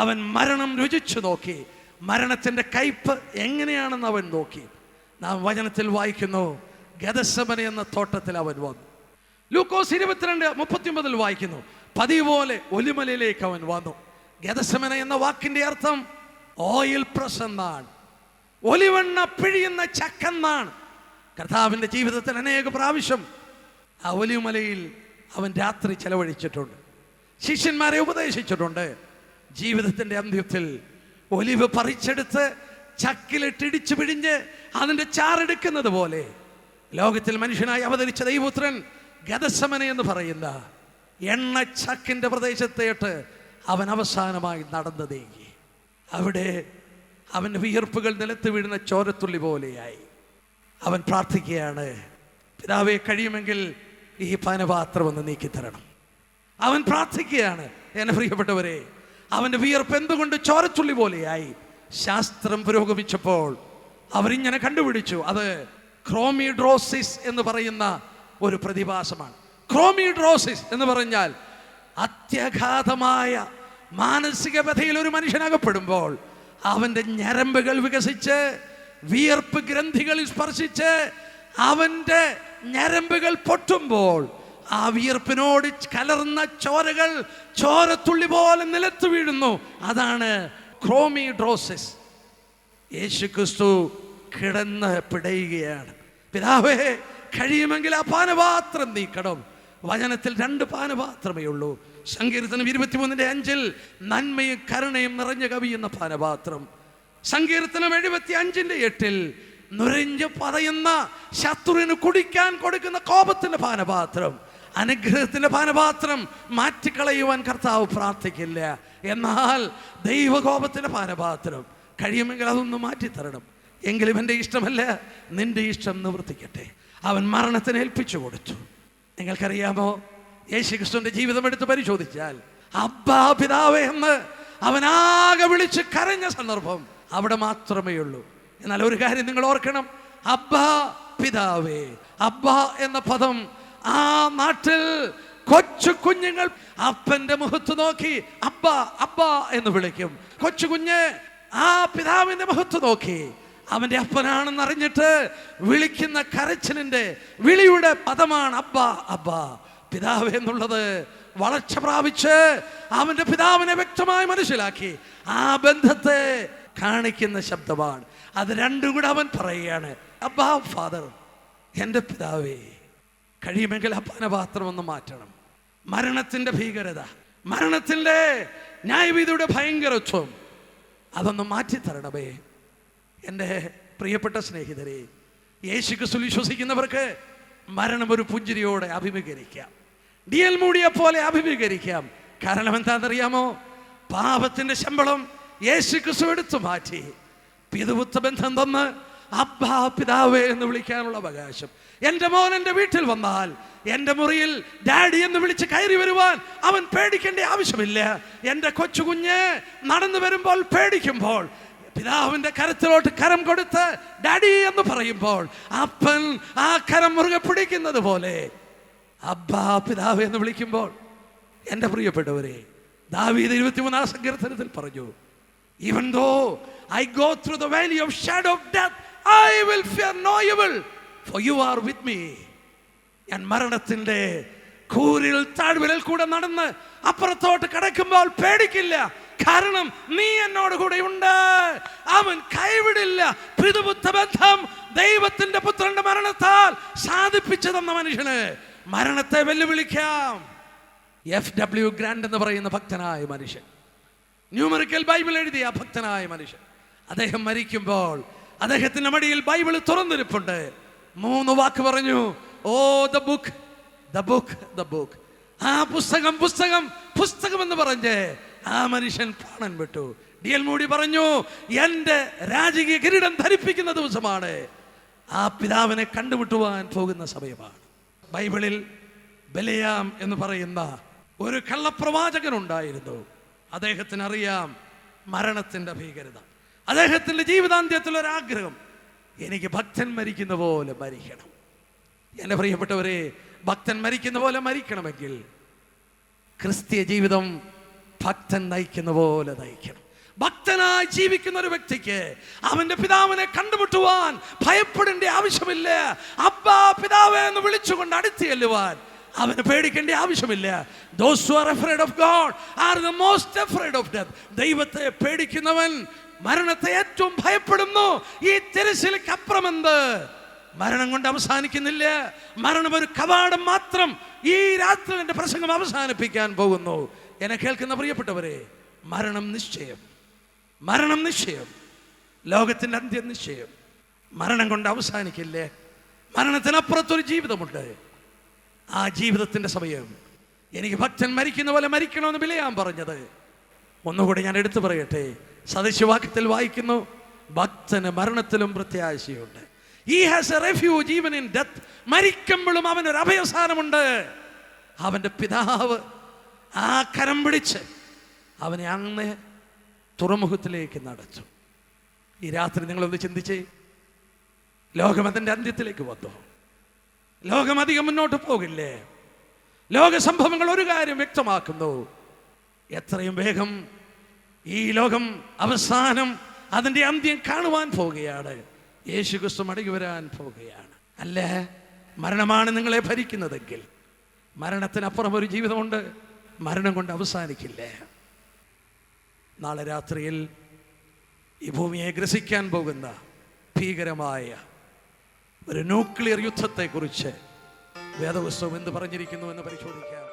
അവൻ മരണം രുചിച്ചു നോക്കി. മരണത്തിൻ്റെ കയ്പ് എങ്ങനെയാണെന്ന് അവൻ നോക്കി. നാം വചനത്തിൽ വായിക്കുന്നു, ഗെത്സമനെ എന്ന തോട്ടത്തിൽ അവൻ വന്നു. ലൂക്കോസ് 22:39 വായിക്കുന്നു, പതിവ് പോലെ ഒലിമലയിലേക്ക് അവൻ വന്നു. ഗെത്സമന എന്ന വാക്കിന്റെ അർത്ഥം ഓയിൽ പ്രസ് എന്നാണ്, ഒലിവെണ്ണ പിഴിയുന്ന ചക്കെന്നാണ്. കർത്താവിൻ്റെ ജീവിതത്തിൽ അനേക പ്രാവശ്യം ആ ഒലിമലയിൽ അവൻ രാത്രി ചെലവഴിച്ചിട്ടുണ്ട്, ശിഷ്യന്മാരെ ഉപദേശിച്ചിട്ടുണ്ട്. ജീവിതത്തിൻ്റെ അന്ത്യത്തിൽ ഒലിവ് പറിച്ചെടുത്ത് ചക്കിലിട്ടിടിച്ചു പിഴിഞ്ഞ് അതിൻ്റെ ചാറെടുക്കുന്നത് പോലെ ലോകത്തിൽ മനുഷ്യനായി അവതരിച്ച ദൈവപുത്രൻ ഗെത്സമന എന്ന് പറയുന്ന എണ്ണ ചക്കിൻ്റെ പ്രദേശത്തേട്ട് അവൻ അവസാനമായി നടന്നു നീങ്ങി. അവിടെ അവൻ്റെ വിയർപ്പുകൾ നിലത്ത് വീഴുന്ന ചോരത്തുള്ളി പോലെയായി. അവൻ പ്രാർത്ഥിക്കുകയാണ്, പിതാവേ, കഴിയുമെങ്കിൽ ഈ പാനപാത്രം ഒന്ന് നീക്കിത്തരണം. അവൻ പ്രാർത്ഥിക്കുകയാണ്. എന്നെ പ്രിയപ്പെട്ടവരെ, അവൻ്റെ വിയർപ്പ് എന്തുകൊണ്ട് ചോരത്തുള്ളി പോലെയായി? ശാസ്ത്രം പുരോഗമിച്ചപ്പോൾ അവരിങ്ങനെ കണ്ടുപിടിച്ചു, അത് ക്രോമിഡ്രോസിസ് എന്ന് പറയുന്ന ഒരു പ്രതിഭാസമാണ്. ക്രോമിഡ്രോസിസ് എന്ന് പറഞ്ഞാൽ അത്യഘാതമായ മാനസിക വ്യഥയിൽ ഒരു മനുഷ്യനകപ്പെടുമ്പോൾ അവൻ്റെ ഞരമ്പുകൾ വികസിച്ച് വിയർപ്പ് ഗ്രന്ഥികളിൽ സ്പർശിച്ച് അവൻ്റെ ഞരമ്പുകൾ പൊട്ടുമ്പോൾ ആ വിയർപ്പിനോട് കലർന്ന ചോരകൾ ചോരത്തുള്ളി പോലെ നിലത്ത് വീഴുന്നു. അതാണ് ക്രോമിഡ്രോസിസ്. യേശു ക്രിസ്തു കിടന്ന് പിടയുകയാണ്. പിതാവേ, കഴിയുമെങ്കിൽ ആ പാനപാത്രം നീക്കണം. വചനത്തിൽ 2 പാനപാത്രമേ ഉള്ളൂ. സങ്കീർത്തനം 23:5 നന്മയും കരുണയും നിറഞ്ഞു കവിയുന്ന പാനപാത്രം. സങ്കീർത്തനം 75:8 നുരഞ്ഞു പറയുന്ന ശത്രുവിന് കുടിക്കാൻ കൊടുക്കുന്ന കോപത്തിന്റെ പാനപാത്രം. അനുഗ്രഹത്തിന്റെ പാനപാത്രം മാറ്റിക്കളയുവാൻ കർത്താവ് പ്രാർത്ഥിക്കില്ല. എന്നാൽ ദൈവകോപത്തിന്റെ പാനപാത്രം കഴിയുമെങ്കിൽ അതൊന്ന് മാറ്റിത്തരണം. എങ്കിലും എൻ്റെ ഇഷ്ടമല്ല, നിന്റെ ഇഷ്ടം നിവർത്തിക്കട്ടെ. അവൻ മരണത്തിന് ഏൽപ്പിച്ചു കൊടുത്തു. നിങ്ങൾക്കറിയാമോ, യേശുക്രിസ്തുവിന്റെ ജീവിതം എടുത്ത് പരിശോധിച്ചാൽ അബ്ബാ പിതാവേ എന്ന് അവനാകെ വിളിച്ച് കരഞ്ഞ സന്ദർഭം അവിടെ മാത്രമേ ഉള്ളൂ. എന്നാൽ ഒരു കാര്യം നിങ്ങൾ ഓർക്കണം, അബ്ബാ പിതാവേ, അബ്ബാ എന്ന പദം ആ നാട്ടിൽ കൊച്ചു കുഞ്ഞുങ്ങൾ അപ്പന്റെ മുഖത്ത് നോക്കി അബ്ബാ അബ്ബാ എന്ന് വിളിക്കും. കൊച്ചു കുഞ്ഞ് ആ പിതാവിന്റെ മുഖത്ത് നോക്കി അവന്റെ അപ്പനാണെന്ന് അറിഞ്ഞിട്ട് വിളിക്കുന്ന കരച്ചിലിന്റെ വിളിയുടെ പദമാണ് അബ്ബാ അബ്ബാ. പിതാവ് എന്നുള്ളത് വളർച്ച പ്രാപിച്ച് അവന്റെ പിതാവിനെ വ്യക്തമായി മനസ്സിലാക്കി ആ ബന്ധത്തെ കാണിക്കുന്ന ശബ്ദമാണ്. അത് രണ്ടും കൂടെ അവൻ പറയുകയാണ്, അബ്ബാ ഫാദർ, എൻ്റെ പിതാവേ, കഴിയുമെങ്കിൽ ആ പാനപാത്രം ഒന്ന് മാറ്റണം. മരണത്തിന്റെ ഭീകരത, മരണത്തിന്റെ ന്യായവിധിയുടെ ഭയങ്കരത്വം അതൊന്ന് മാറ്റിത്തരണമേ. എൻ്റെ പ്രിയപ്പെട്ട സ്നേഹിതരെ, യേശുക്രിസ്തു വിശ്വസിക്കുന്നവർക്ക് മരണം ഒരു പുഞ്ചിരിയോടെ അഭിമുഖീകരിക്കാം, ഡിയൽ മൂടിയെ പോലെ അഭിമുഖീകരിക്കാം. കാരണം എന്താണെന്നറിയാമോ? പാപത്തിന്റെ ശമ്പളം യേശുക്രിസ്തു എടുത്തു മാറ്റി പിതൃപുത്ര ബന്ധം തന്ന് അബ്ബാ പിതാവേ എന്ന് വിളിക്കാനുള്ള അവകാശം. എൻ്റെ മോൻ എൻ്റെ വീട്ടിൽ വന്നാൽ എൻ്റെ മുറിയിൽ ഡാഡി എന്ന് വിളിച്ച് കയറി വരുവാൻ അവൻ പേടിക്കേണ്ട ആവശ്യമില്ല. എൻ്റെ കൊച്ചുകുഞ്ഞ് നടന്നു വരുമ്പോൾ പേടിക്കുമ്പോൾ പിതാവിന്റെ കരത്തിലോട്ട് കരം കൊടുത്ത് ഡാഡി എന്ന് പറയുമ്പോൾ അപ്പൻ ആ കരം മുറുകെ പിടിക്കുന്നത് പോലെ അബ്ബാ പിതാവ് എന്ന് വിളിക്കുമ്പോൾ, എൻ്റെ പ്രിയപ്പെട്ടവരെ, ദാവീദ് 23-ാം സങ്കീർത്തനത്തിൽ പറഞ്ഞു, even though I go through the valley of shadow of death, I will fear no evil, for you are with me. ഞാൻ മരണത്തിന്റെ കൂരിൽ താഴ്വരയിൽ കൂടെ നടന്ന് അപ്പുറത്തോട്ട് കടക്കുമ്പോൾ പേടിക്കില്ല, കാരണം നീ എന്നോട് കൂടെ ഉണ്ട്. അവൻ കൈവിടില്ല. പിതൃപുത്ര ബന്ധം ദൈവത്തിന്റെ പുത്രന്റെ മരണത്താൽ സാധിപ്പിച്ചു തന്ന മനുഷ്യന് മരണത്തെ വെല്ലുവിളിക്കാം. FW ഗ്രാൻഡ് എന്ന് പറയുന്ന ഭക്തനായ മനുഷ്യൻ, ന്യൂമറിക്കൽ ബൈബിൾ എഴുതിയ ഭക്തനായ മനുഷ്യൻ, അദ്ദേഹം മരിക്കുമ്പോൾ അദ്ദേഹത്തിന്റെ മടിയിൽ ബൈബിൾ തുറന്നിരിപ്പുണ്ട്. 3 വാക്ക് പറഞ്ഞു, oh the book, the book, the book. ആ പുസ്തകം, പുസ്തകം, പുസ്തകം എന്ന് പറഞ്ഞ് ആ മനുഷ്യൻ പ്രാണൻ വിട്ടു. DL മൂഡി പറഞ്ഞു, എന്റെ രാജകീയ കിരീടം ധരിപ്പിക്കുന്ന ദിവസമാണ്. ആ പിതാവിനെ കണ്ടുമുട്ടുവാൻ പോകുന്ന സമയമാണ്. ബൈബിളിൽ ബെലയാം എന്ന് പറയുന്ന ഒരു കള്ളപ്രവാചകൻ ഉണ്ടായിരുന്നു. അദ്ദേഹത്തിന് അറിയാം മരണത്തിന്റെ ഭീകരത. അദ്ദേഹത്തിന്റെ ജീവിതാന്ത്യത്തിൽ ഒരാഗ്രഹം, എനിക്ക് ഭക്തൻ മരിക്കുന്ന പോലെ മരിക്കണം. എൻ്റെ പ്രിയപ്പെട്ടവരെ, ഭക്തൻ മരിക്കുന്ന പോലെ മരിക്കണമെങ്കിൽ ക്രിസ്തീയ ജീവിതം ഭക്തൻ നയിക്കുന്ന പോലെ നയിക്കണം. ഭക്തനായി ജീവിക്കുന്ന ഒരു വ്യക്തിക്ക് അവന്റെ പിതാവിനെ കണ്ടുമുട്ടുവാൻ ഭയപ്പെടേണ്ട ആവശ്യമില്ല. അബ്ബാ പിതാവേ എന്ന് വിളിച്ചുകൊണ്ട് അടുത്ത് ചെല്ലുവാൻ അവന് പേടിക്കേണ്ട ആവശ്യമില്ല. Those who are afraid of God are the most afraid of death. ദൈവത്തെ പേടിക്കുന്നവൻ മരണത്തെ ഏറ്റവും ഭയപ്പെടുന്നു. ഈ തിരശ്ശീലയ്ക്കപ്പുറം എന്ത്? മരണം കൊണ്ട് അവസാനിക്കുന്നില്ല. മരണം ഒരു കവാടം മാത്രം. ഈ രാത്രി എൻ്റെ പ്രസംഗം അവസാനിപ്പിക്കാൻ പോകുന്നു. എന്നെ കേൾക്കുന്ന പ്രിയപ്പെട്ടവരെ, മരണം നിശ്ചയം, മരണം നിശ്ചയം, ലോകത്തിൻ്റെ അന്ത്യം നിശ്ചയം. മരണം കൊണ്ട് അവസാനിക്കില്ല. മരണത്തിനപ്പുറത്തൊരു ജീവിതമുണ്ട്. ആ ജീവിതത്തിൻ്റെ സമയം എനിക്ക് ഭക്തൻ മരിക്കുന്ന പോലെ മരിക്കണമെന്ന് ബിലയാം പറഞ്ഞത് ഒന്നുകൂടി ഞാൻ എടുത്തു പറയട്ടെ. സദൃശവാക്യത്തിൽ വായിക്കുന്നു, ഭക്തന് മരണത്തിലും പ്രത്യാശയുണ്ട്. He has a refuge even in death. മരിക്കുമ്പോഴും അവനൊരു അഭയസ്ഥാനമുണ്ട്. അവൻ്റെ പിതാവ് ആ കരം പിടിച്ച് അവനെ അങ്ങ് തുറമുഖത്തിലേക്ക് നടത്തും. ഈ രാത്രി നിങ്ങളൊന്ന് ചിന്തിച്ചേ, ലോകം അതിൻ്റെ അന്ത്യത്തിലേക്ക് വന്നു. ലോകം അധികം മുന്നോട്ട് പോകില്ലേ? ലോക സംഭവങ്ങൾ ഒരു കാര്യം വ്യക്തമാക്കുന്നു, എത്രയും വേഗം ഈ ലോകം അവസാനം അതിൻ്റെ അന്ത്യം കാണുവാൻ പോവുകയാണ്. യേശു ക്രിസ്തു മടങ്ങി വരാൻ പോവുകയാണ്. അല്ല, മരണമാണ് നിങ്ങളെ ഭരിക്കുന്നതെങ്കിൽ മരണത്തിനപ്പുറം ഒരു ജീവിതമുണ്ട്. മരണം കൊണ്ട് അവസാനിക്കില്ല. നാളെ രാത്രിയിൽ ഈ ഭൂമിയെ ഗ്രസിക്കാൻ പോകുന്ന ഭീകരമായ ഒരു ന്യൂക്ലിയർ യുദ്ധത്തെക്കുറിച്ച് വേദപുസ്തകം എന്ത് പറഞ്ഞിരിക്കുന്നു എന്ന് പരിശോധിക്കാം.